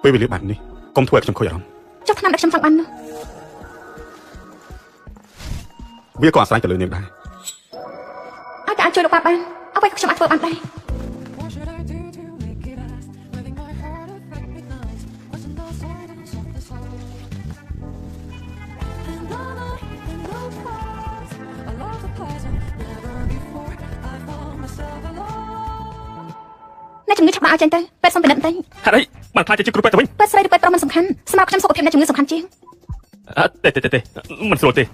ពេលវេលាបែបនេះកុំធ្វើឲ្យខ្ញុំខូចអារម្មណ៍ចុះឆ្នាំដែលខ្ញុំចង់បាននោះវាក៏អាស្រ័យទៅលើនាងដែរអាចជួយលោកប៉ាបានអ្វីក៏ខ្ញុំអាចធ្វើបានដែរអ្នកជំងឺឆាប់មកឲ្យចេញទៅពេទ្យសុំពិនិត្យបន្តិចហេតុអីបានខ្លាចជាគ្រូពេទ្យទៅវិញពេទ្យស្រីឬពេទ្យប្រុសមិនសំខាន់ស្មារតីខ្ញុំសុខភាពអ្នកជំងឺសំខាន់ជាងទេមិនស្រួលទេ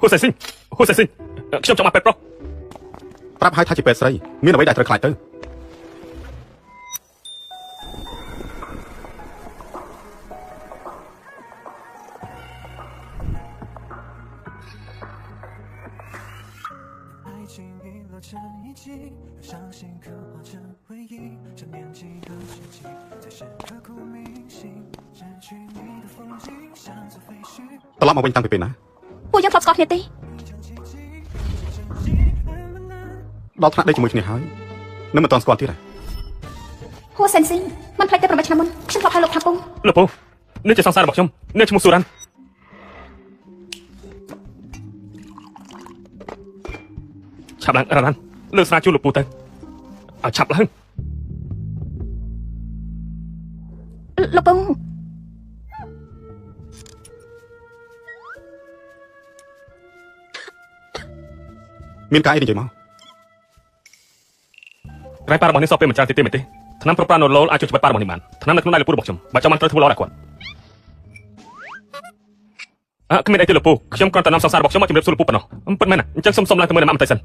ហ៊ូសៃស៊ីងខ្ញុំចង់មកពេទ្យប្រុសប្រាប់ឲ្យថាជាពេទ្យស្រីមានអ្វីដែលត្រូវខ្លាចទៅត្រឡប់មកវិញតាំងពីពេលណាពួកយើងធ្លាប់ស្គាល់គ្នាទេដល់ថ្នាក់ដេកជាមួយគ្នាហើយនៅមិនទាន់ស្គាល់ទៀតហួសិនស៊ីមិនផ្លេចទេ8ឆ្នាំមុនខ្ញុំធ្លាប់ឲ្យលោកថាពងលោកពូនេះជាសង្សាររបស់ខ្ញុំនេះឈ្មោះស៊ូរ៉ាន់ឆាប់ឡើងរ៉ាន់លើស្រាជួលលោកពូទៅឲ្យឆាប់ឡើងលោកពងមានការអីនិយាយមកក្រៃប៉ារបស់នេះសោះពេលមិនច្រើនទេមែនទេថ្នាំប្រប្រាណូឡូលអាចជួយច្បាប់ប៉ារបស់នេះបានថ្នាំនៅក្នុងដៃលោកពូរបស់ខ្ញុំបើចាំបានត្រូវធ្វើល្អដែរគាត់គ្មានអីទេលោកពូខ្ញុំគ្រាន់តែនាំសង្សាររបស់ខ្ញុំមកជម្រាបសួរលោកពូប៉ុណ្ណោះពិតមែនអញ្ចឹងសុំឡើងទៅមើលម៉ាក់បន្តិចសិន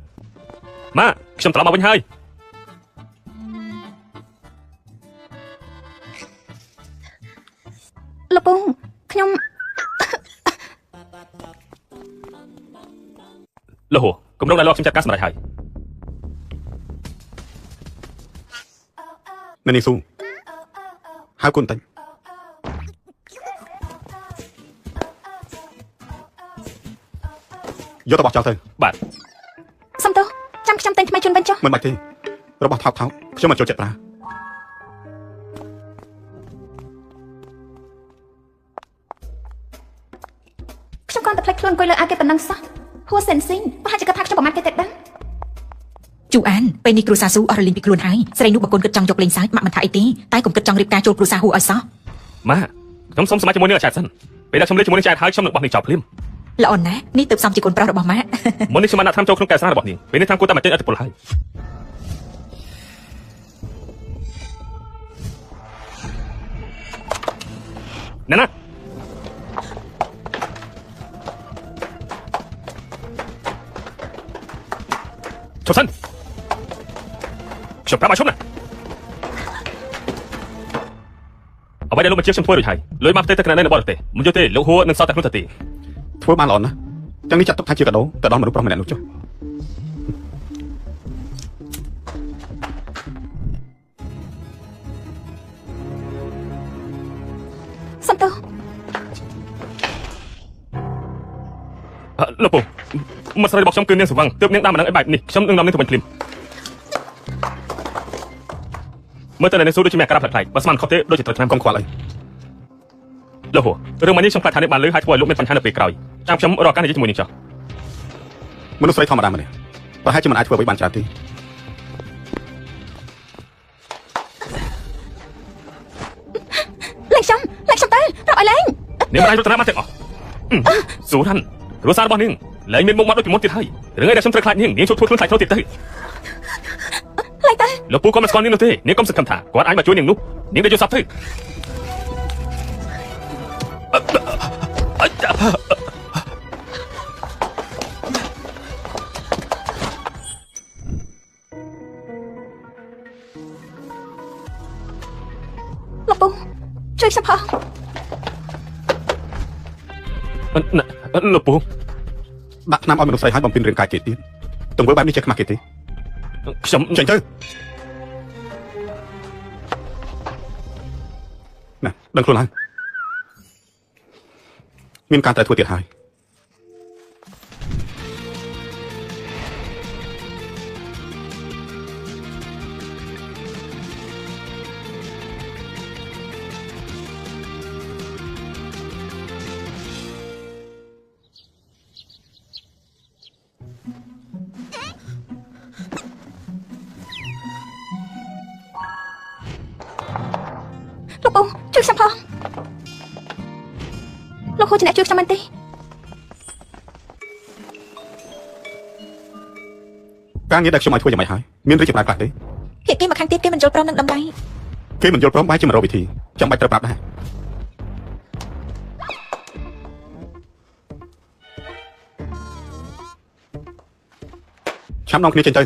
ម៉ាខ្ញុំត្រឡប់មកវិញហើយលោកពងខ្ញុំលោកហូគម្រោងដែលលោកខ្ញុំចាត់ការសម្រេចហើយនៅនេះស៊ូហៅគុណតាញ់យកទៅបោះចោលទៅបាទសុំទោសចាំខ្ញុំតែងថ្មីជូនវិញចុះមិនបាច់ទេរបស់ថោកខ្ញុំមិនចូលចិត្តប្រើខ្ញុំគ្រាន់តែផ្លេចខ្លួនអង្គុយលើអាគេប៉ុណ្ណឹងសោះហួសិនស៊ីប្រហែលជាគាត់ថាខ្ញុំប្រមាថគេទេដឹងជូអានពេលនេះគ្រូសាស៊ូអស់រលីងពីខ្លួនហើយស្រីនោះបើកូនគិតចង់យកលេងសើចម៉ាក់មិនថាអីទេតែកុំគិតចង់រៀបការចូលគ្រូសាហួរឲ្យសោះម៉ាខ្ញុំសុំសម្រាប់ជាមួយនឹងអាចារ្យសិនពេលដែលខ្ញុំលេងជាមួយនឹងអាចារ្យហើយខ្ញុំនឹងបោះនាងចោលភ្លាមល្អណាស់នេះទើបសំជាកូនប្រុសរបស់ម៉ាក់មុននេះខ្ញុំបានដាក់ថ្នាំចូលក្នុងកែស្រារបស់នាងពេលនេះថ្នាំគួរតែមកចេញអត្តពលហើយណាឈប់សិនខ្ញុំប្រាប់ឲ្យឈប់ណាអ្វីដែលលោកបញ្ជាខ្ញុំធ្វើរួចហើយលុយមកផ្ទៃទៅកណ្ដាលនៅបរទេសមិនយល់ទេលោកហួរនឹងសតតែខ្លួនទៅទេធ្វើបានល្អណាស់ទាំងនេះចាត់ទុកថាជាកាដូទៅដល់មនុស្សប្រុសម្នាក់នោះចុះសុំទោសលោកពូមកស្រីរបស់ខ្ញុំគឺនាងសវង្សទើបនាងដើមម្ដងឲ្យបែបនេះខ្ញុំនឹងនាំនាងទៅវិញភ្លាមមើលទៅនាងស៊ូដូចជាមានអាការៈផ្លែកៗបើស្មានខុសទេដូចជាត្រូវឆ្នាំកុំខ្វល់អីលោកហូរឿងមួយនេះខ្ញុំខ្លាចថានាងបានលឺហើយធ្វើឲ្យលោកមានបញ្ហានៅពេលក្រោយតាមខ្ញុំរកការនិយាយជាមួយនាងចុះមនុស្សស្រីធម្មតាម្នាក់ប្រហែលជាមិនអាចធ្វើអ្វីបានច្រើនទេលេងខ្ញុំទៅរកឲ្យលេងនាងមិនអាចរត់តាមបានទាំងអស់ស៊ូរ៉ាន់គ្រួសាររបស់នាងលែងមានមុខមាត់ដូចពីមុនទៀតហើយរឿងអីដែលខ្ញុំត្រូវខ្លាចនាងជួយធ្វើខ្លួនខ្លាចខ្លួនទៀតទៅឡើយទៅលោកពូក៏មិនស្គាល់នាងនោះទេនាងកុំសង្ឃឹមថាគាត់អាចមកជួយនាងនោះនាងទៅយកសັບទៅលោកពូជួយខ្ញុំផងលោកពូដាក់ថ្នាំឲ្យមនុស្សស្រីឲ្យបំពេញរឿងកាយគេទៀតទង្វើបែបនេះចេះខ្មាស់គេទេខ្ញុំចេញទៅណាដឹងខ្លួនហើយមានការត្រូវធ្វើទៀតហើយ ពូជួយខ្ញុំផងលោកហូជាអ្នកជួយខ្ញុំមែនទេ ការងារដែលខ្ញុំឲ្យធ្វើយ៉ាងម៉េចហើយមានរីកចម្រើនខ្លះទេ ភាគីមកខាងទៀតគេមិនយល់ព្រមនឹងតម្លៃ គេមិនយល់ព្រមបែរជាមិនរកវិធីចាំបាច់ត្រូវប្រាប់ដែរឆាប់នាំគ្នាចេញទៅ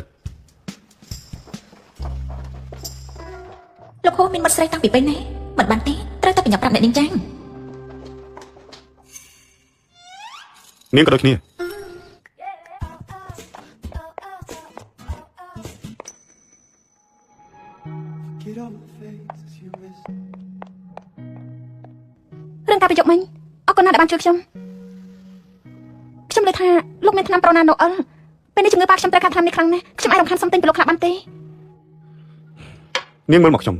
លោកហូមានមាត់ស្រីតាំងពីពេលណាមិនបានទេត្រូវតែបញ្ញាប្រាប់អ្នកនាងចាង នាងក៏ដូចគ្នា រឿងការប្រយុទ្ធមិញអរគុណណាស់ដែលបានជួយខ្ញុំខ្ញុំលើថាលោកមានថ្នាំប្រូណាណូអលពេលនេះជំងឺប៉ាខ្ញុំត្រូវការថ្នាំនេះខ្លាំងណាស់ខ្ញុំអាចរំខានសុំទិញពីលោកខ្លះបានទេ នាងមើលមកខ្ញុំ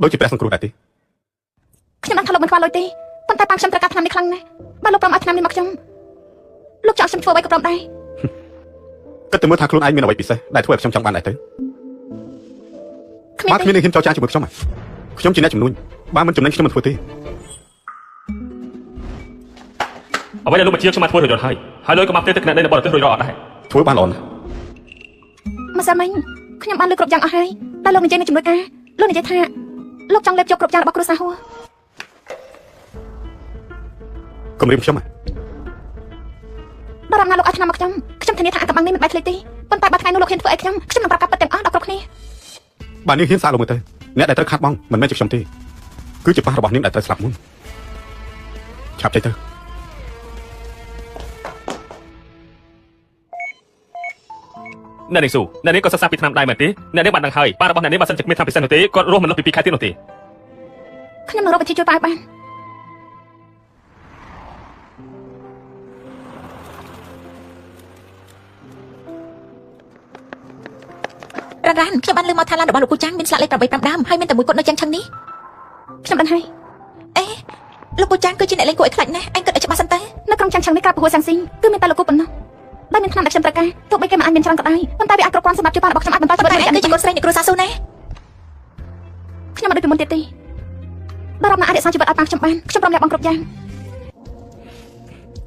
ដូចជាព្រះសង្គ្រោះដែរទេ ខ្ញុំបានថាលោកមិនខ្វល់លុយទេប៉ុន្តែប៉ាខ្ញុំត្រូវការថ្នាំនេះខ្លាំងណាស់បើលោកព្រមឲ្យថ្នាំនេះមកខ្ញុំលោកចង់ខ្ញុំធ្វើអ្វីក៏ព្រមដែរ គិតទៅមើលថាខ្លួនឯងមានអ្វីពិសេសដែលធ្វើឲ្យខ្ញុំចង់បានដែរទៅ គ្មាន បើគ្មាន ទេ នឹងហ៊ានចោទចាញ់ជាមួយខ្ញុំខ្ញុំជាអ្នកជំនួញបើមិនចំណេញខ្ញុំមិនធ្វើទេអ្វីដែលលោកបញ្ជាខ្ញុំបានធ្វើរួចរាល់ហើយលុយក៏មកផ្ទះទឹកអ្នកនៅបរទេសរួចរាល់អត់ដែរធ្វើបានល្អណាស់ ម្សិលមិញខ្ញុំបានលើកគ្រប់យ៉ាងអស់ហើយតែលោកនិយាយនឹងជំនួយការលោកនិយាយថាលោកចង់លេបយកគ្រប់យ៉ាងរបស់គ្រួសារហួរ គំរាមខ្ញុំ ដល់រំណាលោកឲ្យថ្នាំមកខ្ញុំធានាថាអាកំបាំងនេះមិនបែកធ្លាយទេប៉ុន្តែបើថ្ងៃនោះលោកហ៊ានធ្វើអីខ្ញុំនឹងប្រាប់ការពិតទាំងអស់ដល់គ្រប់គ្នា បាទនាងហ៊ានសាកលោកមើលទៅអ្នកដែលត្រូវខាត់បងមិនមែនជាខ្ញុំទេគឺជាប៉ះរបស់នាងដែលត្រូវស្លាប់មុនឆាប់ចេញទៅអ្នកនាងស៊ូអ្នកនាងក៏សិក្សាពីឆ្នាំដែរមែនទេអ្នកនាងបានដឹងហើយប៉ះរបស់អ្នកនាងបើសិនជាគ្មានឆ្នាំពិសេសនោះទេគាត់រស់មិនលុបពី2ខែទៀតនោះទេ ខ្ញុំនឹងរកវិធីជួយប៉ាឲ្យបាន រ៉ានខ្ញុំបានលើមកថាឡានរបស់លោកគូចាងមានស្លាកលេខ8 5ដើមហើយមានតែមួយគត់នៅយ៉ាងឆឹងនេះ ខ្ញុំដឹងហើយ អេលោកគូចាងគឺជាអ្នកលេងគួរឲ្យខ្លាចណាស់អញគិតឲ្យច្បាស់សិនទៅ នៅក្នុងចាំងឆឹងនេះក្រៅពហុសាំងស៊ីងគឺមានតែលោកគូប៉ុណ្ណោះដែលមានថ្នាំដែលខ្ញុំត្រូវការទោះបីគេមិនអាចមានច្រើនក៏ដោយប៉ុន្តែវាអាចគ្រប់គ្រាន់សម្រាប់ជួយប៉ារបស់ខ្ញុំអាចបន្តធ្វើ តែ ការ អញគឺជាកូនស្រីនៃគ្រួសារស៊ូណា ខ្ញុំមិនដូចពីមុនទៀតទេដល់រំណាអាចរក្សាជីវិតឲ្យប៉ាខ្ញុំបានខ្ញុំព្រមលះបង់គ្រប់យ៉ាង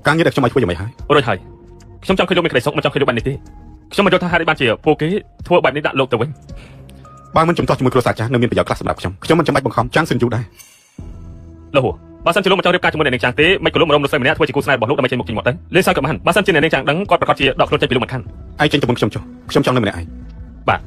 ការងារដែលខ្ញុំឲ្យធ្វើយ៉ាងម៉េចហើយរួចហើយខ្ញុំចង់ឃើញលោកមានក្តីសុខមិនចង់ឃើញលោកបែបនេះទេខ្ញុំមិនយល់ថាហេតុអីបានជាពួកគេធ្វើបែបនេះដាក់លោកទៅវិញបើមិនជំទាស់ជាមួយគ្រួសារចាស់នៅមានប្រយោជន៍ខ្លះសម្រាប់ខ្ញុំមិនចាំបាច់បង្ខំចាំងសិនយូរដែរលោកហួរបើសិនជាលោកមិនចង់រៀបការជាមួយអ្នកនាងចាងទេមិនក៏លោកម្ដងរំលឹកម្នាក់ធ្វើជាគូស្នេហ៍របស់លោកដើម្បីចេញមុខចេញមាត់ទៅលេងសើចក៏បានបើសិនជាអ្នកនាងចាងដឹងគាត់ប្រកាសជាដកខ្លួនចេញពីលោកមិនខានឯងចេញទៅមុនខ្ញុំចុះខ្ញុំចង់នៅម្នាក់ឯងបាទ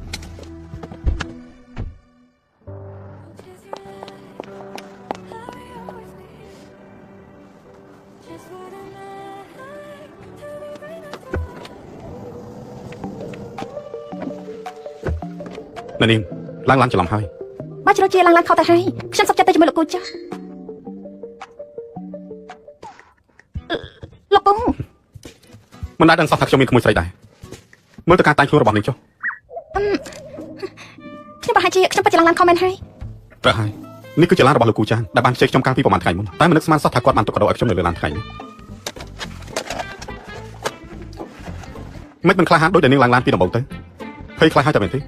នាងឡើងច្រឡំហើយ បើជ្រុលជាឡើងខុសទៅហើយខ្ញុំសុខចិត្តទៅជាមួយលោកគូចាស់លោកពង មិនដែលដឹងសោះថាខ្ញុំមានក្មួយស្រីដែរមើលទៅការតែងខ្លួនរបស់នាងចុះ ខ្ញុំប្រហែលជាខ្ញុំពិតជាឡើងខុសមែនហើយ ត្រូវហើយនេះគឺជាឡានរបស់លោកគូចាងដែលបានជែកខ្ញុំកាលពីប្រហែលថ្ងៃមុនតែមិននឹកស្មានសោះថាគាត់បានទុកកដោឲ្យខ្ញុំនៅលើឡានថ្ងៃនេះមិនខ្លាចហានដូចដែលនាងឡើងឡានពីដំបូងទៅភ័យខ្លាចហើយតែមែនទេ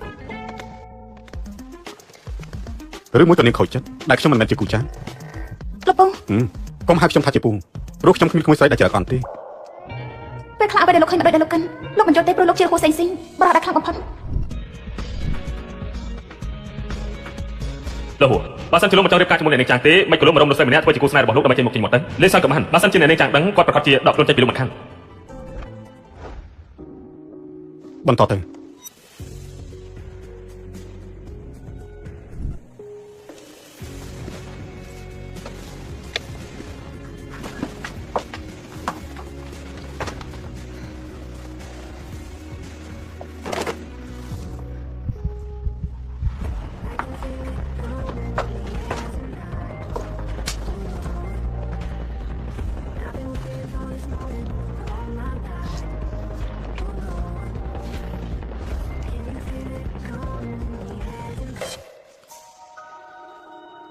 ឬមួយក៏នាងខូចចិត្តដែលខ្ញុំមិនមែនជាគូចាង លោកពង កុំហៅខ្ញុំថាជាពូព្រោះខ្ញុំគ្មានក្មួយស្រីដែលច្រើនអន់ទេ ពេលខ្លះអ្វីដែលលោកឃើញមិនដូចដែលលោកកិនលោកមិនយល់ទេព្រោះលោកជាហួរស៊ីងបរិយាដែលខ្លាំងបំផុត លោកហួរបើសិនជាលោកមិនចង់រៀបការជាមួយអ្នកនាងចាងទេមិនក៏លោកម្ដងរំលឹកម្នាក់ធ្វើជាគូស្នេហ៍របស់លោកដើម្បីចេញមុខចេញមាត់ទៅលេងសើចក៏បានបើសិនជាអ្នកនាងចាងដឹងគាត់ប្រកាសជាដកខ្លួនចេញពីលោកមិនខានបន្តទៅ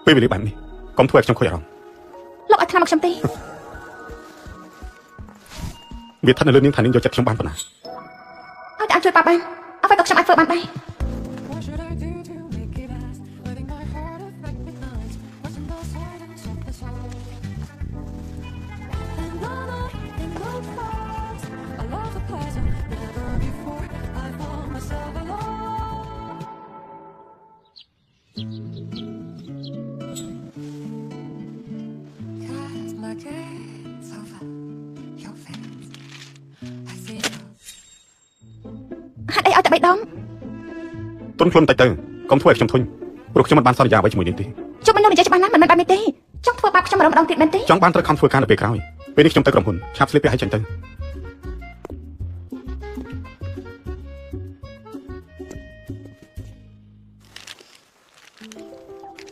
ពេលវេលាបែបនេះកុំធ្វើឲ្យខ្ញុំខូចអារម្មណ៍ លោកឲ្យថ្នាំមកខ្ញុំទេ វាស្ថិតនៅលើនាងថានាងយកចិត្តខ្ញុំបានប៉ុណ្ណា ឲ្យតែអាចជួយប៉ាបានអ្វីក៏ខ្ញុំអាចធ្វើបានដែរ What should I do to make it last? Letting my heart affect midnight. Watching the តែ3ដង ទុនខ្លួនតិចទៅកុំធ្វើឲ្យខ្ញុំធុញព្រោះខ្ញុំមិនបានសន្យាអ្វីជាមួយនាងទេ ជុំមិននិយាយច្បាស់ណាស់មិនមែនបែបនេះទេចង់ធ្វើបាបខ្ញុំម្ដងទៀតមែនទេ ចង់បានត្រូវខំធ្វើការនៅពេលក្រោយពេលនេះខ្ញុំទៅក្រុមហ៊ុនឆាប់ស្លៀកពាក់ឲ្យចេញទៅ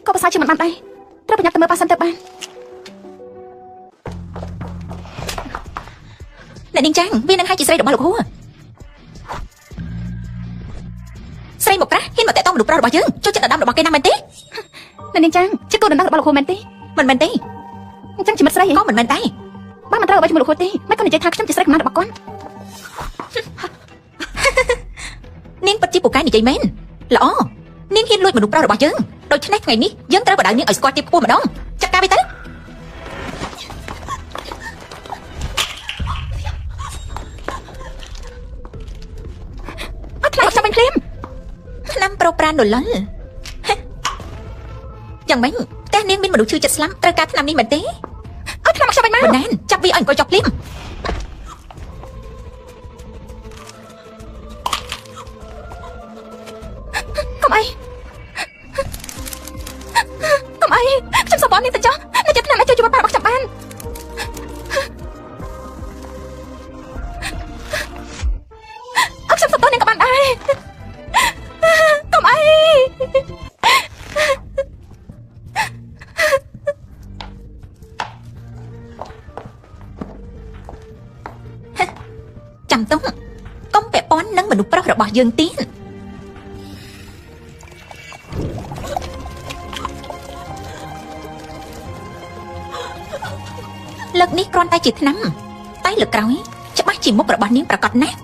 ក៏ភាសាជាមិនបានដែរត្រូវប្រញាប់ទៅមើលប៉ាសិនទៅបាន អ្នកនាងចាំងវានឹងឲ្យជាស្រីរបស់លោកហួរស្រីមកក្រាស់ហ៊ានមកតេតងមនុស្សប្រុសរបស់យើងចូលចិត្តដណ្ដើមរបស់គេណាមែនទេ នៅនាងចាំងជាទូដណ្ដឹងរបស់លោកគ្រូមែនទេ មិនមែនទេ អញ្ចឹងជាមិត្តស្រី ក៏មិនមែនដែរ បើមិនត្រូវអ្វីជាមួយលោកគ្រូទេមិនក៏និយាយថាខ្ញុំជាស្រីកំណត់របស់គាត់ នាងពិតជាពូកែនិយាយមែនល្អនាងហ៊ានលួចមនុស្សប្រុសរបស់យើងដូច្នេះថ្ងៃនេះយើងត្រូវបដៅនាងឲ្យស្គាល់ទីខ្ពស់ម្ដងចាត់ការវាទៅ អត់ខ្លាចខ្ញុំវិញភ្លាម ឆ្នាំប្រុសប្រានដុល្លរយ៉ាងម៉េចផ្ទះនាងមានមនុស្សឈឺចិត្តស្លាប់ត្រូវការឆ្នាំនេះមែនទេ អត់ខ្លាចខ្ញុំវិញមក បណ្ដានចាប់វាឲ្យអង្គុយចុកភ្លាម កុំអីខ្ញុំសប្បុរសនាងទៅចុះនៅចិត្តឆ្នាំឲ្យជួយប៉ារបស់ខ្ញុំបានអត់ខ្ញុំសប្បុរសនាងក៏បានដែរកុំអី ចាំទុំកុំពាក់ព័ន្ធនឹងមនុស្សប្រុសរបស់យើងទៀតលើកនេះគ្រាន់តែជាឆ្នាំតែលើកក្រោយច្បាស់ជាមុខរបស់នាងប្រកបណាស់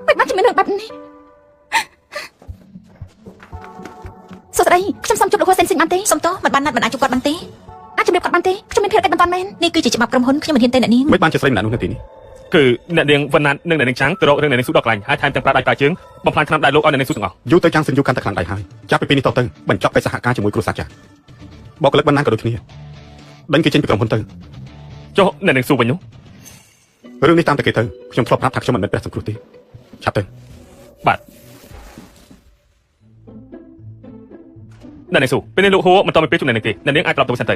មិនបានជំនឿនឹងបែបនេះសួស្ដីខ្ញុំសុំជួបលោកគ្រូសេនស៊ីបានទេ សុំទោសមិនបានណាត់មិនអាចជួបគាត់បានទេ អាចជំរាបគាត់បានទេខ្ញុំមានភារកិច្ចបន្តមែន នេះគឺជាច្បាប់ក្រុមហ៊ុនខ្ញុំមិនហ៊ានទៅអ្នកនាង មិនបានជាស្រីម្នាក់នោះនៅទីនេះគឺអ្នកនាងវណ្ណានិងអ្នកនាងចាំងទៅរករឿងអ្នកនាងស៊ូដល់កន្លែងហើយថែមទាំងប្រើដៃប្រើជើងបំផ្លាញថ្នាំដៃលោកឲ្យអ្នកនាងស៊ូទាំងអស់យូរទៅចាំងសិនយូរកាន់តែខ្លាំងដៃហើយចាប់ពីពេលនេះតទៅបញ្ចប់កិច្ចសហការជាមួយគ្រួសារចាស់បកកលឹកវណ្ណាក៏ដូចគ្នាដេញគេចេញពីក្រុមហ៊ុនទៅចុះអ្នកនាងស៊ូវិញនោះរឿងនេះតាមតែគេទៅខ្ញុំធ្លាប់ប្រាប់ថាខ្ញុំមិនមែនព្រះសង្គ្រោះទេឆាប់ទៅបាទអ្នកនាងស៊ូពេលនេះលោកហួរមិនតមានពេលជួបអ្នកនាងទេអ្នកនាងអាចត្រឡប់ទៅវិញសិនទៅ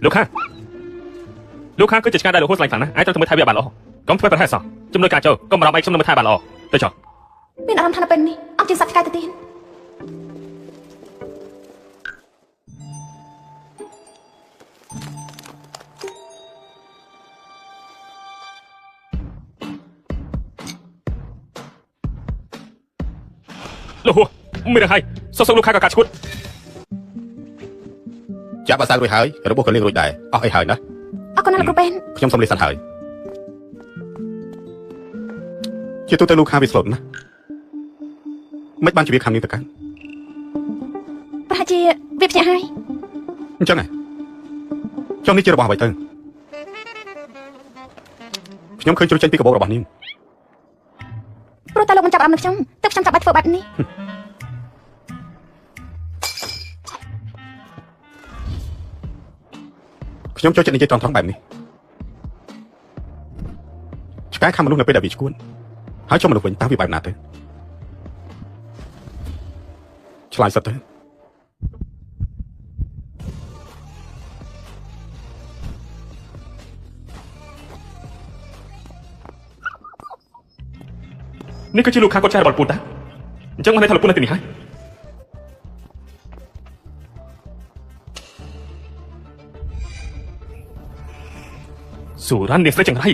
លោកខាគឺជាឆ្កាដែលលោកហួរស្លាញ់ខ្លាំងណាស់អាចត្រូវទៅមើលថែវាបានល្អកុំធ្វើប្រហែសសោះជំនួយការចូលកុំបារម្ភអីខ្ញុំនឹងមើលថែបានល្អទៅចុះ មានអារម្មណ៍ថានៅពេលនេះអត់ជាសត្វឆ្កែទៅទៀត លោកហួរមានរឿងហើយសុំលោកខាក៏កាត់ឈួតចាប់អាសារួចហើយរបួសក៏លៀងរួចដែរអស់អីហើយណា អរគុណណាស់លោកគ្រូពេន ខ្ញុំសូមលាសិនហើយជាទូទៅលោកខាវាស្លូតណាមិនបានជាវាខាងនេះទៅកាន់ ប្រហែលជាវាភ្ញាក់ហើយ អញ្ចឹងហ៎ចុះនេះជារបស់អ្វីទៅខ្ញុំឃើញជ្រុលចេញពីកាបូបរបស់នាង ព្រោះតែលោកមិនចាប់អារម្មណ៍នឹងខ្ញុំទើបខ្ញុំចាប់បាច់ធ្វើបែបនេះ ខ្ញុំចូលចិត្តនិយាយត្រង់ៗបែបនេះឆ្កែខាំមនុស្សនៅពេលដែលវាឈួនហើយចុះមនុស្សវិញតើវាបែបណាទៅឆ្លើយសិតទៅនេះគឺជាលោកខាគាត់ចែករបស់ពូតាអញ្ចឹងមកនៅថាលោកពូនៅទីនេះហើយសូរ៉ាន់នេះស្រីចង្រៃ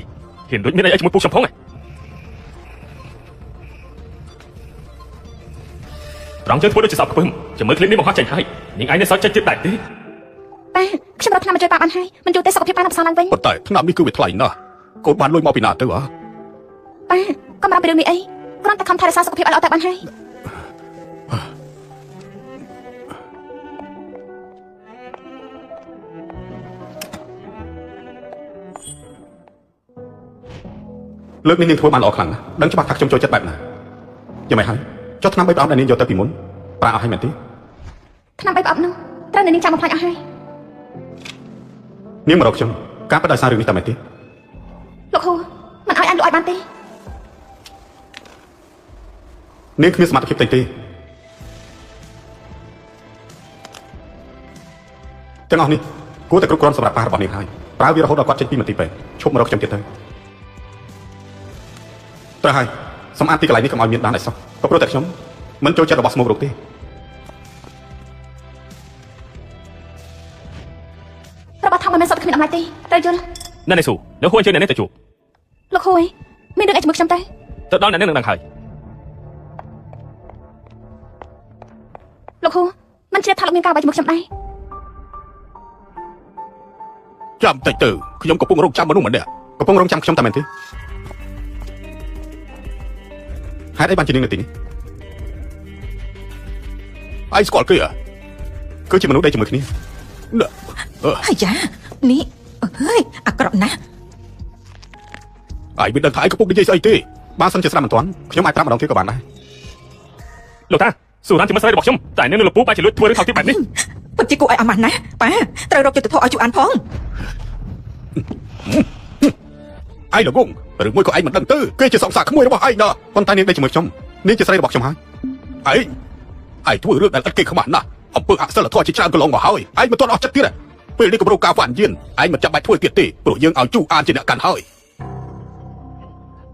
ហ៊ានដូចមានអីជាមួយពូខ្ញុំផងត្រង់ជើងធ្វើដូចជាសពខ្ពើមចាំមើលឃ្លីបនេះបង្ហោះចេញហើយនាងឯងនេះសោះចេញចិត្តដែរទេ ប៉ាខ្ញុំរកថ្នាំមកជួយប៉ាបានហើយមិនយូរទេសុខភាពប៉ានឹងប្រសើរឡើងវិញ ប៉ុន្តែថ្នាំនេះគឺវាថ្លៃណាស់កូនបានលុយមកពីណាទៅហ៎ ប៉ាកុំបារម្ភពីរឿងនេះអីគ្រាន់តែខំថែរក្សាសុខភាពឲ្យល្អតែបានហើយ លើកនេះនាងធ្វើបានល្អខ្លាំងណាស់ដឹងច្បាស់ថាខ្ញុំចូលចិត្តបែបណាយ៉ាងម៉េចហើយចុះថ្នាំ3ប្រអប់ដែលនាងយកទៅពីមុនប្រើអស់ហើយមែនទេថ្នាំ3ប្រអប់នោះត្រូវតែនាងចាំបំផ្លាញអស់ហើយនាងមករកខ្ញុំការប៉ះដោយសាររឿងនេះតែមែនទេលោកហូមិនឲ្យអញលក់ឲ្យបានទេនាងគ្មានសមត្ថភាពទេទាំងអស់នេះគួរតែគ្រប់គ្រាន់សម្រាប់ប៉ារបស់នាងហើយប្រើវារហូតដល់គាត់ចេញពីមន្ទីរពេទ្យឈប់មករកខ្ញុំទៀតទៅត្រូវហើយសម្អាតទីកន្លែងនេះកុំឲ្យមានបានអីសោះក៏ព្រោះតែខ្ញុំមិនចូលចិត្តរបស់ស្មោករោគទេរបស់ថងមិនមែនសុទ្ធគ្មានអំណាចទេត្រូវយល់ណែនេះស៊ូនៅហួរជើងអ្នកនេះទៅជួបលោកហូមានរឿងអីជាមួយខ្ញុំទេទៅដល់អ្នកនេះនឹងដឹងហើយលោកហូមិនជ្រាបថាលោកមានការអ្វីជាមួយខ្ញុំដែរចាំតិចទៅខ្ញុំកំពុងរងចាំមនុស្សម្នាក់កំពុងរងចាំខ្ញុំតែមែនទេហេតុអីបានជានាងនៅទីនេះឯងស្គាល់គេគឺជាមនុស្សដែលជាមួយគ្នាអាយ៉ានេះអើយអាក្រក់ណាស់ឯងមិនដឹងថាឯងកំពុងនិយាយស្អីទេបើសិនជាស្ដាប់មិនទាន់ខ្ញុំអាចប្រាប់ម្ដងទៀតក៏បានដែរលោកតាសុរ៉ាន់ជាមិត្តស្រីរបស់ខ្ញុំតែនៅលពូបែរជាលួចធ្វើរឿងថោកទាបបែបនេះពិតជាគួរឲ្យអាម៉ាស់ណាស់ប៉ាត្រូវរកយុត្តិធម៌ឲ្យជួអានផងឯងល្ងងឬមួយក៏ឯងមិនដឹងទៅគេជាសង្សារក្មួយរបស់ឯងណាប៉ុន្តែនាងដែលជាមួយខ្ញុំនាងជាស្រីរបស់ខ្ញុំហើយឯងធ្វើរឿងដែលឥតគេខ្មាស់ណាស់អំពើអសិលធម៌ជាច្រើនកន្លងមកហើយឯងមិនទាន់អស់ចិត្តទៀតពេលនេះគម្រោងការវ៉ាន់យានឯងមិនចាំបាច់ធ្វើទៀតទេព្រោះយើងឲ្យជូអានជាអ្នកកាន់ហើយ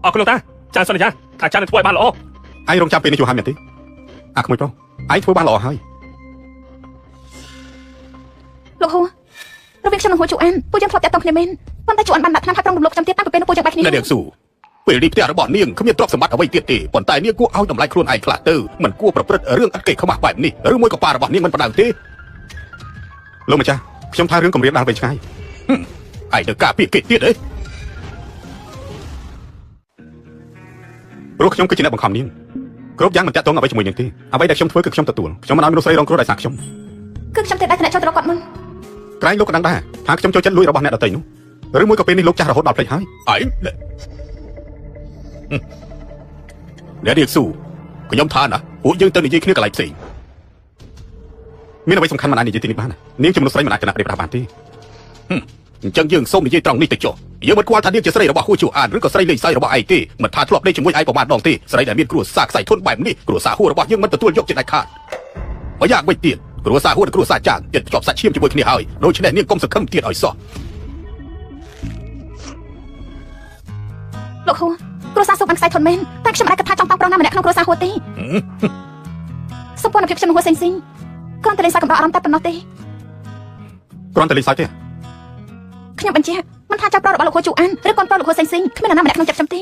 អរគុណលោកតាចាសន្យាថាចាននឹងធ្វើឲ្យបានល្អឯងរងចាំពេលនេះយូរហើយមែនទេអាក្មួយប្រុសឯងធ្វើបានល្អហើយលោកហូរវាងខ្ញុំនិងហូជូអានពួកយើងធ្លាប់តាក់ទងគ្នាមែនប៉ុន្តែជូអានបានដាក់ថ្នាំឲ្យប្រុងរំលោភខ្ញុំទៀតតាំងពីពេលនោះពួកយើងបែកគ្នានាងស៊ូពេលនេះផ្ទះរបស់នាងគ្មានទ្រព្យសម្បត្តិអ្វីទៀតទេប៉ុន្តែនាងគួរឲ្យតម្លៃខ្លួនឯងខ្លះទៅមិនគួរប្រព្រឹត្តរឿងឥតគេខ្មាស់បែបនេះឬមួយក៏ប៉ារបស់នាងមិនបដៅទេលោកម្ចាស់ខ្ញុំថារឿងគម្រាមដល់វែងឆ្ងាយឯងទៅការពារគេទៀតអីព្រោះខ្ញុំគឺជាអ្នកបង្ខំនាងគ្រប់យ៉ាងមិនតាក់ទងអ្វីជាមួយនាងទេអ្វីដែលខ្ញុំធ្វើគឺខ្ញុំទទួលខ្ញុំមិនឲ្យមនុស្សស្រីរងគ្រោះដោយសារខ្ញុំគឺខ្ញុំទេដែលថ្នាក់ចូលទៅរកគាត់មុនក្រែងលោកក៏ដឹងដែរថាខ្ញុំចូលចិត្តលួចរបស់អ្នកដទៃនោះឬមួយក៏ពេលនេះលោកចាស់រហូតដល់ភ្លេចហើយឯងអ្នករៀបស៊ូខ្ញុំថាណាពួកយើងទៅនិយាយគ្នាកន្លែងផ្សេងមានអ្វីសំខាន់មិនអាចនិយាយទីនេះបាននាងជាមនុស្សស្រីមិនអាចកណាត់ប្រៀបប្រាស់បានទេអញ្ចឹងយើងសូមនិយាយត្រង់នេះទៅចុះយើងមិនខ្វល់ថានាងជាស្រីរបស់ហួជួអានឬក៏ស្រីលេងសើចរបស់ឯងទេមិនថាធ្លាប់ដេកជាមួយឯងប្រមាណដងទេស្រីដែលមានគ្រួសារខ្សែធន់បែបនេះគ្រួសារហួរបស់យើងមិនទទួលយកជាដាច់ខាតបើយ៉ាងវិញទៀតគ្រួសារហួនិងគ្រួសារចាងចិត្តជាប់សាច់ឈាមជាមួយគ្នាហើយដូច្នេះនាងកុំសង្ឃឹមទៀតឲ្យសោះលោកហួគ្រួសារសុំបានខ្សែធន់មែនតែខ្ញុំមិនអាចគិតថាចង់តង់ប្រុសណាម្នាក់ក្នុងគ្រួសារហួទេសម្ព័ន្ធភាពខ្ញុំនឹងហួសេងគ្រាន់តែលេងសើចកំដរអារម្មណ៍តែប៉ុណ្ណោះទេគ្រាន់តែលេងសើចទេខ្ញុំបញ្ជាក់មិនថាចៅប្រុសរបស់លោកហួជូអានឬកូនប្រុសលោកហួសេងគ្មាននរណាម្នាក់ក្នុងចិត្តខ្ញុំទេ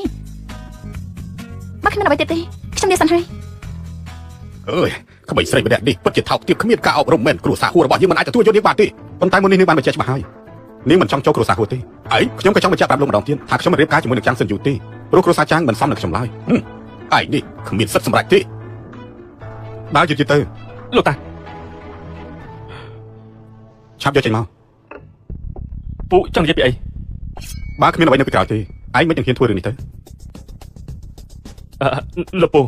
បើគ្មានអ្វីទៀតទេខ្ញុំនិយាយសិនហើយអើយក្មេងស្រីម្នាក់នេះពិតជាថោកទាបគ្មានការអប់រំមែនគ្រួសារហួរបស់យើងមិនអាចទទួលយកនាងបានទេប៉ុន្តែមុននេះនាងបានបញ្ជាក់ច្បាស់ហើយនាងមិនចង់ចូលគ្រួសារហួទេហើយខ្ញុំក៏ចង់បញ្ជាក់ប្រាប់លោកម្ដងទៀតថាខ្ញុំមិនរៀបការជាមួយនឹងចាងសិនយូទេព្រោះគ្រួសារចាងមិនសមនឹងខ្ញុំឡើយឯងនេះគ្មានសិទ្ធិសម្រេចទេដើរយឺតទៅលោកតាឆាប់យកចេញមកពួកចង់និយាយពីអីបើគ្មានអ្វីនៅពីក្រោយទេឯងមិននឹងហ៊ានធ្វើរឿងនេះទៅលោកពូ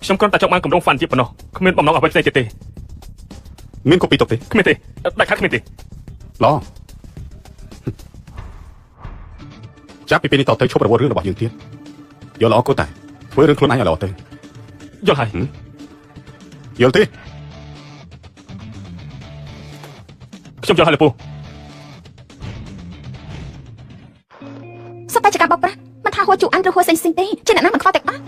ខ្ញុំគ្រាន់តែចង់បានគម្រោងហ្វាន់ជាប៉ុណ្ណោះគ្មានបំណងអ្វីផ្សេងទៀតទេមានកូពីទុកទេគ្មានទេដាច់ខាតគ្មានទេឡចាប់ពីពេលនេះតទៅឈប់រវល់រឿងរបស់យើងទៀតយល់ល្អគោតែធ្វើរឿងខ្លួនឯងឲ្យល្អទៅយល់ហើយយល់ទេខ្ញុំយល់ហើយលោកពូសុទ្ធតែជាការបោកប្រាស់មិនថាហួជូអានឬហួសេងទេជាអ្នកណាមិនខ្វល់តែអស់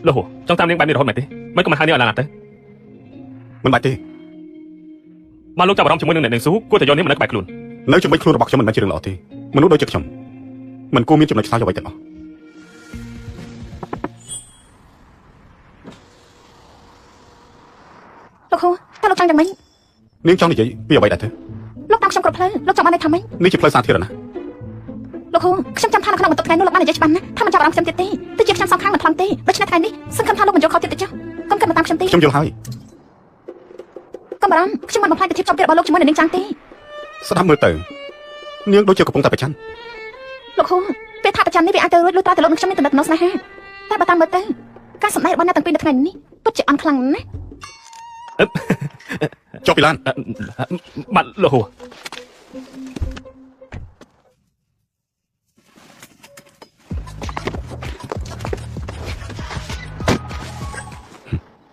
លោកហួចង់តាមនាងបែបនេះរហូតមែនទេមិនក៏មិនហៅនាងឲ្យឡានទៅមិនបាច់ទេមកលោកចាប់អារម្មណ៍ជាមួយនឹងអ្នកនាងស៊ូគួរតែយកនាងមកនៅក្បែរខ្លួននៅជាមួយខ្លួនរបស់ខ្ញុំមិនមែនជារឿងល្អទេមនុស្សដូចជាខ្ញុំមិនគួរមានចំណុចខ្សោយអ្វីទាំងអស់លោកហួតើលោកចង់យ៉ាងម៉េចនាងចង់និយាយពីអ្វីដែរទៅលោកតាមខ្ញុំគ្រប់ផ្លូវលោកចង់បានតែថាម៉េចនេះជាផ្លូវសាធារណៈលោកហួខ្ញុំចាំថានៅក្នុងបន្ទប់ថ្ងៃនោះលោកបាននិយាយច្បាស់ណាស់ថាមិនចាប់អារម្មណ៍ខ្ញុំទៀតទេទោះជាខ្ញុំសងខាងមិនថ្លង់ទេដូច្នេះថ្ងៃនេះសង្ឃឹមថាលោកមិនយកខុសទៀតទេចុះកុំគិតមកតាមខ្ញុំទេខ្ញុំយល់ហើយកុំបារម្ភខ្ញុំមិនបំផ្លាញពីភាពចំទៀតរបស់លោកជាមួយនឹងនាងចាំងទេស្ដាប់មើលទៅ នាងដូចជាកំពុងតែប្រច័ណ្ឌ លោកហូពេលថាប្រចាំនេះវាអាចទៅរួចលុះត្រាតែលោកនឹងខ្ញុំមានតំណែងស្នេហាតែបើតាមមើលទៅការសម្ដែងរបស់អ្នកទាំងពីរនៅថ្ងៃនេះពិតជាអន់ខ្លាំងណាស់ ចុះពីឡានបាត់លោកហួរ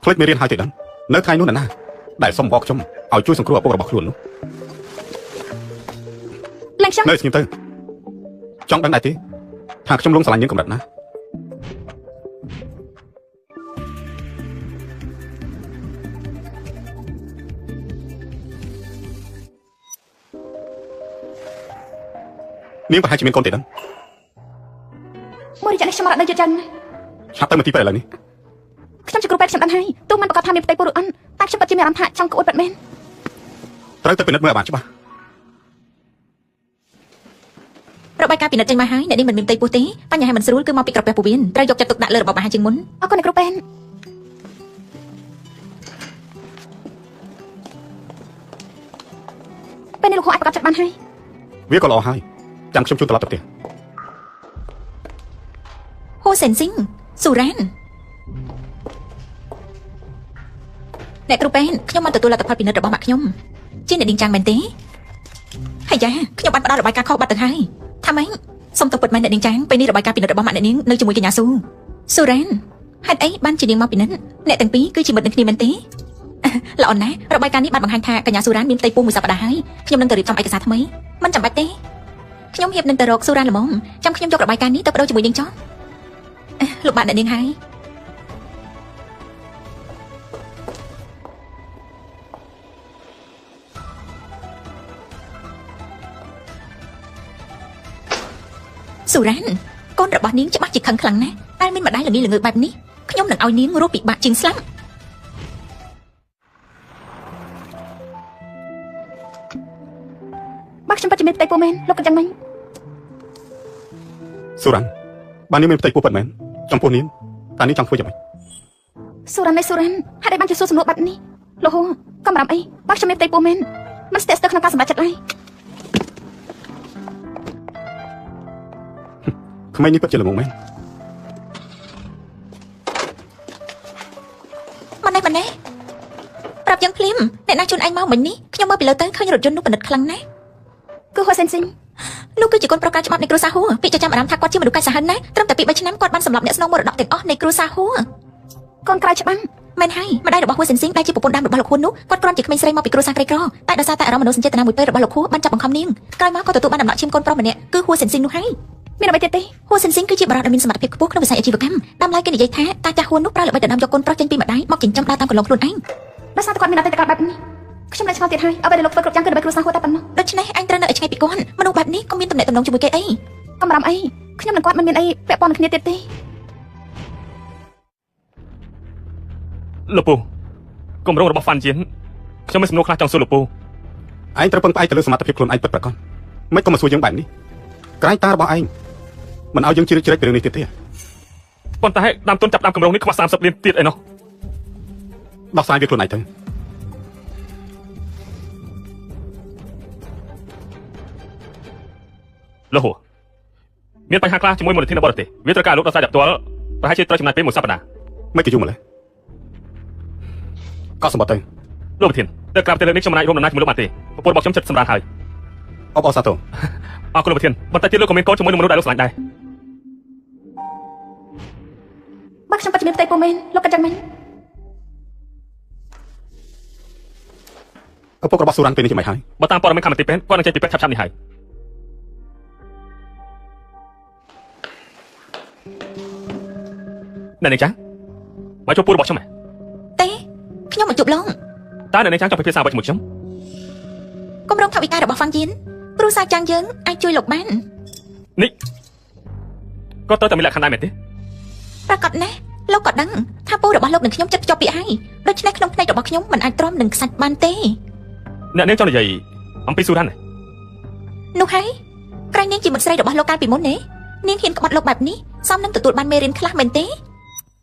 ផ្លេចមេរៀនហើយទៅដឹងនៅថ្ងៃនោះណាដែលសុំបងខ្ញុំឲ្យជួយសង្គ្រោះឪពុករបស់ខ្លួននោះ ឡើងខ្ញុំ នៅស្ងៀមទៅចង់ដឹងដែរទេថាខ្ញុំលងស្រឡាញ់នាងកម្រិតណានាងប្រហែលជាមានកូនទេដឹង មួយរយៈនេះខ្ញុំអត់ដឹងយល់ចឹង ឆាប់ទៅមកទីពេលឥឡូវនេះ ខ្ញុំជាគ្រូពេទ្យខ្ញុំដឹងហើយទោះមិនប្រកាសថាមានផ្ទៃពោះឬអន់តែខ្ញុំពិតជាមានអារម្មណ៍ថាចង់ក្អួតពិតមែន ត្រូវទៅពិនិត្យមើលឲ្យបានច្បាស់ របាយការណ៍ពិនិត្យចេញមកហើយអ្នកនេះមិនមានផ្ទៃពោះទេបញ្ហាមិនស្រួលគឺមកពីក្រពះពោះវៀនត្រូវយកចិត្តទុកដាក់លើរបបអាហារជាងមុន អរគុណអ្នកគ្រូពេទ្យពេលនេះលោកហូអាចប្រកាសចិត្តបានហើយ វាក៏ល្អហើយចាំខ្ញុំជួយត្រឡប់ទៅផ្ទះ ហូសេនស៊ីងស៊ូរ៉ានអ្នកគ្រូពេទ្យខ្ញុំបានទទួលលទ្ធផលពិនិត្យរបស់ម៉ាក់ខ្ញុំជាអ្នកនាងចាំងមែនទេហើយយ៉ាខ្ញុំបានផ្ដល់របាយការណ៍ខុសបាត់ទៅហើយថាម៉េចសុំទៅពិតមែនអ្នកនាងចាំងពេលនេះរបាយការណ៍ពិនិត្យរបស់ម៉ាក់អ្នកនាងនៅជាមួយកញ្ញាស៊ូរ៉ានហេតុអីបានជានាងមកពិនិត្យអ្នកទាំងពីរគឺជាមិត្តនឹងគ្នាមែនទេល្អណាស់របាយការណ៍នេះបានបង្ហាញថាកញ្ញាស៊ូរ៉ានមានផ្ទៃពោះមួយសប្តាហ៍ហើយខ្ញុំនឹងទៅរៀបចំឯកសារថ្មីមិនចាំបាច់ទេខ្ញុំហៀបនឹងទៅរកស៊ូរ៉ានល្មមចាំខ្ញុំយករបាយការណ៍នេះទៅបដូរជាមួយនាងចុះលោកbạnអ្នកនាងហើយស៊ូរ៉ានកូនរបស់នាងច្បាស់ជាខឹងខ្លាំងណាស់តែមានម្ដាយល្ងីល្ងើបែបនេះខ្ញុំនឹងឲ្យនាងរស់ពិបាកជាងស្លាប់ បើខ្ញុំពិតជាមានផ្ទៃពោះមែនលោកក៏ចឹងមិញ ស៊ូរ៉ាន់បាននាងមានផ្ទៃពោះពិតមែនចំពោះនាងតើនាងចង់ធ្វើយ៉ាងម៉េច ស៊ូរ៉ានហេតុអីបានជាសួរសំណួរបែបនេះលោកហូកំរាំអីបើខ្ញុំមានផ្ទៃពោះមែនមិនស្ទាក់ស្ទើរក្នុងការសម្រេចចិត្តឡើយ ក្មេងនេះពិតជាល្ងងមែន ម៉ណែប្រាប់យ៉ាងភ្លាមអ្នកណាជូនឯងមកមិញនេះខ្ញុំមើលពីលើទៅឃើញរថយន្តនោះពិនិត្យខ្លាំងណាស់ គឺហូសេនស៊ីង នោះគឺជាកូនប្រុសការច្បាប់នៃគ្រួសារហួរពីចាំអារម្មណ៍ថាគាត់ជាមនុស្សកាចសាហាវណាស់ត្រឹមតែពី3ឆ្នាំគាត់បានសម្លាប់អ្នកស្នងមរតកទាំងអស់នៃគ្រួសារហួរ កូនក្រៅច្បាំង មែនហើយម្ដាយរបស់ហួរសេនស៊ីងដែលជាប្រពន្ធដើមរបស់លោកហួរនោះគាត់គ្រាន់ជាក្មេងស្រីមកពីគ្រួសារក្រីក្រតែដោយសារតែអារម្មណ៍មនោសញ្ចេតនាមួយពេលរបស់លោកហួរបានចាប់បង្ខំនាងក្រោយមកក៏ទទួលបានដំណក់ឈាមកូនប្រុសម្នាក់គឺហួរសេនស៊ីងនោះហើយ មានអ្វីទៀតទេ ហួរសេនស៊ីងគឺជាបរិបទដែលមានសមត្ថភាពខ្ពស់ក្នុងវិស័យអាជីវកម្មតាមឡែកគេនិយាយថាតាចាស់ហួរនោះប្រើល្បិចដណ្ដើមយកកូនប្រុសចេញពីម្ដាយមកចិញ្ចឹមដើរតាមកន្លងខ្លួនឯង ដោយសារតែគាត់មានអតីតកាលបែបនេះខ្ញុំលែងឆ្ងល់ទៀតហើយអ្វីដែលលោកធ្វើគ្រប់យ៉ាងគឺដើម្បីគ្រួសារហូតែប៉ុណ្ណោះ ដូច្នេះអញត្រូវនៅឲ្យឆ្ងាយពីគាត់មនុស្សបែបនេះក៏មានទំនាក់ទំនងជាមួយគេអី កំរាំអីខ្ញុំនិងគាត់មិនមានអីពាក់ព័ន្ធនឹងគ្នាទៀតទេ លោកពូគម្រោងរបស់ហ្វាន់ជៀនខ្ញុំមានសំណួរខ្លះចង់សួរលោកពូឯងត្រូវពឹងផ្អែកទៅលើសមត្ថភាពខ្លួនឯងពិតប្រាកដមិនក៏មកសួរយើងបែបនេះក្រែងតារបស់ឯងមិនឲ្យយើងជ្រៀតជ្រែកពីរឿងនេះទៀតទេប៉ុន្តែដើមទុនចាប់ដើមគម្រោងនេះខ្វះ30លានទៀតអីណោះដោះស្រាយវាខ្លួនឯងទៅលោកហូមានបញ្ហាខ្លះជាមួយមូលនិធិនៅបរទេសវាត្រូវការលោកដោះស្រាយដោយផ្ទាល់ប្រហែលជាត្រូវចំណាយពេលមួយសប្តាហ៍មិនគេយូរម្ល៉េះក៏សម្បត្តិទៅលោកប្រធានតែក្រាបតែលើកនេះខ្ញុំមិនអាចរួមដំណើរជាមួយលោកបានទេប្រពន្ធរបស់ខ្ញុំចិត្តសម្រាប់ហើយអបអរសាទរអរគុណលោកប្រធានបន្តិចទៀតលោកក៏មានកូនជាមួយនឹងមនុស្សដែលលោកស្រឡាញ់ដែរ បើខ្ញុំពិតជាមានផ្ទៃពោះមែនលោកក៏ចឹងមិញ ឪពុករបស់ស៊ូរ៉ាន់ពេលនេះយ៉ាងម៉េចហើយបើតាមព័ត៌មានខាងមន្ទីរពេទ្យគាត់នឹងចេញពីពេទ្យឆាប់ៗនេះហើយអ្នកនាងចាមកជួបពូរបស់ខ្ញុំហ៎ ទេខ្ញុំមកជួបលោក តើអ្នកនាងចាចង់ពិភាក្សាអ្វីជាមួយខ្ញុំ គម្រោងថវិការបស់ហ្វាំងយៀនគ្រួសារចាំងយើងអាចជួយលោកបាន នេះក៏ត្រូវតែមានលក្ខខណ្ឌដែរមែនទេ ប្រកាសណាស់លោកក៏ដឹងថាពូរបស់លោកនឹងខ្ញុំចិត្តភ្ជាប់ពាក្យហើយដូច្នេះក្នុងផ្នែករបស់ខ្ញុំមិនអាចទ្រាំនឹងខ្សាច់បានទេ អ្នកនាងចង់និយាយអំពីស៊ូរ៉ាន់ នោះហើយក្រែងនាងជាមិត្តស្រីរបស់លោកកាលពីមុនទេនាងហ៊ានក្បត់លោកបែបនេះសមនឹងទទួលបានមេរៀនខ្លះមែនទេ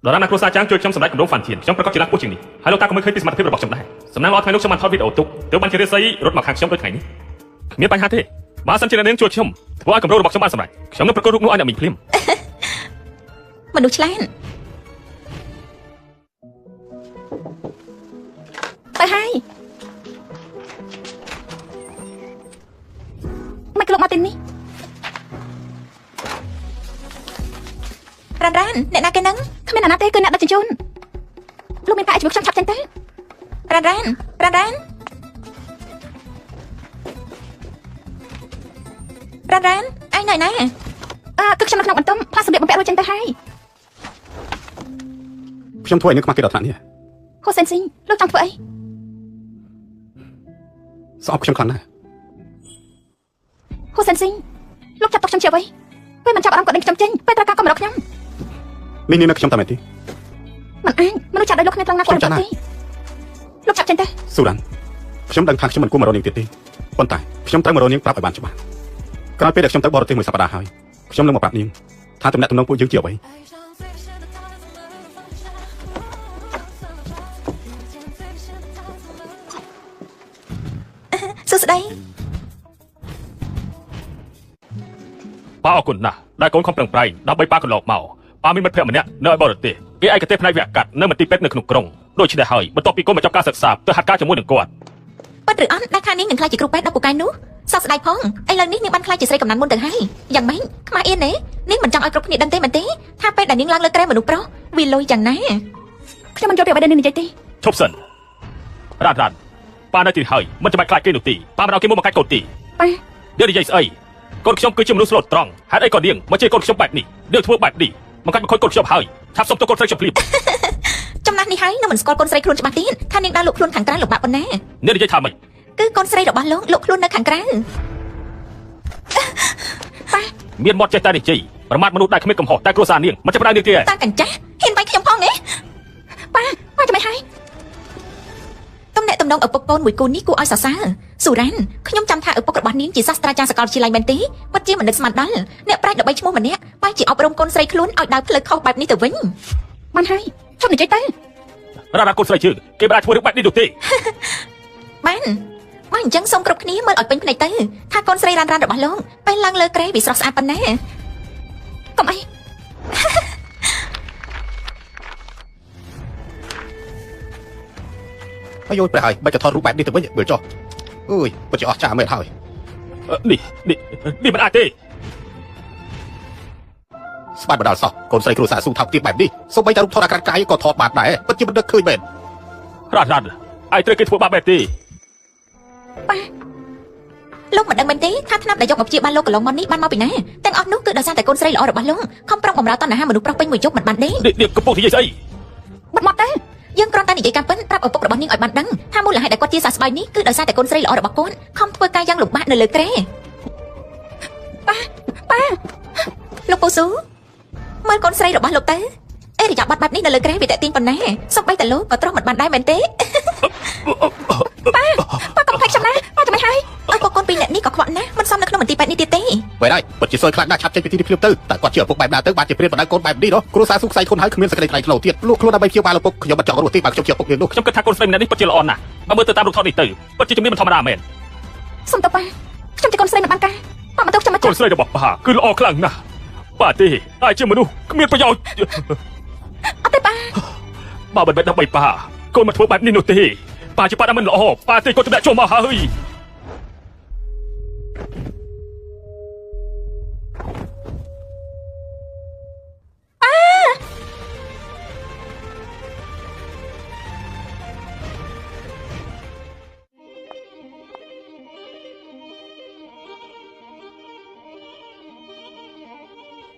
ដរាបណាគ្រួសារចាំងជួយខ្ញុំសម្រេចគម្រោងហ្វាន់ជៀនខ្ញុំប្រកាសជាឡើងពោះជាងនេះហើយលោកតាក៏មិនឃើញពីសមត្ថភាពរបស់ខ្ញុំដែរសំណាងល្អថ្ងៃនោះខ្ញុំបានថតវីដេអូទុកទើបបានជារាសីរត់មកខាងខ្ញុំដូចថ្ងៃនេះគ្មានបញ្ហាទេ បើសិនជានាងជួយខ្ញុំធ្វើឲ្យគម្រោងរបស់ខ្ញុំបានសម្រេចខ្ញុំនឹងប្រកួតរូបនោះឲ្យអ្នកមីងភ្លាម មនុស្សឆ្លាត ទៅហើយមិនក្លោកមកទីនេះ រ៉ានអ្នកណាគេនឹង គ្មានអ្នកណាទេគឺអ្នកដឹកជញ្ជូនលោកមានការជួយខ្ញុំឆាប់ចេញទៅ រ៉ានឯងនៅណា គឺខ្ញុំនៅក្នុងបន្ទប់ផ្លាស់សម្លៀកបំពាក់រួចចេញទៅហើយ ខ្ញុំធ្វើឲ្យនឹងខ្មាស់គេដល់ថ្នាក់នេះ ហ៊ូសេនស៊ីងលោកចង់ធ្វើអី ស្អប់ខ្ញុំខ្លាំងណាស់ ហ៊ូសេនស៊ីងលោកចាប់ទុកខ្ញុំជាអ្វីពេលមិនចាប់អារម្មណ៍ក៏ដេញខ្ញុំចេញពេលត្រូវការក៏មករកខ្ញុំ មីនេះនៅខ្ញុំតែមែនទេ មិនអាចមនុស្សចាត់ដោយលោកគ្មានត្រង់ណាគាត់ទេលោកចាប់ចេញទៅ ស៊ូរ៉ាន់ខ្ញុំដឹងថាខ្ញុំមិនគួរមករកនាងទៀតទេប៉ុន្តែខ្ញុំត្រូវមករកនាងប្រាប់ឲ្យបានច្បាស់ក្រោយពេលដែលខ្ញុំទៅបរទេសមួយសប្តាហ៍ហើយខ្ញុំនឹងមកប្រាប់នាងថាទំនាក់ទំនងពួកយើងជាអ្វី សួស្ដី ប៉ាអរគុណណាស់ដែលកូនខំប្រឹងប្រែងដើម្បីប៉ាកន្លងមកប៉ាមានមិត្តភក្តិម្នាក់នៅឯបរទេសគេឯកទេសផ្នែកវគ្គកាត់នៅមន្ទីរពេទ្យនៅក្នុងក្រុងដូច្នេះហើយបន្ទាប់ពីកូនបញ្ចប់ការសិក្សាទៅហាត់ការជាមួយនឹងគាត់ ប៉ិតឬអត់ដែលខាងនាងនឹងខ្លាចជាគ្រូពេទ្យដល់ពូកែនោះសោកស្ដាយផងឥឡូវនេះនាងបានខ្លាចជាស្រីកំណាន់មុនទៅហើយយ៉ាងម៉េចខ្មាស់អៀនទេនាងមិនចង់ឲ្យគ្រប់គ្នាដឹងទេមែនទេថាពេលដែលនាងឡើងលើក្រែមនុស្សប្រុសវាលុយយ៉ាងណា ខ្ញុំមិនយល់ពីអ្វីដែលនាងនិយាយទេ ឈប់សិនរ៉ាត់ប៉ានៅទីហើយមិនចាំបាច់ខ្លាចគេនោះទេប៉ាមិនឲ្យគេមកកាច់កូនទេ ប៉ា នាងនិយាយស្អីកូនខ្ញុំគឺជាមនុស្សស្លូតត្រង់ហេតុអីក៏នាងមកជេរកូនខ្ញុំបែបនេះនាងធ្វើបែបនេះមកកាច់មកខូចកូនខ្ញុំហើយថាសុំទៅកូនស្រីខ្ញុំភ្លាម ចំណាស់នេះហើយនៅមិនស្គាល់កូនស្រីខ្លួនច្បាស់ទៀតថានាងដើរលក់ខ្លួនខាងក្រៅលំបាកប៉ុណ្ណា នាងនិយាយថាម៉េច គឺកូនស្រីរបស់លោកលក់ខ្លួននៅខាងក្រៅ មានមាត់ចេះតែនិយាយប្រមាថមនុស្សដែលគ្មានកំហុសតែគ្រួសារនាងមិនចាប់ផ្ដើមនាងទេ តាកញ្ចាស់ហ៊ានវាយខ្ញុំផងទេ ប៉ាចាំមិនហើយ តំណែងតំណងឪពុកកូនមួយគូនេះគួរឲ្យសរសើរស៊ូរ៉ានខ្ញុំចាំថាឪពុករបស់នាងជាសាស្ត្រាចារ្យសាកលវិទ្យាល័យមែនទេពិតជាមិននឹកស្មានដល់អ្នកប្រាជ្ញល្បីឈ្មោះម្នាក់បែរជាអប់រំកូនស្រីខ្លួនឲ្យដើរផ្លូវខុសបែបនេះទៅវិញ បានហើយឈប់និយាយទៅ រ៉ាត់កូនស្រីជើងគេមិនអាចធ្វើរឿងបែបនេះនោះទេ បានបើអញ្ចឹងសូមគ្រប់គ្នាមើលឲ្យពេញភ្នែកទៅថាកូនស្រីរ៉ានរបស់លោកពេលឡើងលើក្រែវាស្រស់ស្អាតប៉ុណ្ណា កុំអី ហើយយល់ព្រះហើយបាច់ទៅថតរូបបែបនេះទៅវិញមើលចុះអើយពិតជាអស្ចារ្យមែនហើយ នេះមិនអាចទេ ស្បាត់បដាលសោះកូនស្រីគ្រួសារស៊ូថោកទាបបែបនេះសូម្បីតែរូបថតអាក្រក់កាយក៏ថតបានដែរពិតជាមិនដឹកឃើញមែន រ៉ាត់ឯត្រូវគេធ្វើបាបបែបទេ ប៉ាលោកមិនដឹងមែនទេថាថ្នាំដែលយកមកព្យាបាលលោកកន្លងមកនេះបានមកពីណាទាំងអស់នោះគឺដោយសារតែកូនស្រីល្អរបស់លោកខំប្រឹងបម្រើតណ្ហាមនុស្សប្រុសពេញមួយយប់មិនបានទេ នេះកំពុងនិយាយស្អី បាត់មកទៅ យើងគ្រាន់តែនិយាយការពិតប្រាប់ឪពុករបស់នាងឲ្យបានដឹងថាមូលហេតុដែលគាត់ជាសះស្បើយនេះគឺដោយសារតែកូនស្រីល្អរបស់គាត់ខំធ្វើការយ៉ាងលំបាកនៅលើក្រែប៉ាលោកពូស៊ូមើលកូនស្រីរបស់លោកទៅអេរយាប័តបែបនេះនៅលើក្រែវាតាក់ទាញប៉ុណ្ណាសូម្បីតែលោកក៏ទ្រាំមិនបានដែរមែនទេ ប៉ាកុំភ្លេចខ្ញុំណាប៉ាចាំមិនហើយ ឪពុកកូនពីរនាក់នេះក៏ខ្វាក់ណាស់មិនសមនៅក្នុងមន្ទីរពេទ្យនេះទៀតទេ ពេលហើយពិតជាសួយខ្លាំងណាស់ឆាប់ចេញពីទីនេះភ្លាមទៅតែគាត់ជាឪពុកបែបណាទៅបានជាព្រានបណ្ដៅកូនបែបនេះគ្រួសារស៊ូខ្សែខ្លួនហើយគ្មានសេចក្តីថ្លៃថ្នូរទៀតលោកខ្លួនដើម្បីព្យាបាលឪពុកខ្ញុំមិនចង់រស់ទេបើខ្ញុំជាឪពុកនាងនោះ ខ្ញុំគិតថាកូនស្រីម្នាក់នេះពិតជាល្អណាស់បើមើលទៅតាមរូបថតនេះទៅពិតជាជំនាញមិនធម្មតាមែន សុំទៅប៉ាខ្ញុំជាកូនស្រីមិនបានការប៉ាមកទៅខ្ញុំមក កូនស្រីរបស់ប៉ាគឺល្អខ្លាំងណាស់ប៉ាទេហើយជាមនុស្សគ្មានប្រយោជន៍ អត់ទេប៉ា បើមិនបែបដើម្បីប៉ាកូនមកធ្វើបែបនេះនោះទេប៉ាជាប៉ាដែលមិនល្អប៉ាទេកូនទម្លាក់ចូលមកហើយ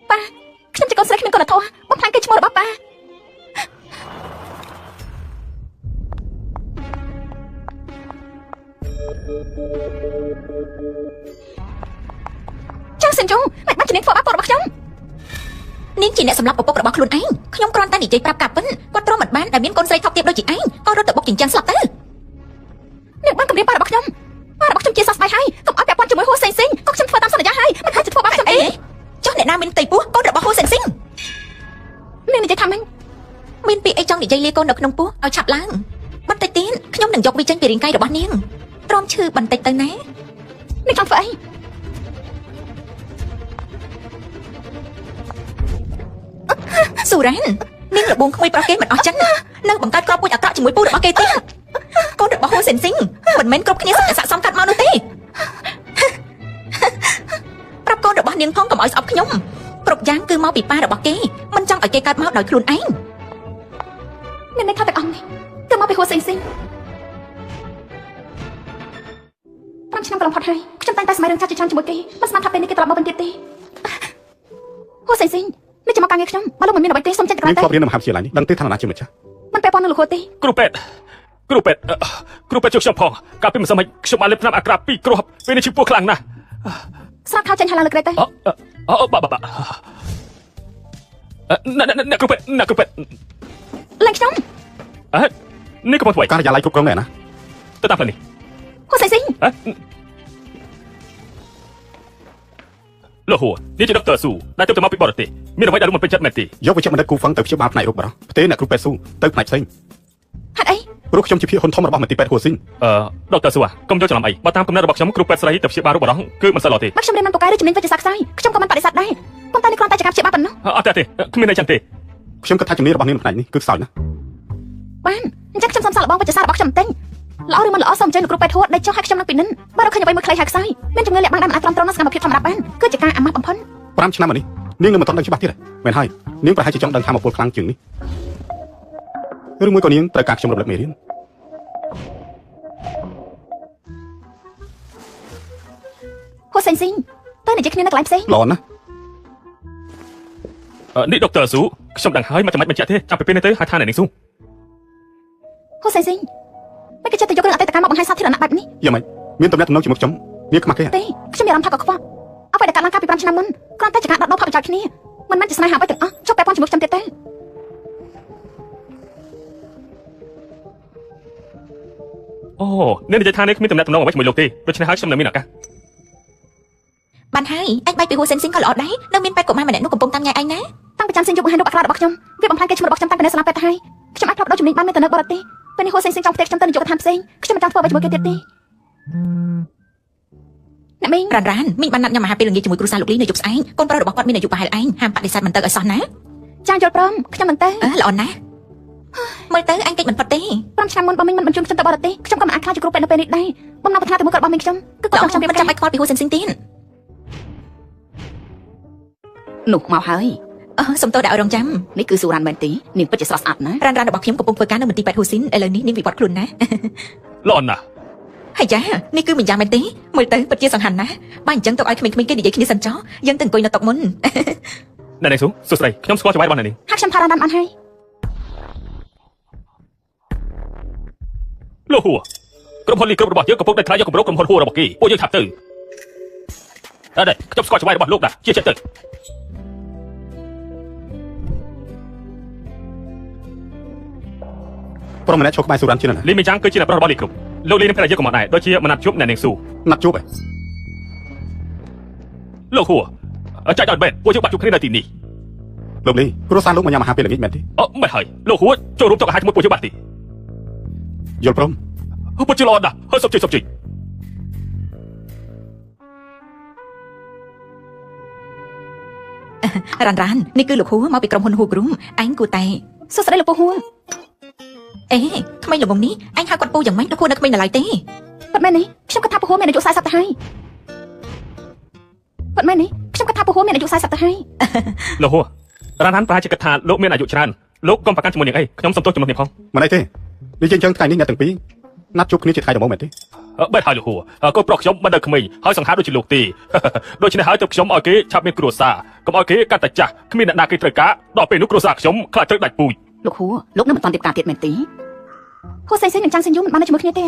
ប៉ាខ្ញុំជាកូនស្រីគ្មានកូនធម៌បំផ្លាញកេរ្តិ៍ឈ្មោះរបស់ប៉ាចាសិនជុងមិនបានជំនាញធ្វើបាបកូនរបស់ខ្ញុំ នាងជាអ្នកសម្លាប់ឪពុករបស់ខ្លួនឯងខ្ញុំគ្រាន់តែនិយាយប្រាប់ការពិតគាត់ទ្រាំមិនបានដែលមានកូនស្រីថោកទាបដូចជាឯងក៏រត់ទៅបុកចិញ្ចឹមស្លាប់ទៅ អ្នកបានគម្រាមប៉ារបស់ខ្ញុំប៉ារបស់ខ្ញុំជាសះស្បើយហើយកុំឲ្យពាក់ព័ន្ធជាមួយហ៊ូសេងស៊ីងក៏ខ្ញុំធ្វើតាមសន្យាហើយមិនអាចធ្វើបាបខ្ញុំទេ ចុះអ្នកណាមានផ្ទៃពោះកូនរបស់ហ៊ូសេនស៊ីង នាងនិយាយថាម៉េច មានពីអីចង់និយាយលាកូននៅក្នុងពោះឲ្យឆាប់ឡើងបន្តិចទៀតខ្ញុំនឹងយកវាចេញពីរាងកាយរបស់នាងទ្រាំឈឺបន្តិចទៅណា នាងចង់ធ្វើអី ស៊ូរ៉ាននាងរបួងក្មួយប្រុសគេមិនអស់ចឹងនៅបង្កើតក្របពូជអាក្រក់ជាមួយពូរបស់គេទៀតកូនរបស់ហ៊ូសិនស៊ីងមិនមែនគ្រប់គ្នាស័ក្តិសមកាត់មកនោះទេប្រាប់កូនរបស់នាងផងកុំឲ្យស្អប់ខ្ញុំគ្រប់យ៉ាងគឺមកពីប៉ារបស់គេមិនចង់ឲ្យគេកើតមកដោយខ្លួនឯង អ្នកនេះថាទាំងអស់នេះគឺមកពីហ៊ូសិនស៊ីង5 ឆ្នាំកន្លងផុតហើយខ្ញុំតែងតែស្មារតីចាស់ជាច្រើនជាមួយគេមិនស្មានថាពេលនេះគេត្រឡប់មកវិញទៀតទេហ៊ូសិនស៊ីងនេះជាមកការងារខ្ញុំបើលោកមិនមានអ្វីទេសូមចេញទៅក្រៅ នាង ទៅ ធ្លាប់រៀននៅមហាវិទ្យាល័យនេះដឹងទេឋានៈជាម្ចាស់ មិនពាក់ព័ន្ធនឹងលោកហ៊ូទេ គ្រូពេទ្យជួយខ្ញុំផងកាលពីម្សិលមិញខ្ញុំបានលេបថ្នាំអាក្រាពីគ្រាប់ពេលនេះឈឺពោះខ្លាំងណាស់ ស្រាប់ខោចេញហើយឡើងលើក្រែទៅ បាអ្នកគ្រូពេទ្យ ឡើងខ្ញុំ នេះកំពុងធ្វើ ការិយាល័យគ្រប់គ្រងនេះណា ទៅតាមផ្លូវនេះ ហ៊ូសិនស៊ីង លោកហួរនេះជាដុកទ័រស៊ូដែលទៅមកពីបរទេសមានអ្វីដែលលោកមិនពេញចិត្តមែនទេ យកវិជ្ជាបណ្ឌិតគូហ្វឹងទៅព្យាបាលផ្នែករូបបរោះផ្ទេរអ្នកគ្រូពេទ្យស៊ូទៅផ្នែកផ្សេង ហេតុអី ព្រោះខ្ញុំជាភាគហ៊ុនធំរបស់មន្ទីរពេទ្យហ៊ូស៊ីង ដុកទ័រស៊ូកុំយកច្រឡំអីបើតាមគំនិតរបស់ខ្ញុំគ្រូពេទ្យស្រីទៅព្យាបាលរូបបរោះគឺមិនសូវល្អទេ មកខ្ញុំរៀនមិនពូកែឬជំនាញវិទ្យាសាស្ត្រខ្សែខ្ញុំក៏មិនបដិសេធដែរប៉ុន្តែនេះគ្រាន់តែជាការព្យាបាលប៉ុណ្ណោះ អត់ទេគ្មានអីចឹងទេ ខ្ញុំគិតថាជំនាញរបស់នាងផ្នែកនេះគឺខ្សោយណាស់ បានអញ្ចឹងខ្ញុំសូមសាកល្បងវិទ្យាសាស្ត្ររបស់ខ្ញុំបន្តិចល្អឬមិនល្អសូមអញ្ជើញលោកគ្រូពេទ្យហួតដេកចុះឲ្យខ្ញុំនឹងពីនិនបើរកឃើញអ្វីមួយខ្លីហើយខ្សែមានជំងឺលាក់បាំងដែលមិនអាចទ្រាំទ្រនឹងសកម្មភាពធម្មតាបានគឺជាការអាម៉ាស់បំផុត 5 ឆ្នាំមកនេះនាងនៅមិនទាន់ដឹងច្បាស់ទៀតមែនហើយនាងប្រហែលជាចង់ដឹងថាមកពលខ្លាំងជាងនេះឬមួយក៏នាងត្រូវការខ្ញុំរំលឹកមេរៀន ហ៊ូសិនស៊ីងទៅនិយាយគ្នានៅកន្លែងផ្សេង ល្អណាស់ នេះដុកទ័រស៊ូខ្ញុំដឹងហើយមិនចាំបាច់បញ្ជាក់ទេចាប់ពីពេលនេះទៅហៅថាអ្នកនាងស៊ូ ហ៊ូសិនស៊ីងមិនគេចិត្តទៅយករឿងអតីតកាលមកបង្ហាញសាធារណៈបែបនេះ យ៉ាងម៉េចមានទំនាក់ទំនងជាមួយខ្ញុំនាងខ្មាស់គេ ទេខ្ញុំមានអារម្មណ៍ថាក៏ខ្វក់អ្វីដែលកើតឡើងកាលពី5 ឆ្នាំមុនគ្រាន់តែជាការដកដផលប្រយោជន៍គ្នាមិនមែនជាស្នេហាអ្វីទាំងអស់ចុះពាក់ព័ន្ធជាមួយខ្ញុំទៀតទេ អូអ្នកនិយាយថានេះគ្មានទំនាក់ទំនងអ្វីជាមួយលោកទេដូច្នេះហើយខ្ញុំនៅមានឱកាស បានហើយឯងបែកពីហ៊ូសិនស៊ីងក៏ល្អដែរនៅមានពេទ្យកុមារម្នាក់នោះកំពុងតាមញ៉ាយឯងណា តាំងពីចាំសិនយកបង្ហាញរូបអាក្រក់របស់ខ្ញុំវាបំផ្លាញកេរ្តិ៍ឈ្មោះរបស់ខ្ញុំតាំងពីនៅសាលាពេទ្យទៅហើយខ្ញុំអាចផ្លាប់ដោជំនាញបាននៅទៅនៅបរទេសពេលនេះហ៊ូសិនស៊ីងចង់ផ្ទេរខ្ញុំទៅនាយកដ្ឋានផ្សេងខ្ញុំមិនចង់ធ្វើអ្វីជាមួយគេទៀតទេអ្នកមីង រ៉ានមីងបានណាត់ញ៉ាំអាហារពេលល្ងាចជាមួយគ្រូសាលោកលីនៅយប់ស្អែកកូនប្រុសរបស់គាត់មានអាយុប្រហែលឯងហាមបដិសេធមិនទៅឲ្យសោះណា ចាយល់ព្រមខ្ញុំនឹងទៅ ល្អណាស់មើលទៅអញកិច្ចមិនផុតទេ 5 ឆ្នាំមុនបើមីងមិនបញ្ជូនខ្ញុំទៅបរទេសខ្ញុំក៏មិនអាចខ្លាចជាគ្រូពេទ្យនៅពេលនេះដែរបំណងប្រាថ្នាទៅមួយគាត់របស់មីងខ្ញុំគឺគាត់ចង់ខ្ញុំ មិនចាំបាច់ខ្វល់ពីហ៊ូសិនស៊ីងទៀត នោះមកហើយ សុំទោសដែលឲ្យរងចាំ នេះគឺស៊ូរ៉ានមែនទេនាងពិតជាស្រស់ស្អាតណាស់ រ៉ានរបស់ខ្ញុំកំពុងធ្វើការនៅមន្ទីរពេទ្យហ៊ូស៊ីនឥឡូវនេះនាងវិវត្តខ្លួនណា ល្អណាស់ ហើយចានេះគឺមិនយ៉ាងមែនទេមើលទៅពិតជាសង្ហាន់ណាស់បើអញ្ចឹងទៅឲ្យក្មេងៗគេនិយាយគ្នាសិនចោះយើងទៅអង្គុយនៅតុមុន អ្នកនាងស៊ូសួស្ដីខ្ញុំស្គាល់ច្បាស់របស់អ្នកនាង ហើយខ្ញុំថារ៉ានបានហើយ លោកហួរក្រុមហ៊ុនលីគ្រប់របស់យើងកំពុងតែថ្លៃយកគម្រោងក្រុមហ៊ុនហួររបស់គេពួកយើងថាប់ទៅអត់ទេខ្ញុំស្គាល់ច្បាស់របស់លោកដែរជាចិត្តទៅ ប្រុសម្នាក់ឈរក្បែរស៊ូរ៉ាន់ជាណា លីមីចាំងគឺជាអ្នកប្រុសរបស់លីគ្រប់លោកលីនឹងប្រែយើងក៏មកដែរដូចជាមិនណាត់ជួបអ្នកនាងស៊ូ ណាត់ជួបឯង លោកហួរចាច់ដល់បែបពួកយើងបាក់ជួបគ្នានៅទីនេះ លោកលីគ្រួសារលោកមកញ៉ាំអាហារពេលល្ងាចមែនទេ មិនហើយលោកហួរចូលរួមតុអាហារជាមួយពួកយើងបាត់ទេ យល់ព្រម ពិតជាល្អណាស់ហើយសុំជួយ រ៉ាននេះគឺលោកហ៊ូមកពីក្រុមហ៊ុនហ៊ូគ្រូមឯងគួរតែ សួស្ដីលោកពូហួរ អេថ្មីល្ងងនេះឯងហៅគាត់ពូយ៉ាងម៉េចលោកហ៊ូនៅក្មេងនៅឡើយទេ ពិតមែននេះខ្ញុំគិតថាពូហួរមានអាយុ40ទៅហើយពិតមែននេះខ្ញុំគិតថាពូហួរមានអាយុ40ទៅហើយ លោកហួររ៉ានប្រហែលជាគិតថាលោកមានអាយុច្រើនលោកកុំប្រកាន់ជាមួយនាងអីខ្ញុំសុំទោសចំនួននេះផង មិនអីទេនិយាយអញ្ចឹងថ្ងៃនេះអ្នកទាំងពីរណាត់ជួបគ្នាជាថ្ងៃដំបូងមែនទេ បែបហើយលោកហួរកូនប្រុសខ្ញុំមិននៅក្មេងហើយសង្ហាដូចជាលោកទេ ដូច្នេះហើយទៅខ្ញុំឲ្យគេឆាប់មានគ្រួសារកុំឲ្យគេកាត់តែចាស់គ្មានអ្នកណាគេត្រូវការដល់ពេលនោះគ្រួសារខ្ញុំខ្លាចត្រូវដាច់ពូជ លោកហួរលោកនឹងមិនតាន់រៀបការទៀតមែនទេហ៊ូសិនស៊ីងនឹងចាំងសិនយូមិនបាននៅជាមួយគ្នាទេ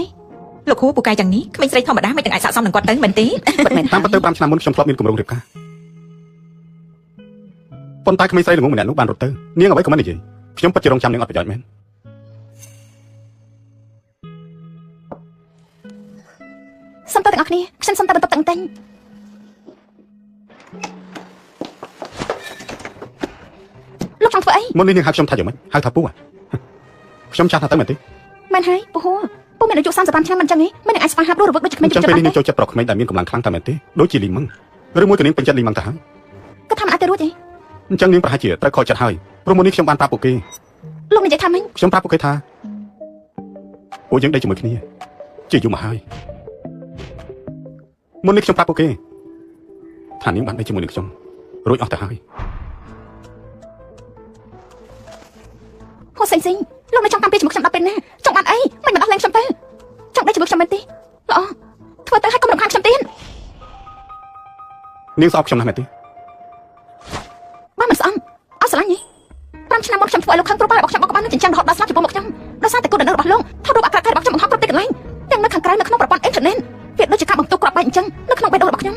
លោកហ៊ូពូកែយ៉ាងនេះក្មេងស្រីធម្មតាមិនទាំងអាចស័ក្តិសមនឹងគាត់ទៅមែនទេ ពិតមែន តាមពិតទៅ5ឆ្នាំមុនខ្ញុំធ្លាប់មានគម្រោងរៀបការប៉ុន្តែក្មេងស្រីល្ងងម្នាក់នោះបានរត់ទៅនាងអ្វីក៏មិននិយាយខ្ញុំពិតជារងចាំនាងអត់ប្រយោជន៍មែន សុំទៅទាំងអស់គ្នាខ្ញុំសុំតែបន្ទប់តឹងតែងលោកចង់ធ្វើអី មុននេះនាងហៅខ្ញុំថាយ៉ាងម៉េចហៅថាពូខ្ញុំចាស់ថាទៅមែនទេ មែនហើយពូហួរពូមានអាយុ35ឆ្នាំមិនចឹងទេមិននឹងអាចស្វាហាប់រស់រវើកដូចក្មេង ចឹងពេលនេះនាងចូលចិត្តប្រុសក្មេងដែលមានកម្លាំងខ្លាំងតែមែនទេដូចជាលីម៉ឹងឬមួយក៏នាងពេញចិត្តលីម៉ឹងទៅហើយ ក៏ថាមិនអាចទៅរួចទេ អញ្ចឹងនាងប្រហែលជាត្រូវខកចិត្តហើយ ព្រោះមុននេះខ្ញុំបានប្រាប់ពួកគេ លោកនិយាយថាម៉េច ខ្ញុំប្រាប់ពួកគេថាពួកយើងដេកជាមួយគ្នាជាយូរមកហើយមុននេះខ្ញុំប្រាប់ពួកគេថានាងបានដេកជាមួយនឹងខ្ញុំរួចអស់ទៅហើយ ហូសេងលោកនៅចង់តាមពេលជាមួយខ្ញុំដល់ពេលណាចង់បានអីមិនដោះលែងខ្ញុំទៅចង់ដេកជាមួយខ្ញុំមែនទេល្អធ្វើទៅឲ្យកុំរំខានខ្ញុំទៀត នាងស្អប់ខ្ញុំណាស់មែនទេ បើមិនស្អប់អត់ស្រឡាញ់ទេ5ឆ្នាំមុនខ្ញុំធ្វើឲ្យលោកខឹងព្រោះប៉ារបស់ខ្ញុំបោកបាននឹងចិញ្ចឹមរហូតដល់ស្លាប់ចំពោះមុខខ្ញុំដោយសារតែគោលដៅរបស់លោកថតរូបអាក្រក់ៗរបស់ខ្ញុំបង្ហោះគ្រប់ទីកន្លែងទាំងនៅខាងក្រៅនៅក្នុងប្រព័ន្ធអ៊ីនធឺណិតវាដូចជាការបង្ទុកគ្រាប់បែកអញ្ចឹងនៅក្នុងបេះដូងរបស់ខ្ញុំ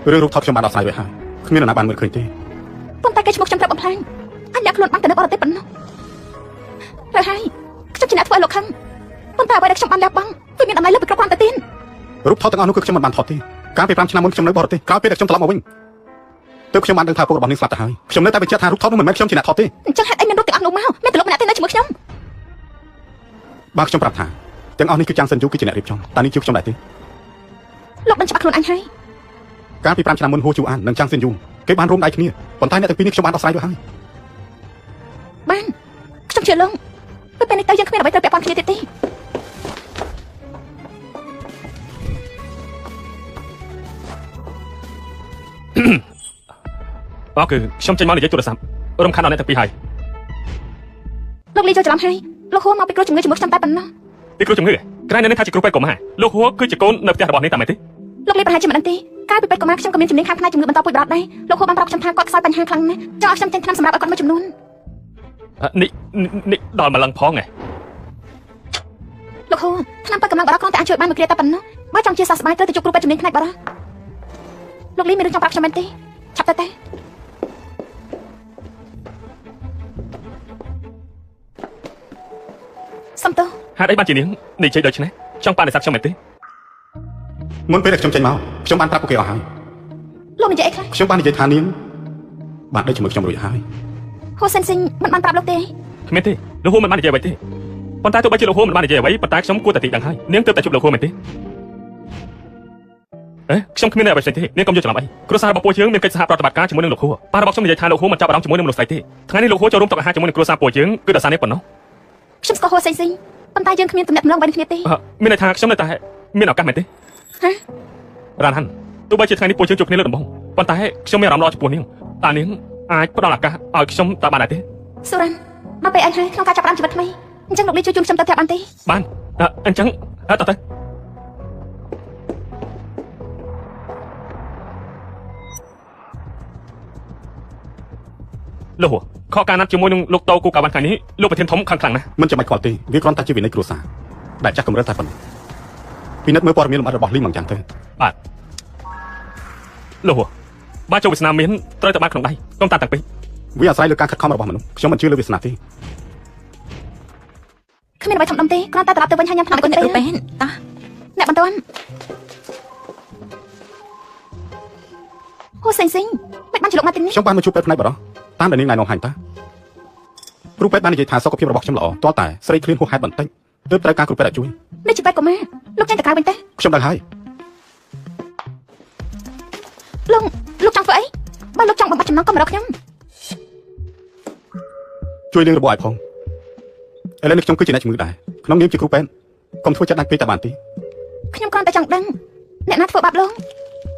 រឿងរូបថតខ្ញុំបានដោះស្រាយរួចហើយគ្មាននរណាបានមើលឃើញទេ ប៉ុន្តែគេឈ្មោះខ្ញុំត្រូវបំផ្លាញអញលាក់ខ្លួនបានទៅនៅបរទេសប៉ុណ្ណោះត្រូវហើយខ្ញុំជាអ្នកធ្វើឲ្យលោកខឹងប៉ុន្តែអ្វីដែលខ្ញុំបានលះបង់វាមានតម្លៃលើសពីគ្រប់គ្រាន់ទៅទៀត រូបថតទាំងអស់នោះគឺខ្ញុំមិនបានថតទេកាលពី5ឆ្នាំមុនខ្ញុំនៅបរទេសក្រោយពេលដែលខ្ញុំត្រឡប់មកវិញទើបខ្ញុំបានដឹងថាពុករបស់នាងស្លាប់ទៅហើយខ្ញុំនៅតែបញ្ជាក់ថារូបថតនោះមិនមែនខ្ញុំជាអ្នកថតទេ អញ្ចឹងហេតុអីមានរូបទាំងអស់នោះមកមានតែលោកម្នាក់ទេនៅជាមួយខ្ញុំ បើខ្ញុំប្រាប់ថាទាំងអស់នេះគឺចាំងសិនយូគឺជាអ្នករៀបចំតើនាងជឿខ្ញុំដែរទេ លោកបានច្បាស់ខ្លួនអញហើយ កាលពី5ឆ្នាំមុនហូជូអាននិងចាំងសិនយូគេបានរួមដៃគ្នាប៉ុន្តែអ្នកទាំងពីរនេះខ្ញុំបានដោះស្រាយរួចហើយ បានខ្ញុំជឿលោកពេលនេះទៅយើងគ្មានអ្វីត្រូវពាក់ព័ន្ធគ្នាទៀតទេ អរគឺខ្ញុំចេញមកនិយាយទូរស័ព្ទរំខានដល់អ្នកទាំងពីរហើយ លោកលីចូលច្រឡំហើយលោកហួរមកពីគ្រូជំងឺជាមួយខ្ញុំតែប៉ុណ្ណោះ ពីគ្រូជំងឺក្រែងនៅនេះថាជាគ្រូពេទ្យកុមារលោកហួរគឺជាកូននៅផ្ទះរបស់នាងតាមមែនទេ លោកលីប្រហែលជាមិនដឹងទេកាលពីពេទ្យកុមារខ្ញុំក៏មានជំនាញខាងផ្នែកជំងឺបន្តពូជបរតដែរលោកហួរបានប្រាប់ខ្ញុំថាគាត់ខ្សោយបញ្ហាខ្លាំងណាស់ចង់ឲ្យខ្ញុំទិញថ្នាំសម្រាប់ឲ្យគាត់មួយចំនួន នេះដល់ម្លឹងផងហ៎ លោកហួរថ្នាំពេទ្យកម្លាំងបរតគ្រាន់តែអាចជួយបានមួយគ្រាតែប៉ុណ្ណោះបើចង់ជាសះស្បើយត្រូវទៅជួបគ្រូពេទ្យជំនាញផ្នែកបរតលោកលីមានរឿងចង់ប្រាប់ខ្ញុំមែនទេឆាប់ទៅទេសំទោ ហេតុអីបានជានាងនិយាយដូចនេះចង់បាននិស្សិតខ្ញុំមែនទេ មុនពេលដែលខ្ញុំចេញមកខ្ញុំបានប្រាប់ពួកគេអស់ហើយ លោកនិយាយអីខ្លះ ខ្ញុំបាននិយាយថានាងបានដេកជាមួយខ្ញុំរួចហើយ ហូសិនស៊ីងមិនបានប្រាប់លោកទេ គ្មានទេលោកហួរមិនបាននិយាយអ្វីទេប៉ុន្តែទោះបីជាលោកហួរមិនបាននិយាយអ្វីប៉ុន្តែខ្ញុំគួរតែទីដឹងហើយនាងទើបតែជួបលោកហួរមែនទេខ្ញុំគ្មានអ្វីផ្សេងទេនាងកុំយល់ច្រឡំអីគ្រួសាររបស់ពួកយើងមានកិច្ចសហប្រតិបត្តិការជាមួយនឹងលោកហួរប៉ារបស់ខ្ញុំនិយាយថាលោកហួរមិនចាប់អារម្មណ៍ជាមួយនឹងមនុស្សស្រីទេថ្ងៃនេះលោកហួរចូលរួមតុអាហារជាមួយនឹងគ្រួសារពួកយើងគឺដោយសារនេះប៉ុណ្ណោះ ខ្ញុំស្គាល់ហូសិនស៊ីងប៉ុន្តែយើងគ្មានទំនាក់ទំនងអ្វីគ្នាទេ មានន័យថាខ្ញុំនៅតែមានឱកាសមែនទេ ហ៎ រ៉ានហាន់ទោះបីជាថ្ងៃនេះពួកយើងជួបគ្នាលើកដំបូងប៉ុន្តែខ្ញុំមានអារម្មណ៍ល្អចំពោះនាងតើនាងអាចផ្ដល់ឱកាសឲ្យខ្ញុំតើបានដែរទេ សូរ៉ាន់ដល់ពេលអញហើយក្នុងការចាប់ផ្ដើមជីវិតថ្មីអញ្ចឹងលោកលីជួយជូនខ្ញុំទៅផ្ទះបានទេ បានអញ្ចឹងទៅលោកខកការណាត់ជាមួយនឹងលោកតូគូកាវ៉ាន់ថ្ងៃនេះលោកប្រធានធំខ្លាំងណាស់ មិនចាំបាច់ខ្វល់ទេវាគ្រាន់តែជាវិន័យគ្រួសារដែលចាស់កម្រិតតែប៉ុណ្ណោះពិនិត្យមើលព័ត៌មានលម្អិតរបស់លីងមកយ៉ាងទៅ បាទលោកបើចូលវាសនាមានត្រូវតែបានក្នុងដៃកុំតាំងពេក វាអាស្រ័យលើការខិតខំរបស់មនុស្សខ្ញុំមិនជឿលើវាសនាទេ គ្មានអ្វីធំដុំទេគ្រាន់តែត្រឡប់ទៅវិញហើយញ៉ាំថ្នាំ អរគុណ ទៅ អ្នកគ្រូពេទ្យតោះ អ្នកបន្ទាន់ហូសិនស៊ីងមិនបានជិះលោកមកទីនេះ ខ្ញុំបានមកជួបពេទ្យផ្នែកបរោះតាមដែលនាងណៃនងហាញ់តាគ្រូពេទ្យបាននិយាយថាសុខភាពរបស់ខ្ញុំល្អទាល់តែស្រីឃ្លានហួសហេតុបន្តិចទើបត្រូវការគ្រូពេទ្យឲ្យជួយ នេះជាពេទ្យកុមារលោកចេញទៅក្រៅវិញទេ ខ្ញុំដឹងហើយ លោកចង់ធ្វើអីបើលោកចង់បំបត្តិចំណងកុំរកខ្ញុំ ជួយលាងរបួសឲ្យផងឥឡូវនេះខ្ញុំគឺជាអ្នកជំងឺដែរក្នុងនាមជាគ្រូពេទ្យកុំធ្វើចិត្តដាច់ពេកតែបានទេ ខ្ញុំគ្រាន់តែចង់ដឹងអ្នកណាធ្វើបាបលោក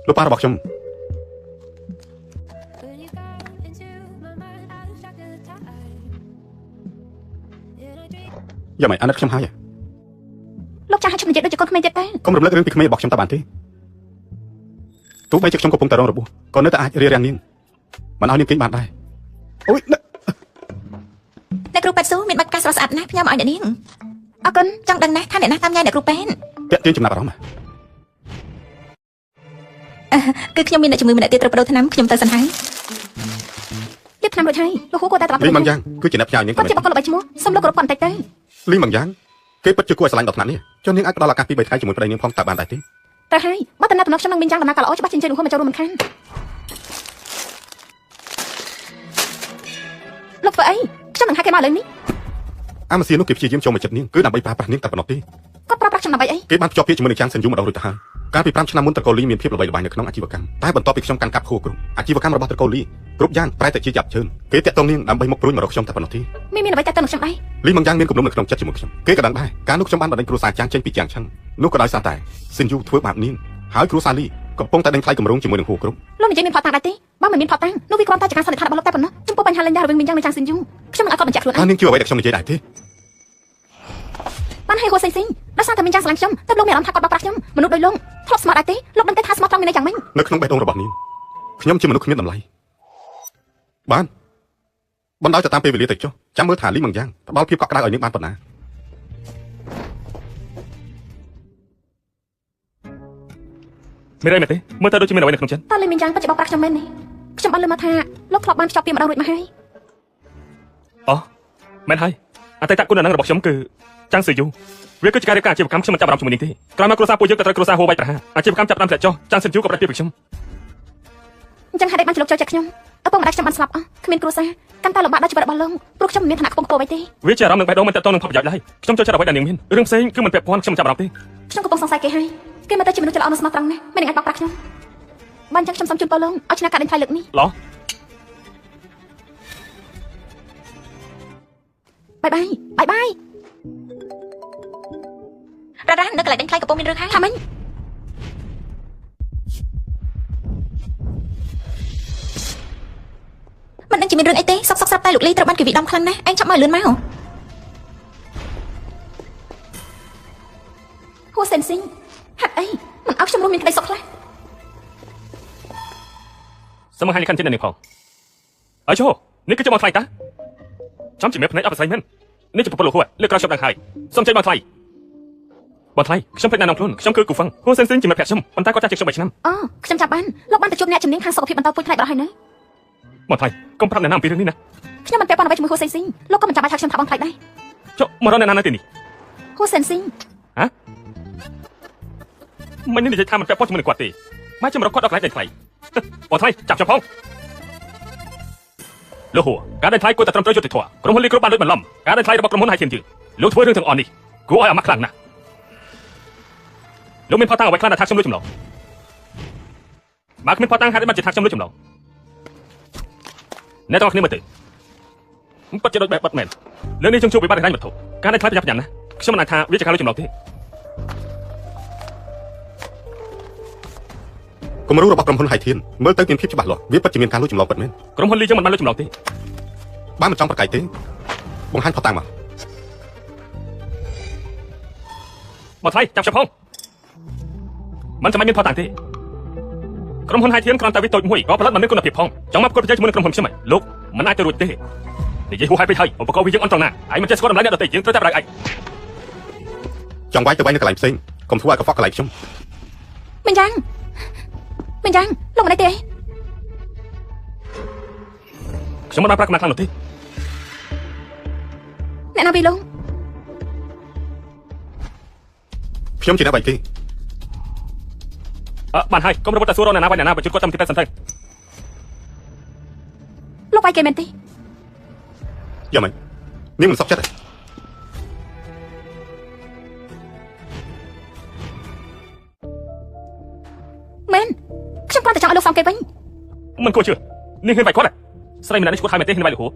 លោកប៉ារបស់ខ្ញុំយ៉ាងម៉េចអាណិតខ្ញុំហើយ លោកចាស់ឲ្យខ្ញុំនិយាយដូចជាកូនក្មេងទៀតទេ កុំរំលឹករឿងពីក្មេងរបស់ខ្ញុំតែបានទេទោះបីជាខ្ញុំកំពុងតែរងរបួសក៏នៅតែអាចរារាំងនាងមិនឲ្យនាងគេងបានដែរអូយ អ្នកគ្រូពេទ្យស៊ូមានបាច់ផ្កាស្រស់ស្អាតណាស់ខ្ញុំឲ្យអ្នកនាង អរគុណ ចង់ដឹងណាស់ថាអ្នកណាតាមញ៉ាំអ្នកគ្រូពេទ្យ តាក់ទាញចំណាប់អារម្មណ៍ គឺខ្ញុំមានអ្នកជំងឺម្នាក់ទៀតត្រូវបដូរថ្នាំខ្ញុំទៅសិនហើយ លៀបថ្នាំរួចហើយលោកហួរគួរតែត្រឡប់ លីងម៉ាំងយ៉ាងគឺជាអ្នកផ្ញើនាង គាត់ជាបុគ្គលល្បីឈ្មោះសូមលោកគោរពបន្តិចទៅ លីងម៉ាំងយ៉ាងគេពិតជាគួរឲ្យស្រឡាញ់ដល់ថ្នាក់នេះចុះនាងអាចផ្ដល់ឱកាសពី3ថ្ងៃជាមួយប្តីនាងផងតើបានដែរទេ ត្រូវហើយបើតំណែងខ្ញុំនឹងមានយ៉ាងដំណើរការល្អច្បាស់ជាងលោកហួរមកចូលរួមមិនខានលោកធ្វើអីខ្ញុំនឹងហៅគេមកឥឡូវនេះ អាម៉ាស៊ីននោះគេព្យាយាមចូលមកចិត្តនាងគឺដើម្បីប្រើប្រាស់នាងតែប៉ុណ្ណោះទេ គាត់ប្រើប្រាស់ខ្ញុំដើម្បីអី គេបានភ្ជាប់ពាក្យជាមួយនឹងចាំងសិនយូរម្ដងរួចទៅហើយ ការពី5ឆ្នាំមុនតកូលីមានភាពល្បីល្បាញនៅក្នុងអាជីវកម្មតែបន្ទាប់ពីខ្ញុំកាន់កាប់ខួរគ្រប់អាជីវកម្មរបស់តកូលីគ្រប់យ៉ាងប្រែតែជាយ៉ាប់ជើនគេតាក់ទងនាងដើម្បីមកព្រួយមករកខ្ញុំតែប៉ុណ្ណោះទេ មានអ្វីតែទៅនឹងខ្ញុំដែរ លីមងយ៉ាងមានគំនុំនៅក្នុងចិត្តជាមួយខ្ញុំគេក៏ដឹងដែរការនោះខ្ញុំបានបណ្ដេញគ្រួសារចាងចេញពីជាងឆឹងនោះក៏ដោយសារតែស៊ីនយូធ្វើបាបនាងហើយគ្រួសារលីកំពុងតែដេញថ្លៃគម្រោងជាមួយនឹងហួរគ្រប់ លោកនិយាយមានផតតាំងដែរទេបើមិនមានផតតាំងនោះវាគ្រាន់តែជាការសន្និដ្ឋានរបស់លោកតែប៉ុណ្ណោះចំពោះបញ្ហាលេងដែររវាងមីងយ៉ាងនិងចាងស៊ីនយូខ្ញុំមិនអាចគាត់បញ្ជាក់ខ្លួនឯ ហើយ ង នាងជឿអ្វីដែលខ្ញុំនិយាយដែរទេ បានឲ្យហួសស៊ីងដោយសារតែមីងយ៉ាងស្រឡាញ់ខ្ញុំតែលោកមានអារម្មណ៍ថាគាត់បោកប្រាស់ខ្ញុំមនុស្សដូចលោកធ្លាប់ស្មារតីទេលោកដឹងទេថាស្មោះត្រង់មានន័យយ៉ាងម៉េច នៅក្នុងបេះដូងរបស់នាងខ្ញុំជាមនុស្សគ្មានតម្លៃបានបណ្ដោយទៅតាមពេលវេលាទៅចុះចាំមើលថាលីមងយ៉ាងផ្ដល់ភាពកក់ក្ដៅឲ្យនាងបានប៉ុណ្ណា មានអីមែនទេមើលទៅដូចជាមានអ្វីនៅក្នុងចិត្ត តើលេងមីងយ៉ាងពិតជាបោកប្រាស់ខ្ញុំមែនទេខ្ញុំបានលើមកថាលោកធ្លាប់បានភ្ជាប់ពីម្ដងរួចមកហើយ អូមែនហើយអតីតគុណនឹងរបស់ខ្ញុំគឺចាងស៊ឺយូវាគឺជាការរៀបការអាជីវកម្មខ្ញុំមិនចាប់អារម្មណ៍ជាមួយនេះទេក្រោយមកគ្រួសារពួកយើងក៏ត្រូវគ្រួសារហួរវាយប្រហារអាជីវកម្មចាប់ផ្ដើមធ្លាក់ចុះចាងស៊ឺយូក៏ប្រែពីខ្ញុំ អញ្ចឹងហេតុអីបានជាលោកចូលចិត្តខ្ញុំឪពុកម្ដាយខ្ញុំបានស្លាប់អស់គ្មានគ្រួសារកាន់តែលំបាកដល់ជីវិតរបស់លោកព្រោះខ្ញុំមិនមានឋានៈខ្ពង់ខ្ពស់អ្វីទេ វាជាអារម្មណ៍នឹងបេះដូងមិនតទៅនឹងផលប្រយោជន៍ឡើយខ្ញុំចូលចិត្តអ្វីដែលនាងមានរឿងផ្សេងគឺមិនពាក់ព័ន្ធខ្ញុំចាប់អារម្មណ៍ទេ ខ្ញុំកំពុងសង្ស័យគេហើយគេមើលទៅជាមនុស្សច្រឡំនិងស្មោះត្រង់ណាស់មិនអាចបោកប្រាស់ខ្ញុំបានអញ្ចឹងខ្ញុំសូមជូនពរលោកឲ្យឆ្នះការដេញថ្លៃលើកនេះ ឡោះ បាយបាយបាយបាយ រ៉ារ៉ានៅកន្លែងដេញថ្លៃកំពុងមានរឿងហើយ ថាម៉េច មិនដឹងជាមានរឿងអីទេសុកសុកស្រាប់តែលោកលីត្រូវបានគេវិដំខ្លាំងណាស់ឯងចាប់មកលឿនមក ហួសសិនស៊ីងហេតុអីមិនឲ្យខ្ញុំរស់មានក្តីសុខខ្លះ សមហានិខាន់ចិត្តនាងផងអើចុះនេះគឺជាបងថ្លៃតាចំជាមេភ្នែកអបស្រីមែននេះជាប្រពន្ធលោកហួរលើក្រោយខ្ញុំដឹងហើយសូមចេញបងថ្លៃបងថ្លៃខ្ញុំភ្លេចណែនាំខ្លួនខ្ញុំគឺគូហ្វឹងហួសសិនស៊ីងជាមិត្តភក្តិខ្ញុំប៉ុន្តែគាត់ចាស់ជាងខ្ញុំ3ឆ្នាំ អូខ្ញុំចាប់បានលោកបានទៅជួបអ្នកជំនាញខាងសុខភាពបន្តពូជផ្នែកបរោះហើយនៅ បងថ្លៃកុំប្រាប់ណែនាំពីរឿងនេះណា ខ្ញុំមិនពាក់ព័ន្ធអ្វីជាមួយហួសសិនស៊ីងលោកក៏មិនចាំបាច់ថាខ្ញុំថាបងថ្លៃដែរ ចុះមករកណែនាំនៅទីនេះ ហួសសិនស៊ីង ហ៎មិននិយាយថាមិនពាក់ព័ន្ធជាមួយនឹងគាត់ទេមកជំរកគាត់ដល់កន្លែងដេញថ្លៃបងថ្លៃចាប់ខ្ញុំផងលោកហួរការដេញថ្លៃគួរតែត្រឹមត្រូវយុត្តិធម៌ក្រុមហ៊ុនលីគ្រប់បានដូចបន្លំការដេញថ្លៃរបស់ក្រុមហ៊ុនហើយធានយើងលោកធ្វើរឿងទាំងអស់នេះគួរឲ្យអាម៉ាស់ខ្លាំងណាស់លោកមានផតតាំងអ្វីខ្លះដែលថាខ្ញុំលួចចម្លងបើគ្មានផតតាំងហេតុអីបានជាថាខ្ញុំលួចចម្លងអ្នកទាំងអស់គ្នាមើលទៅពិតជាដូចបែបបិទមែនរឿងនេះខ្ញុំជួបវិបត្តិហិរញ្ញវត្ថុការដេញថ្លៃប្រយ័ត្នប្រយែងណាខ្ញុំមិនអាចថាវាជាការលួចចម្លងទេ គំរូរបស់ក្រុមហ៊ុនហៃធានមើលទៅមានភាពច្បាស់លាស់វាពិតជាមានការលួចចម្លងពិតមែន ក្រុមហ៊ុនលីយើងមិនបានលួចចម្លងទេ បានមិនចង់ប្រកែកទេបង្ហាញផតតាំងមក មកថ្លៃចាប់ខ្ញុំផងមិនចាំបាច់មានផតតាំងទេក្រុមហ៊ុនហៃធានគ្រាន់តែវាតូចមួយក៏ផលិតមិនមានគុណភាពផងចង់មកប្រកួតប្រជែងជាមួយនឹងក្រុមហ៊ុនខ្ញុំហ៎លោកមិនអាចទៅរួចទេនិយាយហួសហេតុពេកហើយឧបករណ៍វាយើងអន់ត្រង់ណាហើយមិនចេះស្គាល់តម្លៃអ្នកដទៃយើងត្រូវតែបដៅឯង ចង់វាយទៅវាយនៅកន្លែងផ្សេងកុំធ្វើឲ្យកខ្វក់កន្លែងខ្ញុំ មីងយ៉ាងលោកមិនអីទេ ខ្ញុំមិនបានប្រាក់កំណត់ខ្លាំងនោះទេ អ្នកណាពីលោក ខ្ញុំជាអ្នកវាយគេ បានហើយកុំរវល់តែសួររកអ្នកណាវាយអ្នកណាបញ្ជូនគាត់តាមទីពេទ្យសិនទៅ លោកវាយគេមែនទេ យ៉ាងម៉េចនាងមិនសុខចិត្តទេ មែនខ្ញុំគ្រាន់តែចង់ឲ្យលោកសំគេវិញ មិនគួរជឿនេះហ៊ានវាយគាត់ស្រីម្នាក់នេះឈួតហើយមែនទេហ៊ានវាយលោកហួរ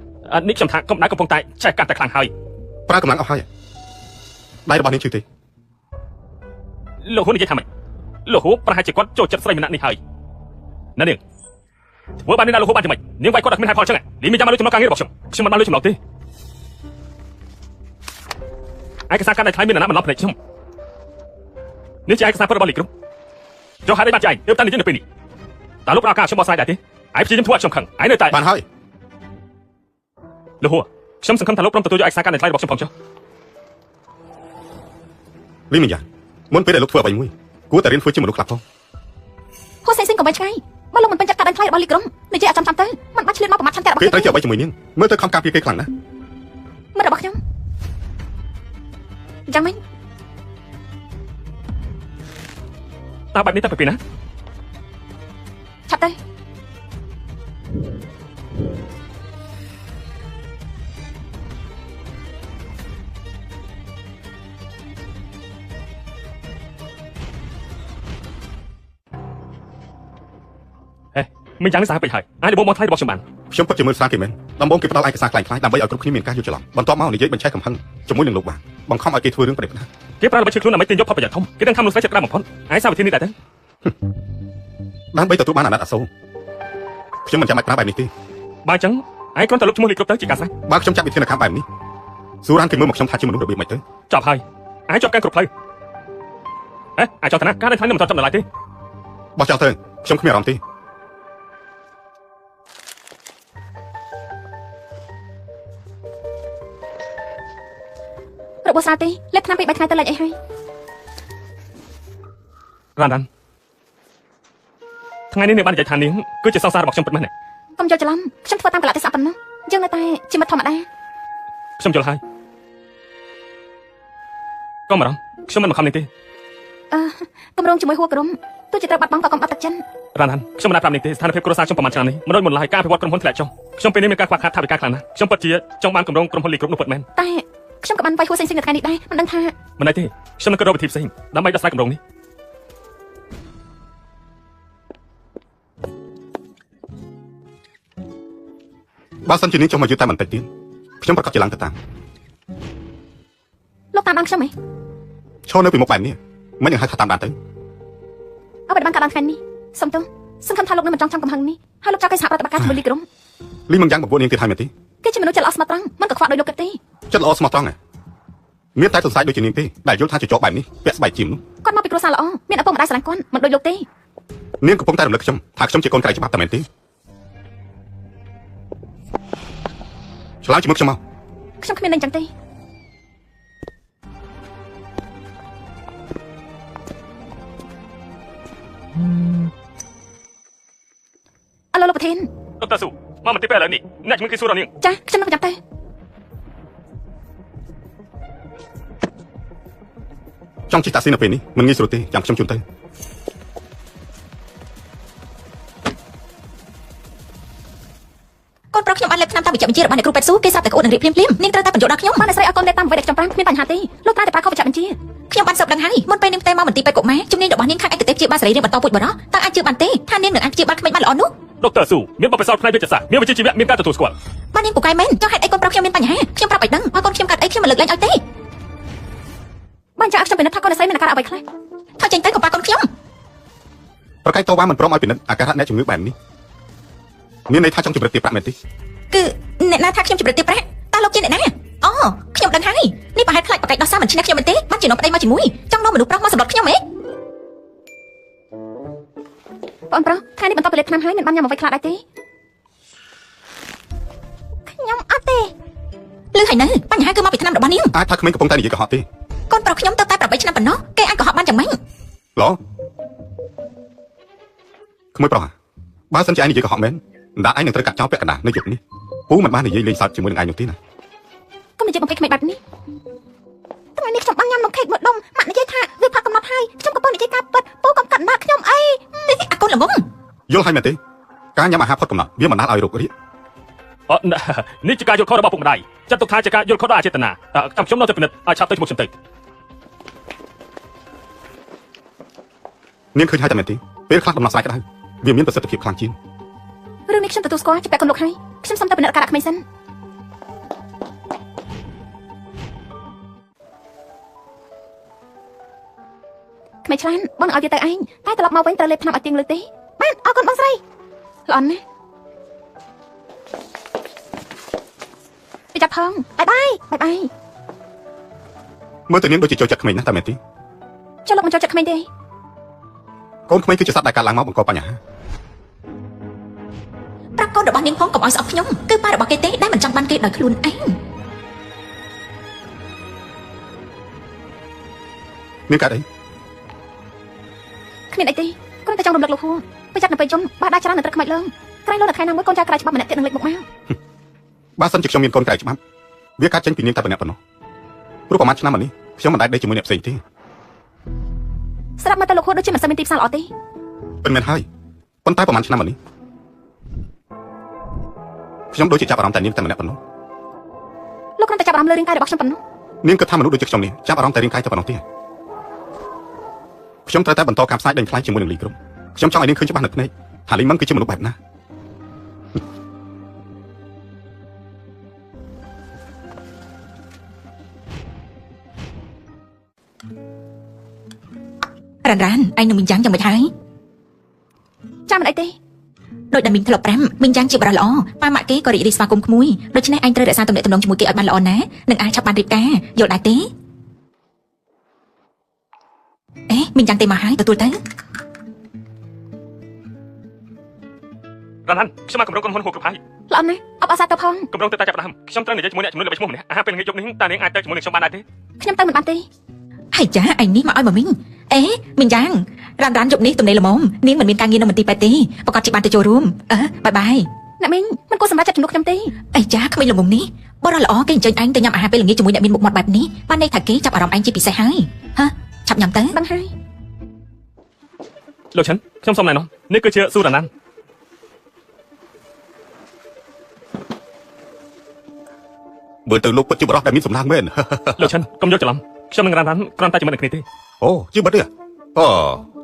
នេះខ្ញុំថាកំដៅកំពុងតែចេះកាត់តែខ្លាំងហើយ ប្រើកម្លាំងអស់ហើយដៃរបស់នាងជឿទេ លោកហួរនិយាយថាម៉េចលោកហួរប្រហែលជាគាត់ចូលចិត្តស្រីម្នាក់នេះហើយណានាងធ្វើបាននេះណាលោកហួរបានយ៉ាងម៉េចនាងវាយគាត់អត់មានហេតុផលចឹងលីមានចាំមកលួចចម្លងការងាររបស់ខ្ញុំមិនបានលួចចម្លងទេឯកសារការដេញថ្លៃមានអ្នកណាបន្លំភ្នែកខ្ញុំនេះជាឯកសារពិតរបស់លីគ្រប់ចុះហេតុអីបានជាឯងទើបតែនិយាយនៅពេលនេះតើលោកប្រកាសខ្ញុំបោះស្រាយដែរទេឯងព្យាយាមធ្វើឲ្យខ្ញុំខឹងឯងនៅតែ បានហើយ លោកហួរខ្ញុំសង្ឃឹមថាលោកព្រមទទួលយកឯកសារការដេញថ្លៃរបស់ខ្ញុំផងចុះ លីមិនយ៉ាងមុនពេលដែលលោកធ្វើអ្វីមួយគួរតែរៀនធ្វើជាមនុស្សខ្លះផង ហួសសិនកុំបាច់ឆ្ងាយបើលោកមិនពេញចិត្តការដេញថ្លៃរបស់លីក្រុមនិយាយឲ្យចាំទៅមិនបាច់ឆ្លៀតមកប្រមាថឆន្ទៈរបស់ គេ ខ្ញុំ ត្រូវជាអ្វីជាមួយនាងមើលទៅខំការពារគេខ្លាំងណាស់ មិត្តរបស់ខ្ញុំយ៉ាងម៉េច តើបែបនេះទៅពីណា ឆាប់ទៅ មិនយ៉ាងនេះសាពេកហើយអាចរបបមកថ្លៃរបស់ខ្ញុំបាន ខ្ញុំពិតជាមើលស្រាគេមែនដំបូងគេផ្ដល់ឯកសារខ្លាំងៗដើម្បីឲ្យគ្រប់គ្នាមានការយល់ច្រឡំបន្ទាប់មកនិយាយបញ្ឆេះកំហឹងជាមួយនឹងលោកបានបង្ខំឲ្យគេធ្វើរឿងប្រេះផ្ដាស់ គេប្រើល្បិចឈឺខ្លួនដើម្បីទាញយកផលប្រយោជន៍ធំគេទាំងថាមនុស្សស្រីចិត្តក្រាស់បំផុតហើយសារវិធីនេះតែទៅ ដើម្បីទទួលបានអាណត្តិអសូរខ្ញុំមិនចាំបាច់ប្រើបែបនេះទេ បើអញ្ចឹងឯងគ្រាន់តែលុបឈ្មោះលេខគ្រប់ទៅជាការស្រេច បើខ្ញុំចាត់វិធានការបែបនេះស៊ូរ៉ានគេមើលមកខ្ញុំថាជាមនុស្សរបៀបម៉េចទៅ ចប់ហើយឯងជាប់កាន់គ្រប់ផ្លូវអាចចង់ឋានៈការនៅថ្ងៃនេះមិនទាន់ចាប់ដល់ឡើយទេ បោះចោលទៅខ្ញុំគ្មានអារម្មណ៍ទេ របបស្រាទេលេបឆ្នាំពី3ថ្ងៃទៅលេចអីហើយ រ៉ាន់ថ្ងៃនេះនាងបាននិយាយថានាងគឺជាសង្សាររបស់ខ្ញុំពិតមែនទេ កុំយល់ច្រឡំខ្ញុំធ្វើតាមកលៈទេសៈប៉ុណ្ណោះយើងនៅតែជាមិត្តធម្មតា ខ្ញុំយល់ហើយកុំបារម្ភខ្ញុំមិនបង្ខំនាងទេ គម្រោងជាមួយហួរក្រុមទោះជាត្រូវបាត់បង់ក៏កុំបាត់ទឹកចិន រ៉ាន់ខ្ញុំមិនអាចប្រាប់នាងទេស្ថានភាពគ្រួសារខ្ញុំប្រហែលឆ្នាំនេះមិនដូចមុនឡើយការអភិវឌ្ឍក្រុមហ៊ុនធ្លាក់ចុះខ្ញុំពេលនេះមានការខ្វះខាតថវិកាខ្លាំងណាស់ខ្ញុំពិតជាចង់បានគម្រោងក្រុមហ៊ុនលីគ្រប់នោះពិតមែន តែខ្ញុំក៏បានវាយហួរផ្សេងៗនៅថ្ងៃនេះដែរមិនដឹងថា មិនអីទេខ្ញុំនឹងគិតរកវិធីផ្សេងដើម្បីដោះស្រាយគម្រោងនេះ បើសិនជានាងចង់មកយឺតតែបន្តិចទៀតខ្ញុំប្រកាសជាឡើងទៅតាម លោកតាមដានខ្ញុំហ៎ ឈរនៅពីមុខបែបនេះមិនយ៉ាងហៅថាតាមដានទៅ អ្វីដែលបានកើតឡើងថ្ងៃនេះសុំទោសសង្ឃឹមថាលោកនឹងមិនចង់ចាំកំហឹងនេះហើយលោកចង់គេសហប្រតិបត្តិការជាមួយលីក្រុម លីមិនយ៉ាងបបួលនាងទៀតហើយមែនទេ គេជាមនុស្សចិត្តល្អស្មោះត្រង់មិនក៏ខ្វះដោយលោកគិតទេ ចិត្តល្អស្មោះត្រង់មានតែសរសៃដូចជានាងទេដែលយល់ថាជាជាប់បែបនេះពាក់ស្បែកជៀមនោះ គាត់មកពីគ្រួសារល្អមានឪពុកម្ដាយស្រឡាញ់គាត់មិនដូចលោកទេ នាងកំពុងតែរំលឹកខ្ញុំថាខ្ញុំជាកូនក្រៃច្បាប់តែមែនទេឆ្លើយជាមួយខ្ញុំមក ខ្ញុំគ្មាននឹងចឹងទេអឡូលោកប្រធាន ដុកទ័រស៊ូមកមិនទីពេលឥឡូវនេះអ្នកជំងឺគេសួររនាង ចាខ្ញុំនឹងប្រចាំទៅ ចង់ជិះតាក់ស៊ីនៅពេលនេះមិនងាយស្រួលទេចាំខ្ញុំជូនទៅ កូនប្រុសខ្ញុំបានលេបឆ្នាំតាមវិជ្ជាបញ្ជារបស់អ្នកគ្រូពេទ្យស៊ូគេសាប់តែក្អួតនឹងរៀបភ្លាមៗនាងត្រូវតែបញ្ចូលដល់ខ្ញុំ បានអាស្រ័យអរគុណដែលតាមអ្វីដែលខ្ញុំប្រាំគ្មានបញ្ហាទេលោកត្រូវតែប្រើខុសវិជ្ជាបញ្ជា ខ្ញុំបានសឹកដឹងហើយមុនពេលនាងផ្ទេមកមន្ទីរពេទ្យកុមារជំនាញរបស់នាងខាងឯកទេសព្យាបាលសេរីរាង្គបន្តពូជបរោះតើអាចជឿបានទេថានាងនឹងអាចព្យាបាលក្មេងបានល្អនោះ ដុកទ័រស៊ូមានបទពិសោធន៍ផ្នែកវិទ្យាសាស្ត្រមានវិជ្ជាជីវៈមានការទទួលស្គាល់ បាននាងពូកែមែនចង់ហេតុអីកូនប្រុសខ្ញុំមានបញ្ហាខ្ញុំប្រាប់ឲ្យដឹងបើកូនខ្ញុំកាត់អីខ្ញុំមិនលើកលែងឲ្យទេ បានចាខ្ញុំពិនិត្យថាកូនស្រីមានអាការៈអ្វីខ្លះ ថាចេញទៅកុំប៉ះកូនខ្ញុំ ប្រកែកតវ៉ាមិនព្រមឲ្យពិនិត្យអាការៈអ្នកជំងឺបែបនេះមានន័យថាចង់ជម្រិតទាបប្រាក់មែនទេ គឺអ្នកណាថាខ្ញុំជម្រិតទាបប្រាក់តើលោកជាអ្នកណាអូខ្ញុំដឹងហើយនេះប្រហែលខ្លាចប្រកែកដោះសារមិនឈ្នះខ្ញុំមែនទេបានជានាំប្តីមកជាមួយចង់នាំមនុស្សប្រុសមកសម្លុតខ្ញុំហ៎ បងប្រុសថ្ងៃនេះបន្តទៅលេបឆ្នាំហើយមិនបានញ៉ាំអ្វីខ្លះដែរទេខ្ញុំអត់ទេ លឺហើយនៅបញ្ហាគឺមកពីឆ្នាំរបស់នាង អាចថាក្មេងកំពុងតែនិយាយកុហកទេ កូនប្រុសខ្ញុំទៅតែ8ឆ្នាំប៉ុណ្ណោះគេអាចកុហកបានយ៉ាងម៉េច ឡូក្មួយប្រុសបើសិនជាឯងនិយាយកុហកមែនម្ដាឯងនឹងត្រូវកាត់ចោលពាក់កណ្ដាលនៅយប់នេះពូមិនបាននិយាយលេងសើចជាមួយនឹងឯងនោះទេណា កុំនិយាយបំពេញក្មេងបែបនេះថ្ងៃនេះខ្ញុំបានញ៉ាំនំខេកមួយដុំម៉ាក់និយាយថាវាផាត់កំណត់ហើយខ្ញុំកំពុងនិយាយការពិតពូកុំកាត់ណាខ្ញុំអី អាកូនល្ងង យល់ហើយមែនទេការញ៉ាំអាហារផុតកំណត់វាមិនដាល់ឲ្យរោគរាគ នេះជាការយល់ខុសរបស់ពុកម្ដាយចាត់ទុកថាជាការយល់ខុសដោយអចេតនាខ្ញុំនៅតែពិនិត្យឲ្យឆាប់ទៅជាមួយខ្ញុំទៅ នាងឃើញហើយតែមែនទេពេលខ្លះដំណោះស្រាយក៏ដោយវាមានប្រសិទ្ធភាពខ្លាំងជាង រឿងនេះខ្ញុំទទួលស្គាល់ជាពាក់កូនលោកហើយខ្ញុំសុំទៅពិនិត្យអាការៈក្មេងសិនក្មេងឆ្លានបងឲ្យវាទៅឯងតែត្រឡប់មកវិញត្រូវលេបថ្នាំឲ្យទៀងលើទេបានអរគុណបងស្រីល្អណាស់ពីចាប់ផងបាយបាយ មើលទៅនាងដូចជាចូលចិត្តក្មេងណាស់តែមែនទេ ចុះលោកមិនចូលចិត្តក្មេងទេ កូនក្មេងគឺជាសត្វដែលកើតឡើងមកបង្កបញ្ហា ប្រាប់កូនរបស់នាងផងកុំឲ្យស្អប់ខ្ញុំគឺប៉ារបស់គេទេដែលមិនចង់បានគេដោយខ្លួនឯង នាងកើតអី គ្មានអីទេគ្រាន់តែចង់រំលឹកលោកហួរពេលចាត់នៅពេលជុំបាដាច្រើននៅត្រឹកខ្មិចលើក្រែងលោកនៅខែណាមួយកូនចៅក្រៃច្បាប់ម្នាក់ទៀតនឹងលេចមុខមក បើសិនជាខ្ញុំមានកូនក្រៃច្បាប់វាកាត់ចេញពីនាងតែប៉ុណ្ណេះប៉ុណ្ណោះព្រោះប្រហែលឆ្នាំមកនេះខ្ញុំមិនដែលដេកជាមួយអ្នកផ្សេងទេ ស្រាប់មកទៅលោកហួរដូចជាមិនសូវមានទីផ្សារល្អទេ ពិតមែនហើយប៉ុន្តែប្រហែលឆ្នាំមកនេះខ្ញុំដូចជាចាប់អារម្មណ៍តែនាងតែម្នាក់ប៉ុណ្ណោះ លោកគ្រាន់តែចាប់អារម្មណ៍លើរាងកាយរបស់ខ្ញុំប៉ុណ្ណោះ នាងគិតថាមនុស្សដូចជាខ្ញុំនេះចាប់អារម្មណ៍តែរាងកាយតែប៉ុណ្ណោះទេខ្ញុំត្រូវតែបន្តការផ្សាយដេញថ្លៃជាមួយនឹងលីក្រុមខ្ញុំចង់ឲ្យនាងឃើញច្បាស់នៅភ្នែក ថាលីងមិនគឺជាមនុស្សបែបណា រ៉ានឯងនឹងមីងយ៉ាងមិនហើយ ចាំមិនអីទេ ដោយតែមីងធ្លាប់ប្រាំមីងយ៉ាងជាបរិះល្អប៉ាម៉ាក់គេក៏រីករាយស្វាគមន៍ក្មួយដូច្នេះឯងត្រូវរក្សាទំនាក់ទំនងជាមួយគេឲ្យបានល្អណានឹងអាចឆាប់បានរៀបការយល់ដែរទេអេមីងយ៉ាងទេមកហើយទទួលទៅ រ៉ាន់ខ្ញុំមកកម្រងក្រុមហ៊ុនហូបគ្រប់ហើយ ល្អណាស់អបអរសាទរផង កម្រងទៅតែចាប់ដើមខ្ញុំត្រូវនិយាយជាមួយអ្នកជំនួយល្បីឈ្មោះម្នាក់អាហារពេលថ្ងៃយប់នេះតើនាងអាចទៅជាមួយនឹងខ្ញុំបានដែរទេ ខ្ញុំទៅមិនបានទេ ហើយចាឯងនេះមកឲ្យមកមីងអេមីងយ៉ាងរ៉ានយប់នេះទំនេរល្មមនាងមិនមានការងារនៅមន្ទីរពេទ្យទេប្រកាសជាបានទៅចូលរួមបាយបាយ អ្នកមីងមិនគួរសម្រាប់ចិត្តជំនួសខ្ញុំទេ អីចាក្មេងល្ងងនេះបរិះល្អគេអញ្ជើញឯងទៅញ៉ាំអាហារពេលល្ងាចជាមួយអ្នកមានមុខមាត់បែបនេះបានន័យថាគេចាប់អារម្មណ៍ឯងជាពិសេសហើយឆាប់ញ៉ាំទៅ ដឹងហើយ លោកឈិនខ្ញុំសូមណែនាំនេះគឺជាស៊ូរ៉ាណាន់ មើលទៅលោកពិតជាបរិះដែលមានសំណាងមែន លោកឈិនកុំយកច្រឡំខ្ញុំនឹងរ៉ាន់គ្រាន់តែជាមិត្តគ្នាទេ អូជាមិត្តទេអូ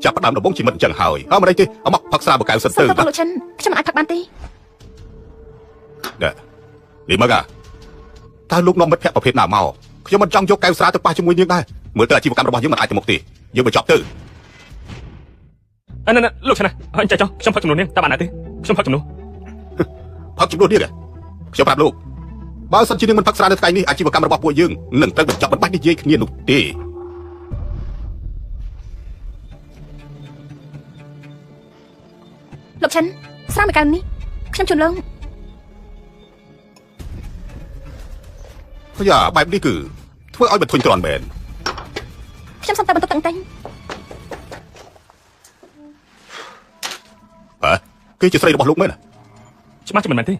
ចាប់ផ្ដើមដំបូងជាមិត្តអញ្ចឹងហើយអត់មិនអីទេអមកផឹកស្រាបកៅសិន សុំ ទៅ ទោសលោកឈិនខ្ញុំមិនអាចផឹកបានទេ នេះមកតើលោកនាំមិត្តភក្តិប្រភេទណាមកខ្ញុំមិនចង់យកកៅស្រាទៅប៉ះជាមួយនាងដែរមើលទៅអាជីវកម្មរបស់យើងមិនអាចទៅមុខទេយើងបញ្ចប់ទៅ ណែលោកឈិនអញចាចុះខ្ញុំផឹកចំនួននេះតើបានដែរទេខ្ញុំផឹកចំនួន ផឹកចំនួននេះខ្ញុំប្រាប់លោកបើសិនជានាងមិនផឹកស្រានៅថ្ងៃនេះអាជីវកម្មរបស់ពួកយើងនឹងត្រូវបញ្ចប់មិនបាច់និយាយគ្នានោះទេ លោកឈិនស្រាមួយកៅនេះខ្ញុំជូនលោក យ៉ាបែបនេះគឺធ្វើឲ្យបន្ទុញទ្រាន់មែន ខ្ញុំសុំតែបន្ទុកតាំងតែង គេជាស្រីរបស់លោកមែន ច្បាស់ជាមិនមែនទេ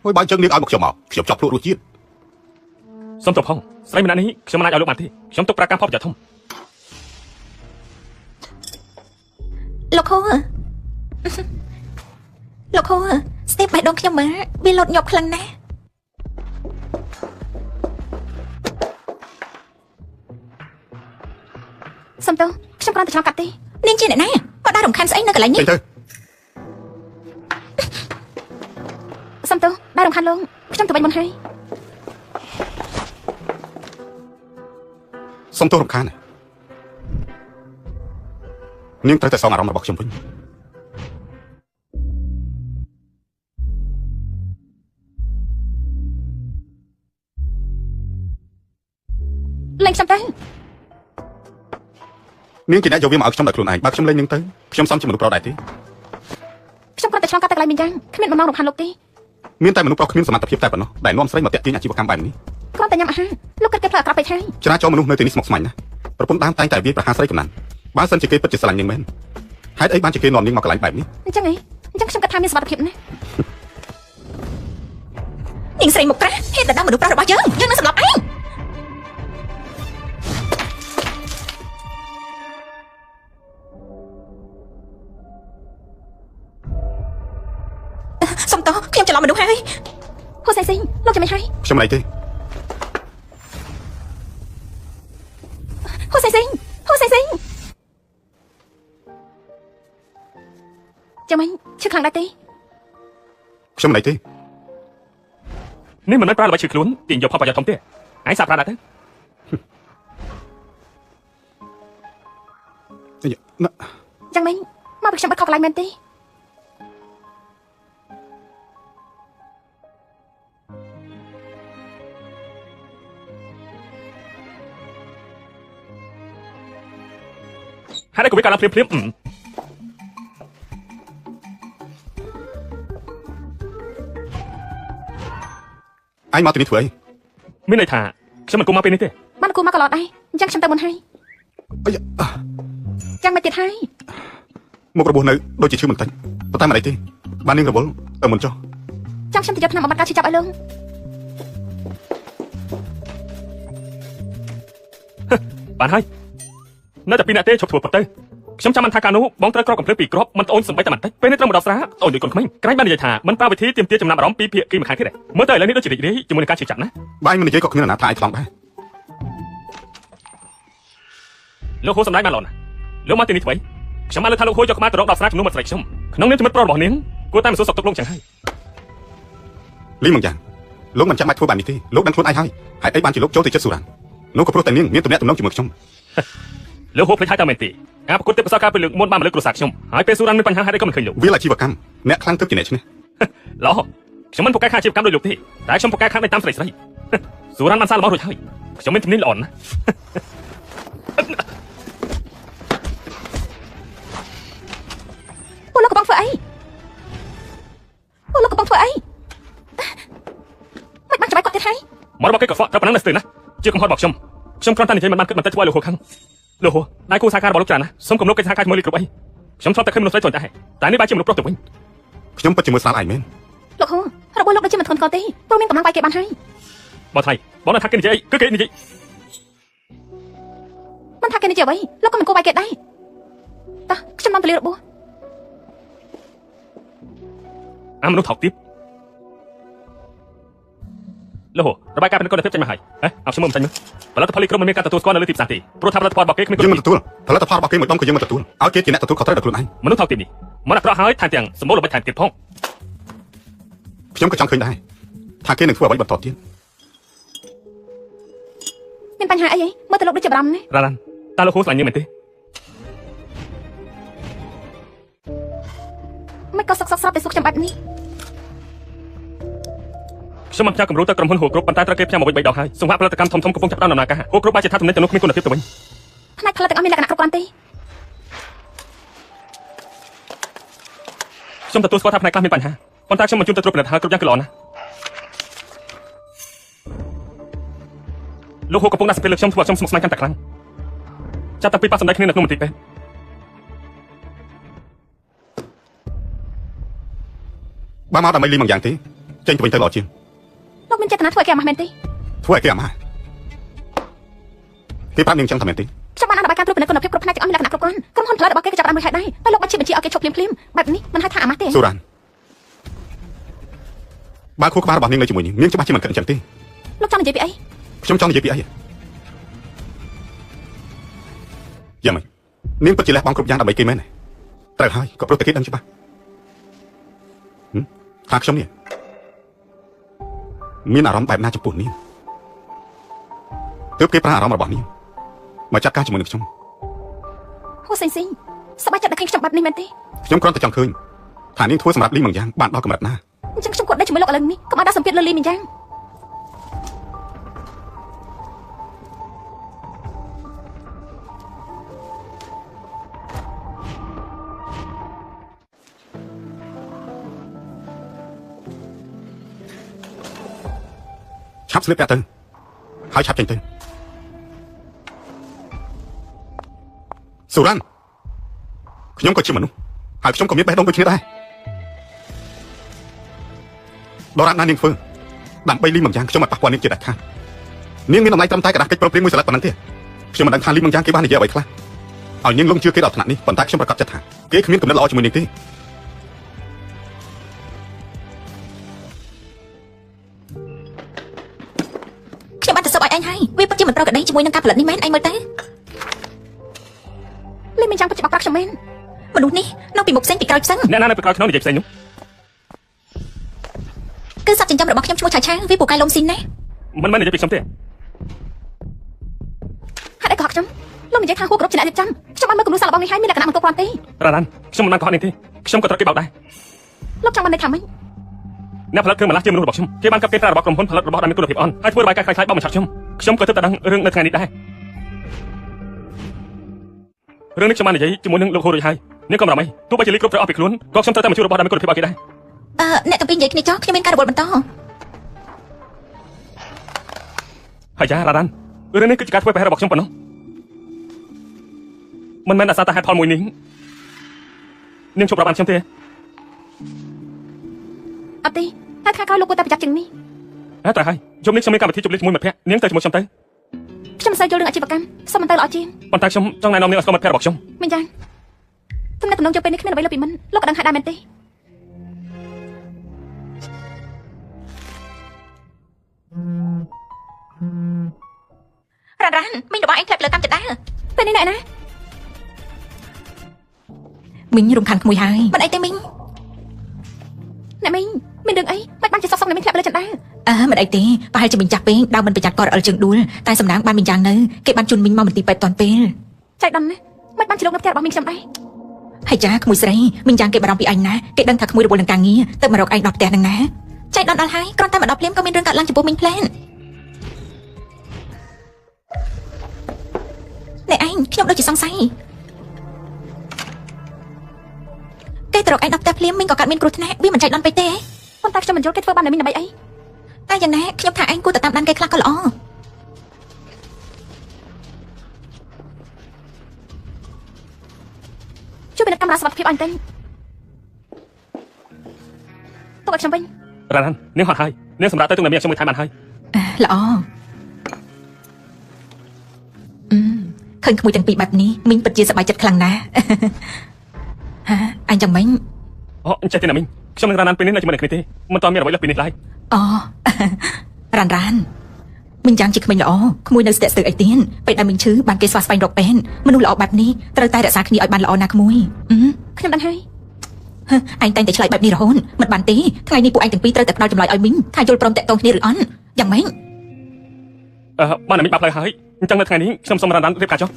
ហើយបើអញ្ចឹងនាងឲ្យមកខ្ញុំមកខ្ញុំចាប់ខ្លួនរសជាតិ សូមទោសផងស្រីម្នាក់នេះខ្ញុំមិនអាចឲ្យលោកបានទេខ្ញុំទុកប្រាការផលប្រយោជន៍ធំ លោកខូស្ទេបបេះដូងខ្ញុំមើលវាលោតញាប់ខ្លាំងណាស់ សុំទោសខ្ញុំគ្រាន់តែឆ្លងកាត់ទេ នាងជាអ្នកណាក៏ដើររំខានស្អីនៅកន្លែងនេះ ទៅ សុំទោសដែលរំខានលោកខ្ញុំទៅវិញមុនហើយ សុំទោសរំខាននាងត្រូវតែសងអារម្មណ៍របស់ខ្ញុំវិញ លេងខ្ញុំទៅ នាងជាអ្នកយកវាមកឲ្យខ្ញុំដោយខ្លួនឯងបើខ្ញុំលេងនាងទៅខ្ញុំសំជាមនុស្សប្រុសដែរទេ ខ្ញុំគ្រាន់តែឆ្លងកាត់ទៅកន្លែងមីងយ៉ាងគ្មានបំណងរំខានលោកទេ មានតែមនុស្សប្រុសគ្មានសមត្ថភាពតែប៉ុណ្ណោះដែលនាំស្រីមកតាក់ទាញអាជីវកម្មបែបនេះ គ្រាន់តែញ៉ាំអាហារលោកគិតគេផ្លូវអាក្រក់ពេកហើយ ចរាចរមនុស្សនៅទីនេះស្មុគស្មាញណាស់ប្រពន្ធដើមតែងតែវាយប្រហារស្រីកំណាន់បើសិនជាគេពិតជាស្រឡាញ់នាងមែនហេតុអីបានជាគេនាំនាងមកកន្លែងបែបនេះ អញ្ចឹងខ្ញុំគិតថាមានសមត្ថភាពណាស់ នាងស្រីមុខក្រាស់ហេតុតែដល់មនុស្សប្រុសរបស់យើងនឹងសម្លាប់ឯងសុំទោសខ្ញុំច្រឡំមនុស្សហើយ ហូសៃស៊ីងលោកចាំមិនហើយ ខ្ញុំមិនអីទេ ហូសៃស៊ីងចាំមិនឈឺខ្លាំងដែរទេ ខ្ញុំមិនអីទេ នេះមិនមែនប្រើល្បិចឈឺខ្លួនទាញយកផលប្រយោជន៍ធំទេឯងសាប់ប្រាដែរទៅ ចាំមិនមកពីខ្ញុំបាត់ខកកន្លែងមែនទេ ហេតុអីក៏វាកាលឡើងភ្លាមអញមកទីនេះធ្វើអី មានន័យថាខ្ញុំមិនគួរមកពេលនេះទេ បានគូមកកន្លត់ដែរអញ្ចឹងខ្ញុំទៅមុនហើយ អាយ៉ា ចាំមិនទៀតហើយ មុខរបួសនៅដូចជាឈឺបន្តិចប៉ុន្តែមិនអីទេបាននាងរវល់ទៅមុនចុះ ចាំខ្ញុំទៅយកថ្នាំបំបត្តិការឈឺចាប់ឲ្យលោក បានហើយនៅតែពីអ្នកទេឈប់ធ្វើប៉ុតទៅខ្ញុំចាំមិនថាកាលនោះបងត្រូវក្រកកំភ្លើពីគ្រាប់មិនត្អូនសំបីតែបន្តិចពេលនេះត្រូវមកដល់ស្រាអូនដូចកូនក្មេងក្រែងបាននិយាយថាមិនប្រើវិធីទាមទារចំណាប់អារម្មណ៍ពីភាគីម្ខាងទៀតដែរមើលទៅឥឡូវនេះដូចជារីករាយជាមួយនឹងការឈឺចាប់ណា បាយមិននិយាយក៏គ្មានអ្នកណាថាឲ្យឆ្លងដែរ លោកហូរសំដែងបានល្អណាស់លោកមកទីនេះធ្វើអីខ្ញុំបានលើថាលោកហូរយកក្បាលទៅរកដល់ស្រាចំនួនមកស្រីខ្ញុំ ក្នុងនាមជាមិត្តប្រុសរបស់នាងគួរតែមិនសួរសុខទុក្ខលោកចឹងហើយ លីមយ៉ាងលោកមិនចាំបាច់ធ្វើបែបនេះទេលោកដឹងខ្លួនឯងហើយហេតុអីបានជាលោកចូលទៅចិត្តស៊ូរ៉ាននោះក៏ព្រោះតែនាងមានទំនាក់ទំនងជាមួយខ្ញុំ លោកហូបភ្លេចហើយតើមែនទេការប្រកួតទេពកោសល្យការពេលលើកមុនបានមកលើគ្រួសារខ្ញុំហើយពេលស៊ូរ៉ានមានបញ្ហាហេតុអីក៏មិនឃើញលោក វាអាជីវកម្មអ្នកខ្លាំងទឹកជាអ្នកឈ្នះ ឡោខ្ញុំមិនពូកែខាអាជីវកម្មដូចលោកទេតែខ្ញុំពូកែខាងដៃតាមស្រីស្រីស៊ូរ៉ានបានសាររបស់រួចហើយខ្ញុំមានជំនាញល្អណាស់ ពួកលោកកំពុងធ្វើអីពួកលោកកំពុងធ្វើអីមិនបានច្បាស់គាត់ទៀតហើយ មករបស់គេក៏ហ្វក់ត្រូវប៉ុណ្ណឹងណាស់ស្ទើរណាជាកំហុសរបស់ខ្ញុំគ្រាន់តែនិយាយមិនបានគិតមិនទៅធ្វើឲ្យលោកហូខាងលោកហូដៃគូសហការរបស់លោកច្រើនណាស់សូមគំនុំកិច្ចសហការជាមួយលោកគ្រប់អីខ្ញុំធ្លាប់តែឃើញមនុស្សស្រីច្រើនតែនេះបែរជាមនុស្សប្រុសទៅវិញ ខ្ញុំពិតជាមើលស្នាលឯងមែន លោកហូរបស់លោកដូចជាមិនធ្ងន់ធ្ងរទេព្រោះមានកម្លាំងវាយគេបានហើយ បងថៃបងនៅថាគេនិយាយអីគឺគេនិយាយ មិនថាគេនិយាយអ្វីលោកក៏មិនគួរវាយគេដែរតោះខ្ញុំនាំទៅលេរបួស អាមនុស្សថោកទៀតលោកហូរបាយការណ៍ពីគុណភាពចេញមកហើយអើឲ្យខ្ញុំមើលមិនចាញ់មើលផលិតផលនេះក្រុមមិនមានការទទួលស្គាល់នៅលើទីផ្សារទេព្រោះថាផលិតផលរបស់គេគ្មានគុណ យើង ភាព មិនទទួលផលិតផលរបស់គេមួយដុំក៏យើងមិនទទួលឲ្យគេជាអ្នកទទួលខុសត្រូវដល់ខ្លួនឯង មនុស្សថោកទៀតនេះមិនអាក្រក់ហើយថែមទាំងសម្បូរល្បិចថែមទៀតផង ខ្ញុំក៏ចង់ឃើញដែរថាគេនឹងធ្វើអ្វីបន្តទៀត មានបញ្ហាអីមើលទៅលោកដូចជាបារម្ភណា រ៉ារ៉ាន់តើលោកហូស្លាញ់យើងមែនទេ មិនក៏សឹកសឹកស្រាប់តែសុខចាំបាច់នេះ ខ្ញុំបានផ្ញើគំរូទៅក្រុមហ៊ុនហូគ្រប់ប៉ុន្តែត្រូវគេផ្ញើមកវិញ3ដងហើយសង្វាក់ផលិតកម្មធំៗកំពុងចាប់ផ្ដើមដំណើរការហូគ្រប់បែរជាថាទំនិញទាំងនោះគ្មានគុណភាពទៅវិញ ផ្នែកផលិតកម្មមានលក្ខណៈគ្រប់គ្រាន់ទេ ខ្ញុំទទួលស្គាល់ថាផ្នែកខ្លះមានបញ្ហាប៉ុន្តែខ្ញុំមិនជួនទៅត្រួតពិនិត្យហើយគ្រប់យ៉ាងគឺល្អណាស់លោកហូកំពុងដាក់សពេលលើខ្ញុំធ្វើឲ្យខ្ញុំស្មុគស្មាញកាន់តែខ្លាំងចាប់តាំងពីប៉ះសម្ដែងគ្នានៅក្នុងមន្ទីរពេទ្យ បើមកដើម្បីលីមយ៉ាងទេចេញទៅវិញទៅល្អជាង លោកមានចេតនាធ្វើឲ្យគេអាម៉ាស់មែនទេ ធ្វើឲ្យគេអាម៉ាស់គេប្រាប់នាងចឹងថាមែនទេ ខ្ញុំបានអនុបាយការត្រួតពិនិត្យគុណភាពគ្រប់ផ្នែកទាំងអស់មានលក្ខណៈគ្រប់គ្រាន់ក្រុមហ៊ុនផលិតរបស់គេក៏ចាប់បានមួយខែដែរតែលោកបាច់ជាបញ្ជាឲ្យគេឈប់ភ្លាមបែបនេះមិនហៅថាអាម៉ាស់ទេ ស៊ូរ៉ានបើខួរក្បាលរបស់នាងនៅជាមួយនាងច្បាស់ជាមិនគិតអញ្ចឹងទេ លោកចង់និយាយពីអី ខ្ញុំចង់និយាយពីអីយ៉ាងម៉េចនាងពិតជាលះបង់គ្រប់យ៉ាងដើម្បីគេមែនទេត្រូវហើយក៏ព្រោះតែគេដឹងច្បាស់ថាខ្ញុំនេះមានអារម្មណ៍បែបណាចំពោះនាងទើបគេប្រើអារម្មណ៍របស់នាងមកចាត់ការជាមួយនឹងខ្ញុំ ហូសេងស៊ីងសប្បាយចិត្តដែលឃើញខ្ញុំបែបនេះមែនទេ ខ្ញុំគ្រាន់តែចង់ឃើញថានាងធ្វើសម្រាប់លីមយ៉ាងបានដល់កម្រិតណា អញ្ចឹងខ្ញុំគាត់ដេកជាមួយលោកឥឡូវនេះកុំឲ្យដាក់សម្ពាធលើលីមិនយ៉ាង ឆាប់ស្លៀកពាក់ទៅហើយឆាប់ចេញទៅស៊ូរ៉ាន់ខ្ញុំក៏ជាមនុស្សហើយខ្ញុំក៏មានបេះដូងដូចគ្នាដែរដរាបណានាងធ្វើដើម្បីលីមយ៉ាងខ្ញុំមិនប៉ះពាល់នាងជាដាច់ខាតនាងមានតម្លៃត្រឹមតែกระดาษកិច្ចប្រឹងប្រែងមួយសន្លឹកប៉ុណ្ណឹងទេខ្ញុំមិនដឹងថាលីមយ៉ាងគេបាននិយាយអ្វីខ្លះឲ្យនាងលងជឿគេដល់ថ្នាក់នេះប៉ុន្តែខ្ញុំប្រកាសចិត្តថាគេគ្មានគំនិតល្អជាមួយនាងទេ ខ្ញុំបានទៅសុំឲ្យឯងហើយវាពិតជាមិនប្រក្រតីជាមួយនឹងការផលិតនេះមែនឯងមើលទៅ លីមិនយ៉ាងពិតជាបកប្រាស់ខ្ញុំមែន មនុស្សនេះនៅពីមុខផ្សេងពីក្រោយផ្សេង អ្នកណានៅពីក្រោយខ្ញុំនិយាយផ្សេងនោះ គឺសត្វចិញ្ចឹមរបស់ខ្ញុំឈ្មោះឆាឆាវាពូកែលំស៊ីនណា មិនមែននិយាយពីខ្ញុំទេ ហេតុអីក៏ហកខ្ញុំលោកនិយាយថាហួគ្រប់ជាអ្នករៀបចំខ្ញុំបានមើលគំនូរសាររបស់នេះហើយមានលក្ខណៈមិនគ្រប់គ្រាន់ទេ រ៉ារ៉ាន់ខ្ញុំមិនបានកុហកនេះទេខ្ញុំក៏ត្រូវគេបោកដែរ លោកចង់បានន័យថាម៉េច អ្នកផលិតគ្រឿងបន្លាស់ជាមនុស្សរបស់ខ្ញុំគេបានកាប់គេត្រារបស់ក្រុមហ៊ុនផលិតរបស់ដែលមានគុណភាពអន់ហើយធ្វើរបាយការណ៍ខ្លាំងៗបោកបញ្ឆោតខ្ញុំក៏ទើបតែដឹងរឿងនៅថ្ងៃនេះដែររឿងនេះខ្ញុំបាននិយាយជាមួយនឹងលោកហូរួចហើយនាងក៏មិនរំអីទោះបីជាលីគ្រប់ត្រូវអស់ពីខ្លួនក៏ខ្ញុំត្រូវតែមកជួយរបស់ដែលមានគុណភាពឲ្យគេដែរ អ្នកកំពីនិយាយគ្នាចោះខ្ញុំមានការរវល់បន្ត ហើយចារ៉ារ៉ាន់រឿងនេះគឺជាការធ្វើប្រហែសរបស់ខ្ញុំប៉ុណ្ណោះមិនមែនអាសាតែហេតុផលមួយនេះនាងជប់ប្រាប់បានខ្ញុំទេ អត់ទេតែខែក្រោយលោកគួរតែប្រយ័ត្នជាងនេះ តែហើយយប់នេះខ្ញុំមានកម្មវិធីជប់លៀងជាមួយមិត្តភក្តិនាងទៅជាមួយខ្ញុំទៅ ខ្ញុំមិនសូវយល់រឿងអាជីវកម្មសុំមិនទៅល្អជាង ប៉ុន្តែខ្ញុំចង់ណែនាំនាងឲ្យស្គាល់មិត្តភក្តិរបស់ខ្ញុំ មិនយ៉ាងទំនាក់ទំនងចូលពេលនេះគ្មានអ្វីលើពីមុនលោកក៏ដឹងហើយដែរមែនទេ រ៉ានមីងរបស់ឯងធ្លាប់លើកម្មចិត្តដែរ ពេលនេះណែណា មីងរំខានក្មួយហើយមិនអីទេមីង អ្នកមីងមានរឿងអីមិនបានជាសក់អ្នកមីងធ្លាក់លើចន្ទា មិនអីទេប្រហែលជាមីងចាស់ពេកដើមមិនប្រយ័ត្នក៏រអិលជើងដួលតែសំណាងបានមីងយ៉ាងនៅគេបានជូនមីងមកមន្ទីរពេទ្យតាន់ពេល ចៃដន្យណាមិនបានជាលោកនៅផ្ទះរបស់មីងខ្ញុំដែរ ហើយចាក្មួយស្រីមីងយ៉ាងគេបារម្ភពីអញណាគេដឹងថាក្មួយរវល់នឹងការងារទៅមករកឯងដល់ផ្ទះនឹងណាចៃដន្យដល់ហើយគ្រាន់តែមកដល់ភ្លាមក៏មានរឿងកើតឡើងចំពោះមីងផ្លែនអ្នកឯងខ្ញុំដូចជាសង្ស័យគេទៅរកឯងដល់ផ្ទះភ្លាមមីងក៏កាត់មានគ្រោះថ្នាក់វាមិនចៃដន្យពេកទេ ប៉ុន្តែខ្ញុំមិនយល់គេធ្វើបានតែមីងដើម្បីអី តែយ៉ាងណាខ្ញុំថាឯងគួរតែតាមដានគេខ្លះក៏ល្អ ជួយពិនិត្យកាមេរ៉ាសុវត្ថិភាពអញទៅទុកឲ្យខ្ញុំវិញ រ៉ាននាងហត់ហើយនាងសម្រាប់ទៅទុកនៅមានខ្ញុំមួយថែមបានហើយ ល្អឃើញក្មួយទាំងពីរបែបនេះមីងពិតជាសប្បាយចិត្តខ្លាំងណាស់ហាអញចាំមិញ អូអញ្ចឹងទេណាមីងខ្ញុំនឹងរ៉ានពេលនេះនៅជាមួយនឹងគ្នាទេមិនតមានអ្វីលើសពីនេះឡើយ អូរ៉ានមីងយ៉ាងជាក្មេងល្អក្មួយនៅស្ទាក់ស្ទើរអីទៀតពេលដែលមីងឈឺបានគេស្វាស្វែងរកពេទ្យមនុស្សល្អបែបនេះត្រូវតែរក្សាគ្នាឲ្យបានល្អណាក្មួយ ខ្ញុំដឹងហើយ អញតែងតែឆ្លើយបែបនេះរហូតមិនបានទេថ្ងៃនេះពួកឯងទាំងពីរត្រូវតែផ្ដល់ចម្លើយឲ្យមីងថាយល់ព្រមតាក់ទងគ្នាឬអត់យ៉ាងម៉េច បានណាមីងបាប់លើហើយអញ្ចឹងនៅថ្ងៃនេះខ្ញុំសូមរ៉ានរៀបការចុះ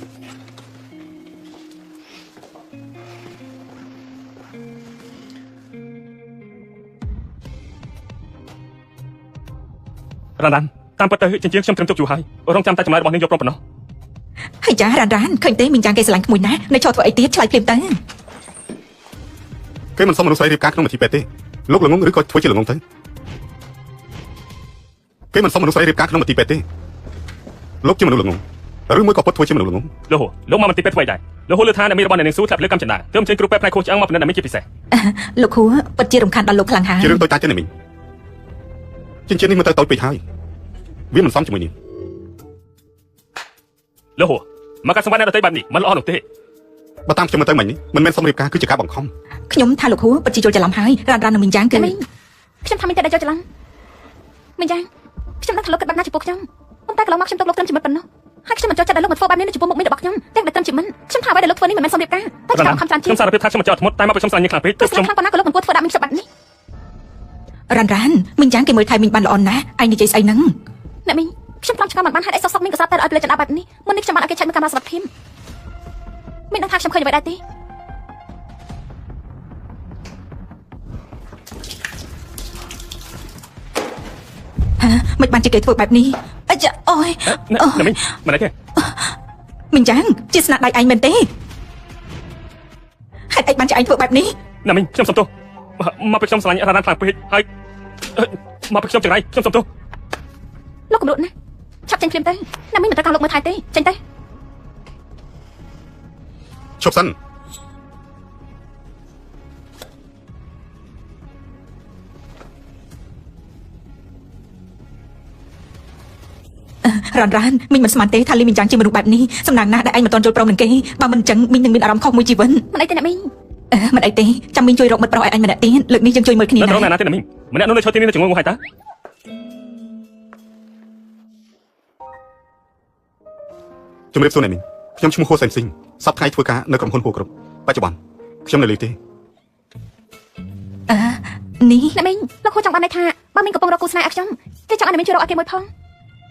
រ៉ានតាមពិតទៅចិញ្ចៀនខ្ញុំត្រឹមទុកយូរហើយរងចាំតែចម្លើយរបស់នាងយកព្រមប៉ុណ្ណោះ ហើយចារ៉ានឃើញទេមីងយ៉ាងគេស្រឡាញ់ក្មួយណាស់នៅឈរធ្វើអីទៀតឆ្លើយភ្លាមទៅ គេមិនសុំមនុស្សស្រីរៀបការក្នុងមន្ទីរពេទ្យទេលោកល្ងងឬក៏ធ្វើជាល្ងងទៅគេមិនសុំមនុស្សស្រីរៀបការក្នុងមន្ទីរពេទ្យទេលោកជាមនុស្សល្ងងឬមួយក៏ពុតធ្វើជាមនុស្សល្ងង លោកមកមន្ទីរពេទ្យធ្វើអីដែរលោកលើថាអ្នកមីរបស់អ្នកនាងស៊ូធ្លាប់លើកម្មចន្ទាទើបចេញគ្រូពេទ្យផ្នែកខួរឆ្អឹងមកពិនិត្យអ្នកមីជាពិសេស លោកគ្រូពិតជារំខានដល់លោកខ្លាំងហើយ ជារឿងតូចតាចទេណាមីងចិញ្ចៀននេះមិនទៅតូចពេកហើយវាមិនសមជាមួយនាង លោកមកកាត់សម្បត្តិអ្នកដទៃបែបនេះមិនល្អនោះទេ បើតាមខ្ញុំមើលទៅមិញនេះមិនមែនសុំរៀបការគឺជាការបង្ខំ ខ្ញុំថាលោកគ្រូពិតជាយល់ច្រឡំហើយរ៉ាននឹងមីងយ៉ាងគឺ មីងខ្ញុំថាមីងតែដែលចូលច្រឡំមីងយ៉ាងខ្ញុំដឹងថាលោកគិតបែបណាចំពោះខ្ញុំប៉ុន្តែកន្លងមកខ្ញុំទុកលោកត្រឹមជាមិត្តប៉ុណ្ណោះហើយខ្ញុំមិនចូលចិត្តដែលលោកមកធ្វើបែបនេះចំពោះមុខមីងរបស់ខ្ញុំទាំងដែលត្រឹមជាមិត្តខ្ញុំថាអ្វីដែលលោកធ្វើនេះមិនមែនសុំរៀបការតែជាការបង្ខំច្រើនជា ខ្ញុំ ង សារភាពថាខ្ញុំមិនចោទធ្មត់តែមកប្រជុំស្រាញ់ខ្លាំងពេកទើប ខ្ញុំ ខ្ញុំ ខ្លាំងប៉ុណ្ណាក៏លោកមិនគួរធ្វើដាក់មីងខ្ញុំបែបនេះ រ៉ានមីងយ៉ាងគេមើលថៃមីងបានល្អណាស់ឯងនិយាយស្អីហ្នឹង អ្នកមីងខ្ញុំខ្លាំងឆ្កាមមិនបានហេតុអីសោះមីងក៏សាប់តែឲ្យផ្លេចចន្ទាបែបនេះមុននេះខ្ញុំបានឲ្យគេឆែកមើលកាមេរ៉ាសុវត្ថិភាពមីងដឹងថាខ្ញុំឃើញអ្វីដែរទេ មិនបានជាគេធ្វើបែបនេះអចាអូយ អ្នកមីងមិនអីទេ មីងយ៉ាងជាស្នាដៃឯងមែនទេហេតុអីបានជាឯងធ្វើបែបនេះ អ្នកមីងខ្ញុំសុំទោសមកប្រជុំស្រាញ់រ៉ានខ្លាំងពេកហើយមកប្រជុំចង្រៃខ្ញុំសុំទោស លោកកំរួតណាឆាប់ចេញភ្លាមទៅអ្នកមីងមិនត្រូវការលោកមើលថែទេចេញទៅ ឈប់សិន រ៉ានមីងមិនស្មានទេថាលីមីងយ៉ាងជាមនុស្សបែបនេះសំណាងណាស់ដែលឯងមិនទាន់យល់ព្រមនឹងគេបើមិនអញ្ចឹងមីងនឹងមានអារម្មណ៍ខុសមួយជីវិត មិនអីទេអ្នកមីង មិនអីទេចាំមីងជួយរកមិត្តប្រុសឲ្យអញម្នាក់ទៀតលើកនេះយើងជួយមើលគ្នា នៅត្រង់ ណា ណាទេអ្នកមីងម្នាក់នោះនៅឈរទីនេះនៅជំងឺងហើយតា ជំរាបសួរអ្នកមីងខ្ញុំឈ្មោះហួសែនស៊ីងសប្តាហ៍ថ្ងៃធ្វើការនៅក្រុមហ៊ុនហួរគ្រប់បច្ចុប្បន្នខ្ញុំនៅលីទេ នេះ អ្នកមីងលោកគួរចង់បានន័យថាបើមីងកំពុងរកគូស្នេហ៍ឲ្យខ្ញុំគេចង់ឲ្យអ្នកមីងជួយរកឲ្យគេមួយផង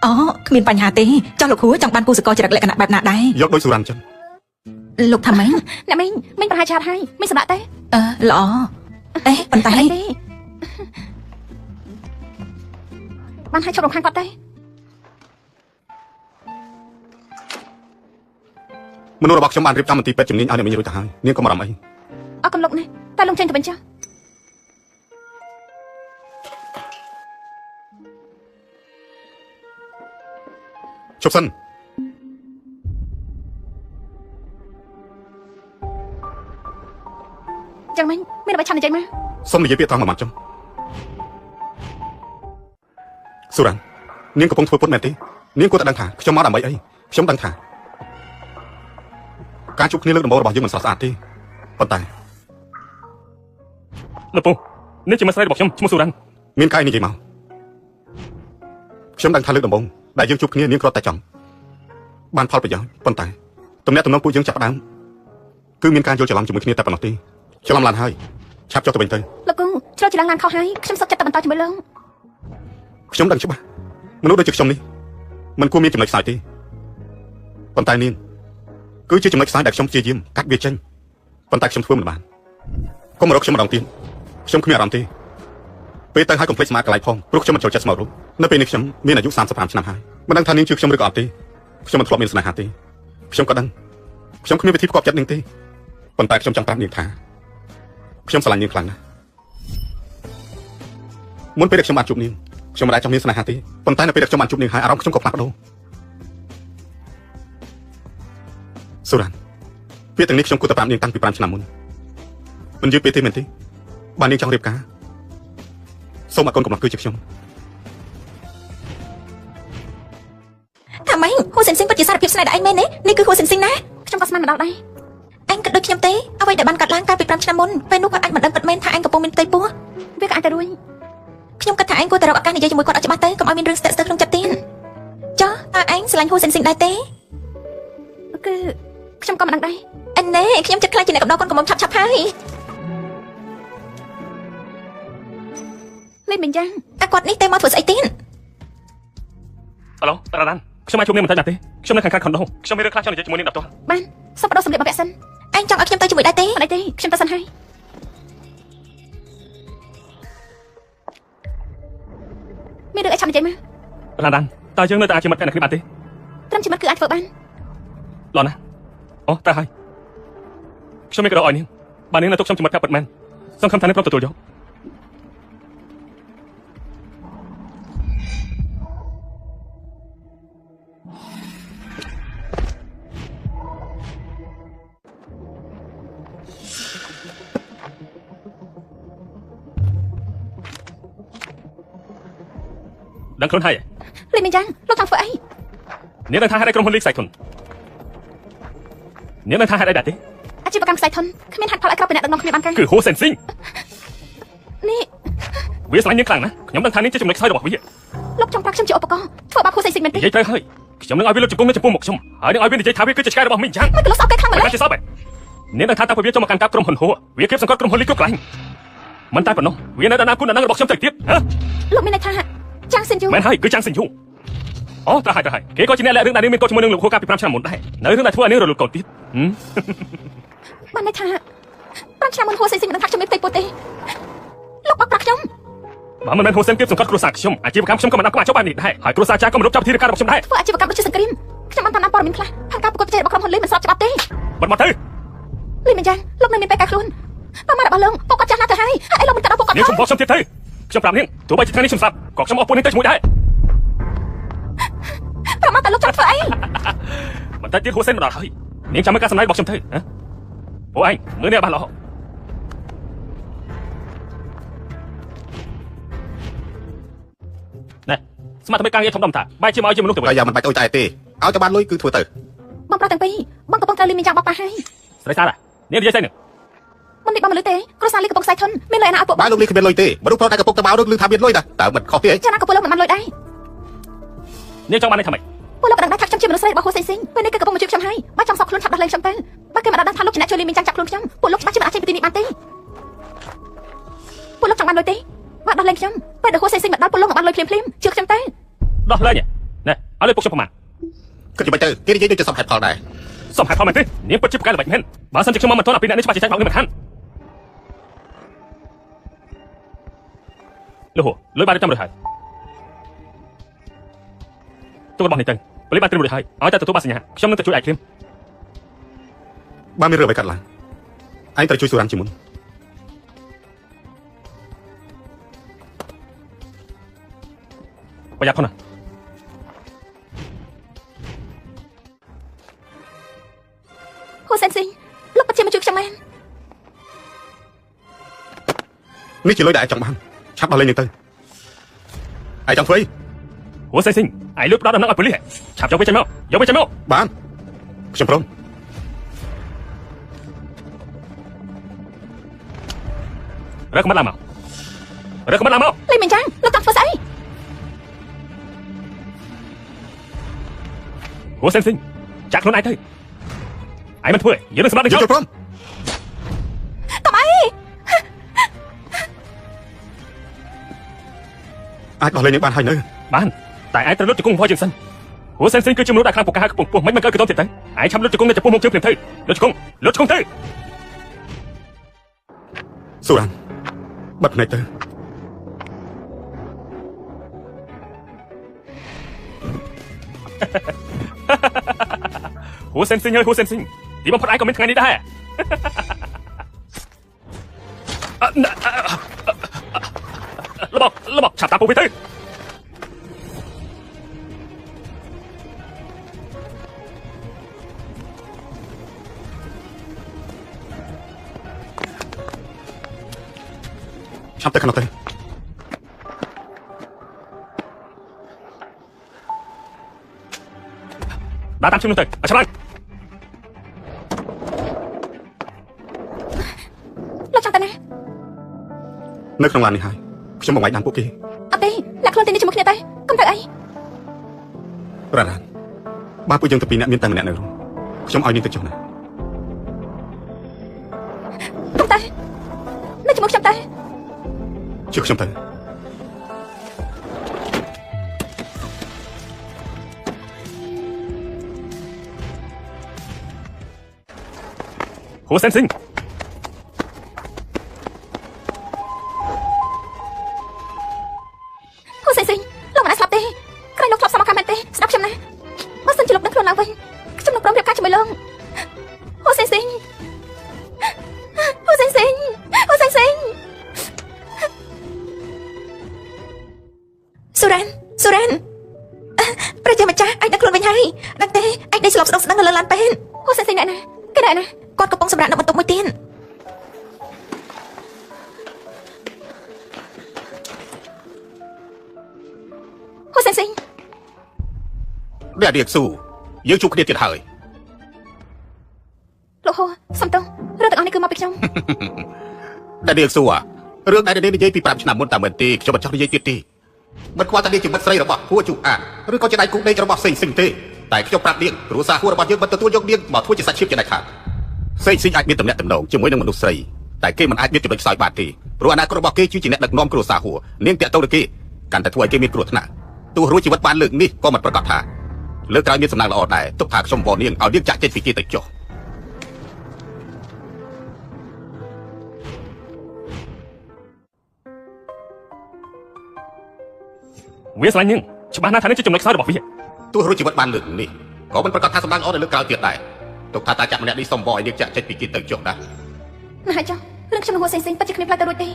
អូគ្មានបញ្ហាទេចង់លោកគ្រូចង់បានគូសកលចរិតលក្ខណៈបែបណាដែរ យកដូចសុរានចឹង លោកថាម៉េច អ្នកមីងមីងប្រហែលឆាតហើយមីងសម្រាប់ទេ ល្អប៉ុន្តែ អីទេបានឲ្យឈប់រំខានគាត់ទេ មនុស្សរបស់ខ្ញុំបានរៀបចំមន្ទីរពេទ្យជំនាញឲ្យអ្នកមីងរួចទៅហើយនាងកុំបារម្ភអី អរគុណលោកណាតែលោកចេញទៅវិញចុះ ឈប់សិន ចឹងមិញមានអ្វីឆាន់និយាយមក សុំនិយាយពាក្យត្រង់មួយម៉ាត់ចុះសុរាននាងកំពុងធ្វើពុតមែនទេនាងគួរតែដឹងថាខ្ញុំមកដើម្បីអីខ្ញុំដឹងថាការជួបគ្នាលើកដំបូងរបស់យើងមិនស្រស់ស្អាតទេប៉ុន្តែ លោកពូនេះជាមិត្តស្រីរបស់ខ្ញុំឈ្មោះស៊ូរ៉ាន់ មានកាយនិយាយមកខ្ញុំដឹងថាលើកដំបូងដែលយើងជួបគ្នានាងគ្រាន់តែចង់បានផលប្រយោជន៍ប៉ុន្តែទំនាក់ទំនងពួកយើងចាប់ផ្ដើម គឺមានការយល់ច្រឡំជាមួយគ្នាតែប៉ុណ្ណោះទេច្រឡំឡានហើយឆាប់ចុះទៅវិញទៅ លោកគូឆ្លោះច្រឡំឡានខុសហើយខ្ញុំសុខចិត្តតែបន្តជាមួយលោក ខ្ញុំដឹងច្បាស់មនុស្សដូចជាខ្ញុំនេះមិនគួរមានចំណុចខ្សោយទេប៉ុន្តែនាងគឺជាចំណុចខ្សោយដែលខ្ញុំព្យាយាមកាត់វាចេញប៉ុន្តែខ្ញុំធ្វើមិនបានកុំរកខ្ញុំម្ដងទៀតខ្ញុំគ្មានអារម្មណ៍ទេពេលទៅហើយកុំភ្លេចស្មាតកន្លែងផងព្រោះខ្ញុំមិនចូលចិត្តស្មោករូបនៅពេលនេះខ្ញុំមានអាយុ35ឆ្នាំហើយមិនដឹងថានាងជឿខ្ញុំឬក៏អត់ទេខ្ញុំមិនធ្លាប់មានស្នេហាទេខ្ញុំក៏ដឹងខ្ញុំគ្មានវិធីផ្គប់ចិត្តនាងទេប៉ុន្តែខ្ញុំចង់ប្រាប់នាងថាខ្ញុំស្រឡាញ់នាងខ្លាំងណាស់មុនពេលដែលខ្ញុំបានជួបនាងខ្ញុំមិនដែលចង់មានស្នេហាទេប៉ុន្តែនៅពេលដែលខ្ញុំបានជួបនាងហើយអារម្មណ៍ខ្ញុំក៏ផ្លាស់ប្ដូរសូរ៉ាន់ពាក្យទាំងនេះខ្ញុំគួរតែប្រាប់នាងតាំងពី5ឆ្នាំមុនមិនយឺតពេលទេមែនទេបាននាងចង់រៀបការសូមឲ្យកូនកំឡុងគឺជាខ្ញុំ ថាម៉េចហ៊ូសិនស៊ីងពិតជាសារភាពស្នេហ៍ដល់ឯងមែនទេនេះគឺហ៊ូសិនស៊ីងណា ខ្ញុំក៏ស្មានមិនដល់ដែរ ឯងគិតដូចខ្ញុំទេអ្វីដែលបានកាត់ឡើងកាលពី5ឆ្នាំមុនពេលនោះគាត់អាចមិនដឹងពិតមែនថាឯងកំពុងមានផ្ទៃពោះ វាក៏អាចទៅរួច ខ្ញុំគិតថាឯងគួរតែរកឱកាសនិយាយជាមួយគាត់ឲ្យច្បាស់ទៅកុំឲ្យមានរឿងស្ទាក់ស្ទើរក្នុងចិត្តទៀតចុះតើឯងស្រឡាញ់ហ៊ូសិនស៊ីងដែរទេ គឺខ្ញុំក៏មិនដឹងដែរ អិនណែខ្ញុំចិត្តខ្លាចជាអ្នកកំដរកូនកំមុំឆាប់ឆាប់ហើយ លេមិនយ៉ាង តែគាត់នេះទៅមកធ្វើស្អីទៀត ហៅឡូតារ៉ាដានខ្ញុំអាចជួបនាងបន្តិចដែរទេខ្ញុំនៅខាងក្រៅខុនដូខ្ញុំមានរឿងខ្លះចង់និយាយជាមួយនាងដល់ផ្ទាល់ បានសុំបដោះសម្លៀកបំពាក់សិន ឯងចង់ឲ្យខ្ញុំទៅជាមួយដែរទេ មិនអីទេខ្ញុំទៅសិនហើយមានរឿងអីឆាប់និយាយមក តារ៉ាដានតើយើងនៅតែអាចជាមិត្តភក្តិនឹងគ្នាបានទេ ត្រឹមជីវិតគឺអាចធ្វើបាន ឡណាអូតើហើយខ្ញុំមានក៏ឲ្យនាងបាននាងនៅទុកខ្ញុំជាមិត្តភក្តិពិតមែនសង្ឃឹមថានាងព្រមទទួលយក ដឹងខ្លួនហើយ លេមិនយ៉ាងលោកចង់ធ្វើអី នាងនឹងថាហេតុអីក្រុមហ៊ុនលីកខ្សែធននាងនឹងថាហេតុអីដែរទេ អាជីវកម្មខ្សែធនគ្មានហេតុផលអីក្រៅពីអ្នកដឹកនាំគ្នាបានកើត គឺហ៊ូសិនស៊ីង នេះ វាស្រឡាញ់នាងខ្លាំងណាស់ខ្ញុំដឹងថានាងជាចំណុចខ្សោយរបស់វានិយាយ លោកចង់ប្រាប់ខ្ញុំជាឧបករណ៍ធ្វើបាបគូសេងសិងមែនទេ ត្រូវហើយខ្ញុំនឹងឲ្យវាលុបជង្គង់នៅចំពោះមុខខ្ញុំហើយនឹងឲ្យវានិយាយថាវាគឺជាឆ្កែរបស់មីងយ៉ាង មិនក៏លោកស្អប់គេខ្លាំងម្ល៉េះ មិនជាសោះបែបនាងនឹងថាតាពីវាចូលមកកាន់កាប់ក្រុមហ៊ុនហួរវាគៀបសង្កត់ក្រុមហ៊ុនលីកគ្រប់កន្លែងមិនតែប៉ុណ្ណោះវានៅដល់ណាគុណដល់នឹងរបស់ខ្ញុំទៅទៀតហ៎ លោកមានន័យថាចាងសិនយូ មែនហើយគឺចាំងសិនយូអូត្រូវហើយគេក៏ជាអ្នកលាក់រឿងដែលនាងមានកូនជាមួយនឹងលោកហួរកាលពី5ឆ្នាំមុនដែរនៅរឿងដែលធ្វើឲ្យនាងរលូតកូនទៀត បានន័យថា5ឆ្នាំមុនហួរសេងសិងមិនដឹងថាខ្ញុំមានផ្ទៃពោះទេលោកបាក់ប្រាក់ខ្ញុំ បើមិនមែនហួរសិនគៀបសង្កត់គ្រួសារខ្ញុំអាជីវកម្មខ្ញុំក៏មិនអាចចុះបែបនេះដែរហើយគ្រួសារចាស់ក៏មិនរកចាប់ធានាការរបស់ខ្ញុំដែរ ធ្វើអាជីវកម្មដូចជាសង្គ្រាមខ្ញុំបានតាមដានព័ត៌មានខ្លះផានការប្រកួតប្រជែងរបស់ក្រុមហ៊ុនលីមិនស្របច្បាប់ទេ បាត់មកទៅ លីមិនយ៉ាងលោកនៅមានពេលកែខ្លួនប៉ាម៉ារបស់លោកពុកគាត់ចាស់ណាស់ទៅហើយហើយលោកមិនកាត់ដល់ពុកគាត់ នាងខ្ញុំบอกខ្ញុំទៀតទៅខ្ញុំប្រាប់នាងទោះបីជាថ្ងៃនេះខ្ញុំស្លាប់ក៏ខ្ញុំអស់ពួកនាងទៅជាមួយដែរ ប៉ាម៉ាតើលោកចង់ធ្វើអី បន្តិចទៀតហួរសិនមកដល់ហើយនាងចាំមើលការសម្ដែងរបស់ខ្ញុំទៅហ៎ពួកឯងមើលនេះបានល្អណែស្មាត់តែការងារធំដុំតាបែរជាមកជាមនុស្សទៅវិញ តែយ៉ាងមិនបាច់អុយតែទេឲ្យតែបានលុយគឺធ្វើទៅ បងប្រុសទាំងពីរបងកំពុងត្រូវលីមិនយ៉ាងបោកប៉ាហើយ ស្រីសារនាងនិយាយស្អីនឹង មុននេះបងមិនលឺទេគ្រួសារលីកំពុងខ្សែធនមានលុយណាឲ្យពួកប បើ ង លោកលីគ្មានលុយទេមនុស្សប្រុសដែលកំពុងទៅបោរកលឺថាមានលុយដែរតើមិនខុសទេអី ចាណាក៏ពួកលោកមិនបានលុយដែរ នាងចង់បាននេះថាម៉េច ពួកលោកក៏ដឹងដែរថាខ្ញុំជាមនុស្សស្រីរបស់ហួរសេងសិងពេលនេះគឺកំពុងមកជួយខ្ញុំហើយបើចង់សោកខ្លួនឆាប់ដោះលែងខ្ញុំទៅបើគេមិនដឹងថាលោកជាអ្នកជួយលីមិនយ៉ាងចាប់ខ្លួនខ្ញុំពួកលោកច្បាស់ជាមិនអាចចេញពីទីនេះបានទេពួកលោកចង់បានលុយទេបើដោះលែងខ្ញុំពេលដែលហួរសេងសិងមកដល់ពួកលោកមិនបានលុយភ្លាមជឿខ្ញុំទៅ ដោះលែងណែឲ្យលុយពុកខ្ញុំប្រមាណ គិតយ៉ាងម៉េចទៅគេនិយាយដូចជាសំហេតុផលដែរ សំហេតុផលមែនទេនាងពិតជាប្រកែល្បិចមែនបើសិនជាខ្ញុំមកមិនទាន់អាពីអ្នកនេះច្បាស់ជាចាច់មកនឹងមិនខានលុះលុយបានចាំរួចហើយទូរបស់នេះទៅប៉ូលីសបានត្រៀមរួចហើយឲ្យតែទទួលបានសញ្ញាខ្ញុំនឹងទៅជួយឯកគ្រាម បើមានរឿងអ្វីកាត់ឡើងឯងត្រូវជួយសូរ៉ាន់ជាមុន ប្រយ័ត្នផងណា ហួរសេងសិងលោកពិតជាមកជួយខ្ញុំមែន នេះជាលុយដែលឯងចង់បានឆាប់ដោះលែងនាងទៅឯងចង់ធ្វើអី ហួរសេងសិងឯងលុយផ្ដោតដំណឹងឲ្យប៉ូលីសឆាប់យកវាចេញមកយកវាចេញមក បានខ្ញុំព្រម រើកម្ដឡើងមករើកម្ដឡើងមក លីមិនយ៉ាងលោកចង់ធ្វើស្អី ហួរសេងសិងចាក់ខ្លួនឯងទៅឯងមិនធ្វើយើងនឹងសម្រាប់ យក យក ព្រម អាចដោះលែងនាងបានហើយនៅ បានតែឯងត្រូវលុតជង្គង់ផងជាងសិនព្រោះសិនសិនគឺជាមនុស្សដែលខ្លាំងពូកែខ្ពស់មិនកើតកតទៀតទៅឯងឆាប់លុតជង្គង់នៅចំពោះមុខជើងព្រាមទៅលុតជង្គង់ទៅ សូរ៉ាន់បិទភ្នែកទៅ ហួសិនសិនហើយហួសិនសិនទីបំផុតឯងក៏មានថ្ងៃនេះដែរ លបឆាប់តាពូទៅ ឆាប់ទៅខាងនោះទៅ ដើរតាមខ្ញុំនោះទៅឆាប់ឡើង លោកចង់ទៅណា នៅក្នុងឡាននេះហើយខ្ញុំមកវាយដានពួកគេ អត់ទេអ្នកខ្លួនទីនេះជាមួយគ្នាទៅកុំទៅអី រ៉ារ៉ានបើពួកយើងទៅពីរអ្នកមានតែម្នាក់នៅរស់ខ្ញុំឲ្យនាងទៅចុះណា កុំទៅនៅជាមួយខ្ញុំទៅ ជឿខ្ញុំទៅ ហួសិនសិន ហូសេស៊ីលោកមិនអាចស្លាប់ទេក្រែងលោកធ្លាប់សមកម្មមែនទេស្ដាប់ខ្ញុំណាបើសិនជាលោកដឹងខ្លួនឡើងវិញខ្ញុំនឹងព្រមរៀបការជាមួយលោកហូសេស៊ីហូសេស៊ីហូសេស៊ី សូរ៉ាន់ប្រជាម្ចាស់អាចដឹកខ្លួនវិញហើយដឹងទេអាចដេកស្លប់ស្ដុកស្ដឹងនៅលើឡានពេន ហូសេស៊ីអ្នកណាគេអ្នកណា គាត់កំពុងសម្រាប់នៅបន្ទប់មួយទៀត ហូសេស៊ី អ្នករៀបស៊ូយើងជួបគ្នាទៀតហើយ លោកហូសំទោសរឿងទាំងអស់នេះគឺមកពីខ្ញុំ អ្នករៀបស៊ូរឿងដែលនាងនិយាយពី5ឆ្នាំមុនតាមមែនទេខ្ញុំមិនចង់និយាយទៀតទេមិនខ្វល់តែនាងជាមិត្តស្រីរបស់ពួកជូអានឬក៏ជាដៃគូដេករបស់ផ្សេងទេតែខ្ញុំប្រាប់នាងគ្រួសារហួររបស់យើងមិនទទួលយកនាងមកធ្វើជាសាច់ឈាមជាដាច់ខាតផ្សេងអាចមានតំណែងតំណងជាមួយនឹងមនុស្សស្រីតែគេមិនអាចមានចំណុចខ្សោយបានទេព្រោះអនាគតរបស់គេជាអ្នកដឹកនាំគ្រួសារហួរនាងតាក់ទងនឹងគេកាន់តែធ្វើឲ្យគេមានគ្រោះថ្នាក់ទោះរួចជីវិតបានលើកនេះក៏មិនប្រកាសថាលើកក្រោយមានសំណាងល្អដែរទុកថាខ្ញុំវល់នាងឲ្យនាងចាក់ចេញពីគេទៅចុះ វាស្រឡាញ់នឹងច្បាស់ណាស់ថានេះជាចំណុចខ្សោយរបស់វា ទោះរួចជីវិតបានលើកនេះក៏មិនប្រកាសថាសំណាងល្អនៅលើកក្រោយទៀតដែរទុកថាតាចាក់ម្នាក់នេះសុំវល់ឲ្យនាងចាក់ចេញពីគេទៅចុះណា ណាហើយចុះរឿងខ្ញុំនិងហូសេស៊ីពិតជាគ្នាផ្លាច់ទៅរួចទេ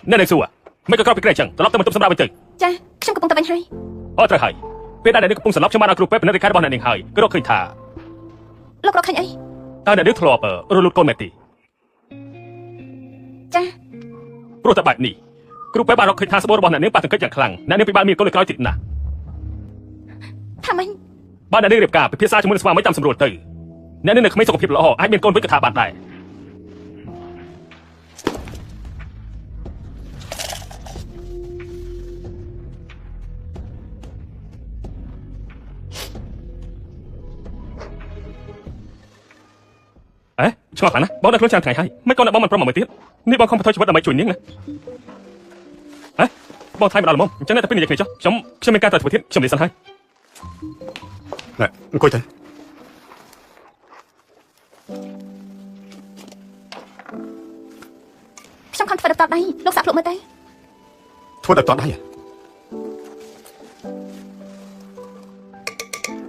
អ្នកនឹងសួរមិនក៏ក្រោកពីក្រែងចឹងត្រឡប់ទៅបន្ទប់សម្រាប់វិញទៅ ចាខ្ញុំកំពុងទៅវិញហើយ អត់ត្រូវហើយពេលដែលអ្នកកំពុងសន្លប់ខ្ញុំបានឲ្យគ្រូពេទ្យពិនិត្យរាយការណ៍របស់អ្នកនាងហើយក៏រកឃើញថា លោករកឃើញអី តើអ្នកនាងធ្លាប់រលូតកូនមែនទេ ចា ព្រោះតែបែបនេះគ្រូពេទ្យបានរកឃើញថាស្បូររបស់អ្នកនាងប៉ះទង្គិចយ៉ាងខ្លាំងអ្នកនាងពិបាកមានកូនលើក្រោយទៀតណាស់ ថាម៉េច បើអ្នកនាងរៀបការពិភាក្សាជាមួយនឹងស្វាមីតាមសម្រួលទៅអ្នកនាងនៅក្មេងសុខភាពល្អអាចមានកូនវិញក៏ថាបានដែរ ឆ្ងល់ខ្លាំងណាស់បងដល់ខ្លួនចាំថ្ងៃហើយមិនក៏អ្នកបងមិនព្រមមកមើលទៀតនេះបងខំបន្ថយជីវិតដើម្បីជួយនាងណាបងថៃមកដល់ល្មមអញ្ចឹងអ្នកតែពីរនិយាយគ្នាចុះខ្ញុំមានការទៅធ្វើទៀតខ្ញុំនិយាយសិនហើយ ណែអង្គុយទៅ ខ្ញុំខំធ្វើដល់តបដៃលោកសាក់ភ្លុកមើលទៅ ធ្វើដល់តដៃ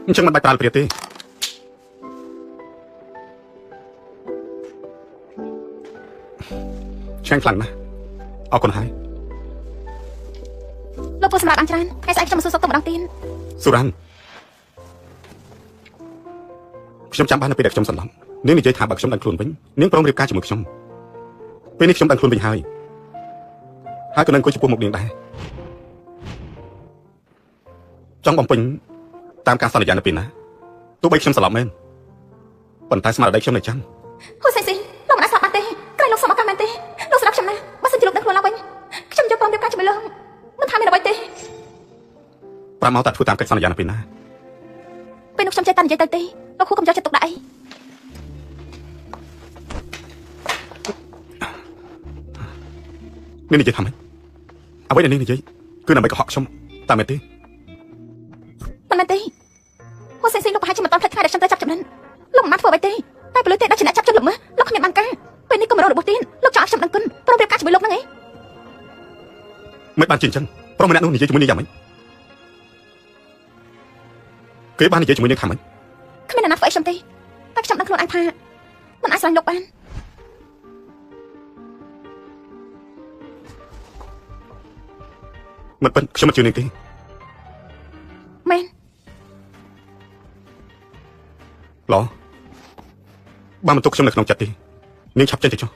អញ្ចឹងមិនបាច់ប្រើលព្រាទេឆ្ងាញ់ខ្លាំងណាស់អរគុណហើយ លោកពូសម្រាប់អានច្រើនថ្ងៃស្អែកខ្ញុំមកសួរសុខទុក្ខម្ដងទៀត សូរ៉ាន់ខ្ញុំចាំបាននៅពេលដែលខ្ញុំសន្លប់នាងនិយាយថាបើខ្ញុំដឹងខ្លួនវិញនាងព្រមរៀបការជាមួយខ្ញុំពេលនេះខ្ញុំដឹងខ្លួនវិញហើយក៏នឹងអង្គុយចំពោះមុខនាងដែរចង់បំពេញតាមការសន្យានៅពេលណាទោះបីខ្ញុំសន្លប់មែនប៉ុន្តែស្មារតីខ្ញុំនៅចាំ ហូសេស៊ីលោកមិនអាចស្លាប់បានទេក្រែងលោកសមកម្មមែនទេលោកស្ដាប់ខ្ញុំណាបើសិនជាលោកដឹងខ្លួនឡើងវិញខ្ញុំយកព្រមរៀបការជាមួយលោកមិនថាមានអ្វីទេ ប្រាំមកតែធ្វើតាមកិច្ចសន្យានៅពេលណា ពេលនោះខ្ញុំចេះតែនិយាយទៅទេលោកគួរកុំយកចិត្តទុកដាក់អី នាងនិយាយថាម៉េចអ្វីដែលនាងនិយាយគឺដើម្បីកុហកខ្ញុំតាមមែនទេ មិនមែនទេហូសេងសេងលោកប្រហែលជាមិនតាន់ផ្លេចថ្ងៃដែលខ្ញុំទៅចាប់ចំណិនលោកមិនបានធ្វើអ្វីទេតែពលិទេដល់ជាអ្នកចាប់ជនលោកមើលលោកគ្មានបានការពេលនេះក៏មករករបស់ទៀតលោកចង់ឲ្យខ្ញុំដឹងគុណព្រមរៀបការជាមួយលោកហ្នឹងឯង មិនបានជាអញ្ចឹងប្រុសម្នាក់នោះនិយាយជាមួយនាងយ៉ាងម៉េចគេបាននិយាយជាមួយនាងថាម៉េច គ្មានអ្នកណាធ្វើអីខ្ញុំទេតែខ្ញុំដឹងខ្លួនឯងថាមិនអាចស្រឡាញ់លោកបាន មិនពិតខ្ញុំមិនជឿនាងទេ មែន ឡោបានមិនទុកខ្ញុំនៅក្នុងចិត្តទេនាងឆាប់ចេញទៅចុះ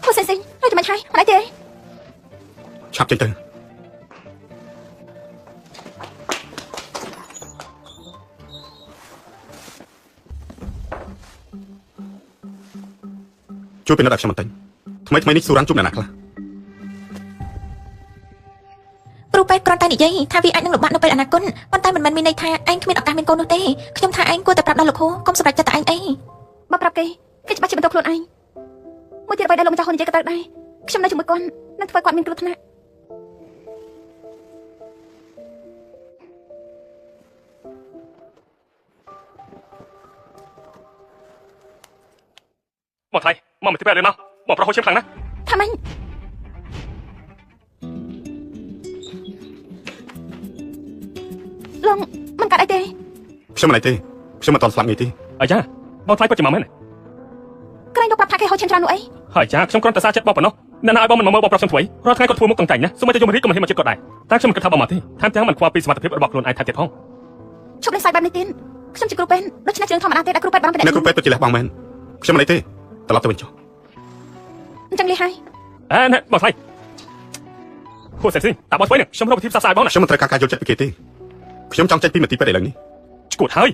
ហូសេងសេងហើយចាំមិនហើយមិនអីទេ ឆាប់ចេញទៅជួយពិនិត្យឲ្យខ្ញុំបន្តិចថ្មីនេះស៊ូរ៉ាន់ជួបអ្នកណាខ្លះ គ្រូពេទ្យគ្រាន់តែនិយាយថាវាអាចនឹងលំបាកនៅពេលអនាគតប៉ុន្តែមិនមែនមានន័យថាឯងគ្មានឱកាសមានកូននោះទេខ្ញុំថាឯងគួរតែប្រាប់ដល់លោកគ្រូកុំសម្រេចចិត្តតែឯងអី បើប្រាប់គេច្បាស់ជាបន្តខ្លួនឯងមួយទៀតអ្វីដែលលោកម្ចាស់ហ៊ុននិយាយក៏ត្រូវដែរខ្ញុំនៅជាមួយគាត់នឹងធ្វើគាត់មានគ្រោះថ្នាក់ មកថ្លៃមកមកទីពេលលឿនមកមកប្រហោឈាមខ្លាំងណាស់ ថាម៉េចលោកមិនកាត់អីទេ ខ្ញុំមិនអីទេខ្ញុំមិនតន់ស្លាប់ងាយទេ អាយ៉ាបងថ្លៃពិតជាមកមែន ក្រែងលោកប្រាប់ថាគេហូរឈាមច្រើននោះអី ហើយចាខ្ញុំគ្រាន់តែសារចិត្តបងប៉ុណ្ណោះអ្នកណាឲ្យបងមិនមកមើលបងប្រាប់ខ្ញុំធ្វើអីរាល់ថ្ងៃគាត់ធ្វើមុខតឹងតែងណាសូម្បីតែយមរាជក៏មិនហ៊ានមកជិតគាត់ដែរតែខ្ញុំមិនគិតថាបងមកទេថែមទាំងមិនខ្វល់ពីសមត្ថភាពរបស់ខ្លួនឯងថែមទៀតផង ឈប់លេងសាយបែបនេះទៀតខ្ញុំជាគ្រូពេទ្យដូច្នេះជារឿងធម្មតាទេដែលគ្រូពេទ្យបានពី អ្នកគ្រូពេទ្យពិតជាលះបង់មែនខ្ញុំមិនអីទេត្រឡប់ទៅវិញចុះ អញ្ចឹងលីហើយ អេណែបងថ្លៃហូសេងសេងតាបងធ្វើនេះខ្ញុំរកវិធីផ្សះផ្សាយបងណា ខ្ញុំមិនត្រូវការការយល់ចិត្តពីគេទេខ្ញុំចង់ចេញពីមន្ទីរពេទ្យឥឡូវនេះ ឈួតហើយ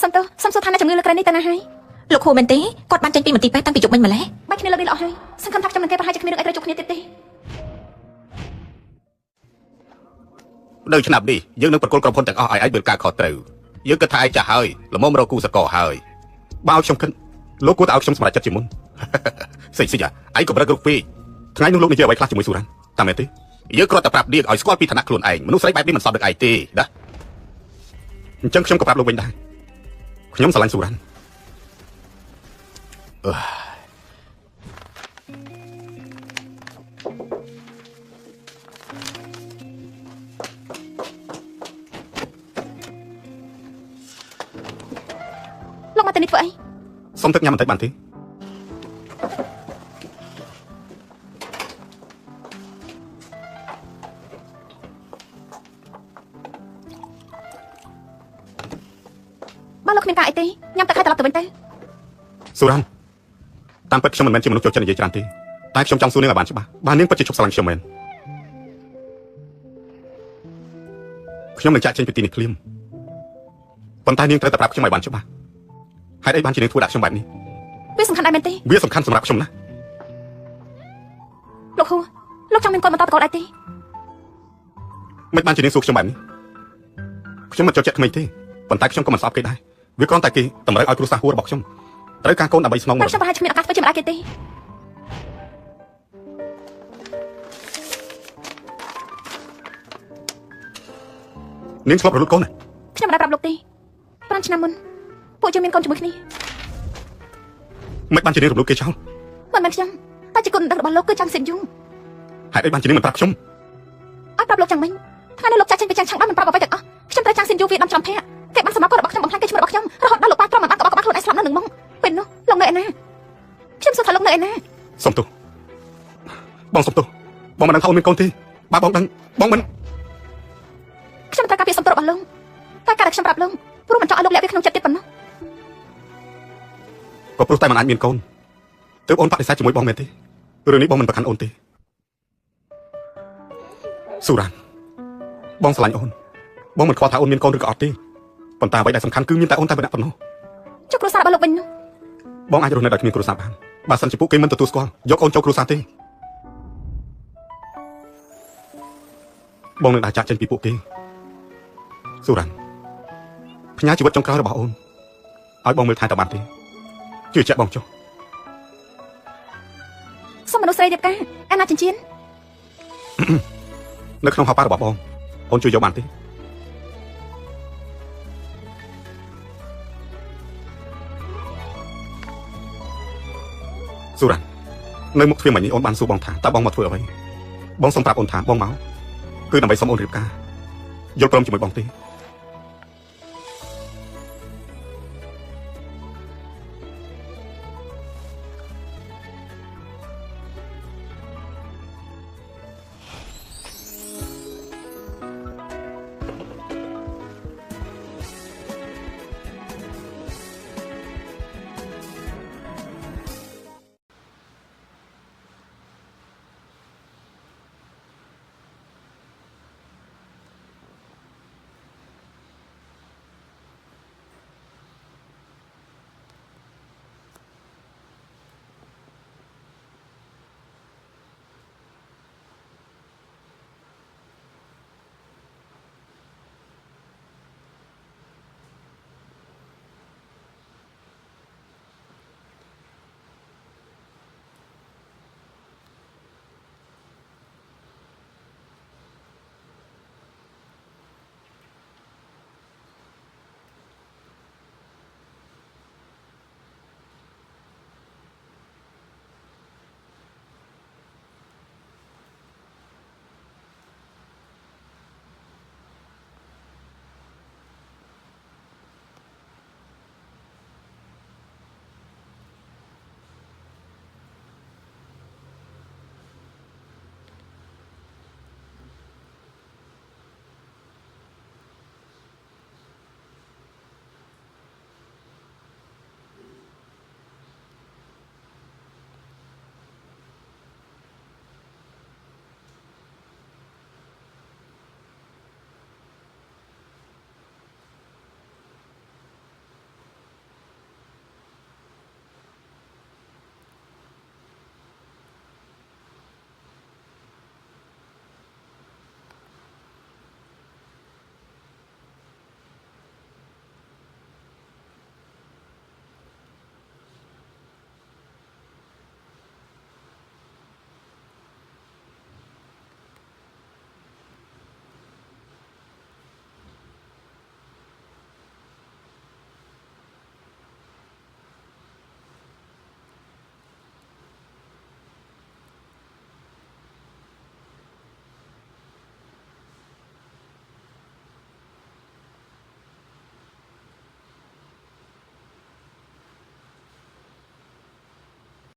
សុំទៅសុំសួរថាអ្នកជំងឺលើក្រែងនេះទៅណាហើយ លោកគ្រូមែនទេគាត់បានចេញពីមន្ទីរពេទ្យតាំងពីយប់មិញម្ល៉េះ បាច់គ្នាលើកនេះល្អហើយសង្ឃឹមថាខ្ញុំនឹងគេប្រហែលជាគ្មានរឿងអីត្រូវជួបគ្នាទៀតទេ នៅឆ្នាំនេះយើងនឹងប្រគល់ក្រុមហ៊ុនទាំងអស់ឲ្យឯងធ្វើការខុសត្រូវយើងគិតថាឯងចាស់ហើយល្មមរកគូសកលហើយបើឲ្យខ្ញុំគិតលោកគួរតែឲ្យខ្ញុំសម្រេចចិត្តជាមុន សិចឯងក៏ប្រឹករុកពេកថ្ងៃនោះលោកនិយាយអ្វីខ្លះជាមួយស៊ូរ៉ាន់តាមមែនទេយើងគ្រាន់តែប្រាប់នាងឲ្យស្គាល់ពីឋានៈខ្លួនឯងមនុស្សស្រីបែបនេះមិនសមនឹងឯងទេណាអញ្ចឹងខ្ញុំក៏ប្រាប់លោកវិញដែរខ្ញុំស្រឡាញ់ស៊ូរ៉ាន់លោកមកទៅនេះធ្វើអី សុំទឹកញ៉ាំបន្តិចបានទេ បើលោកគ្មានការអីទេញ៉ាំទឹកហើយត្រឡប់ទៅវិញទៅ ស៊ូរ៉ាន់តាមពិតខ្ញុំមិនមែនជាមនុស្សចូលចិត្តនិយាយច្រើនទេតែខ្ញុំចង់សួរនាងឲ្យបានច្បាស់បាននាងពិតជាជប់ស្រឡាញ់ខ្ញុំមែនខ្ញុំនឹងចាក់ចេញពីទីនេះភ្លាមប៉ុន្តែនាងត្រូវតែប្រាប់ខ្ញុំឲ្យបានច្បាស់ហេតុអីបានជានាងធ្វើដាក់ខ្ញុំបែបនេះ វាសំខាន់ដែរមែនទេ វាសំខាន់សម្រាប់ខ្ញុំណាស់ លោកហូលោកចង់មានកូនបន្តតកូនដែរទេ មិនបានជានាងសួរខ្ញុំបែបនេះខ្ញុំមិនចូលចិត្តក្មេងទេប៉ុន្តែខ្ញុំក៏មិនស្អប់គេដែរវាគ្រាន់តែគេតម្រូវឲ្យគ្រួសារហួររបស់ខ្ញុំត្រូវការកូនដើម្បីស្នងម តែ រត ខ្ញុំ ក ប្រហែលជាគ្មានឱកាសធ្វើជាម្ដាយគេទេ នាងឆ្លប់រលូតកូនណា ខ្ញុំមិនได้ប្រាប់លោកទេ5ឆ្នាំមុនពួកយើងមានកូនជាមួយគ្នា មិនបានជានាងរលូតគេចោល មិនមែនខ្ញុំតែជាគុណដឹងរបស់លោកគឺចាំសិនយូរ ហេតុអីបានជានាងមិនប្រាប់ខ្ញុំ អត់ប្រាប់លោកចាំវិញថ្ងៃនេះលោកចាក់ចេញពីចាំងឆាំងបានមិនប្រាប់អ្វីទាំងអស់ខ្ញុំត្រូវចាំសិនយូរវាដំចំភ័ក្រគេបានសម្រាប់គាត់របស់ខ្ញុំបំផ្លាញគេឈ្មោះរបស់ខ្ញុំរហូតដល់លោកប៉ាត្រមមិនបានក្បោកក្បាលខ្លួនឯងស្លាប់នៅនឹងមកពេលនោះលោកនៅឯណាខ្ញុំសួរថាលោកនៅឯណា សុំទោសបងសុំទោសបងមិនដឹងថាអូនមានកូនទេបើបងដឹងបងមិន ខ្ញុំត្រូវការពាក្យសុំទោសរបស់លោកតែការដែលខ្ញុំប្រាប់លោកព្រោះមិនចង់ឲ្យលោកលាក់វាក្នុងចិត្តទៀតប៉ុណ្ណោះ ក៏ព្រោះតែមិនអាចមានកូនទើបអូនបដិសេធជាមួយបងមែនទេរឿងនេះបងមិនប្រកាន់អូនទេស៊ូរ៉ាន់បងស្រឡាញ់អូនបងមិនខ្វល់ថាអូនមានកូនឬក៏អត់ទេប៉ុន្តែអ្វីដែលសំខាន់គឺមានតែអូនតែម្នាក់ប៉ុណ្ណោះ ចុះគ្រួសាររបស់លោកវិញនោះ បងអាចរស់នៅដោយគ្មានគ្រួសារបានបើសិនជាពួកគេមិនទទួលស្គាល់យកអូនចូលគ្រួសារទេ បងនឹងដាក់ចាក់ចេញពីពួកគេស៊ូរ៉ាន់ផ្ញើជីវិតចុងក្រោយរបស់អូនឲ្យបងមើលថែតបានទេជឿជាក់បងចុះ សុំមនុស្សស្រីរៀបការអាណាចិញ្ចៀន នៅក្នុងហោប៉ារបស់បងអូនជួយយកបានទេស៊ូរ៉ាន់នៅមុខទ្វារមិញនេះអូនបានសួរបងថាតើបងមកធ្វើអ្វីបងសូមប្រាប់អូនថាបងមកគឺដើម្បីសុំអូនរៀបការយល់ព្រមជាមួយបងទេ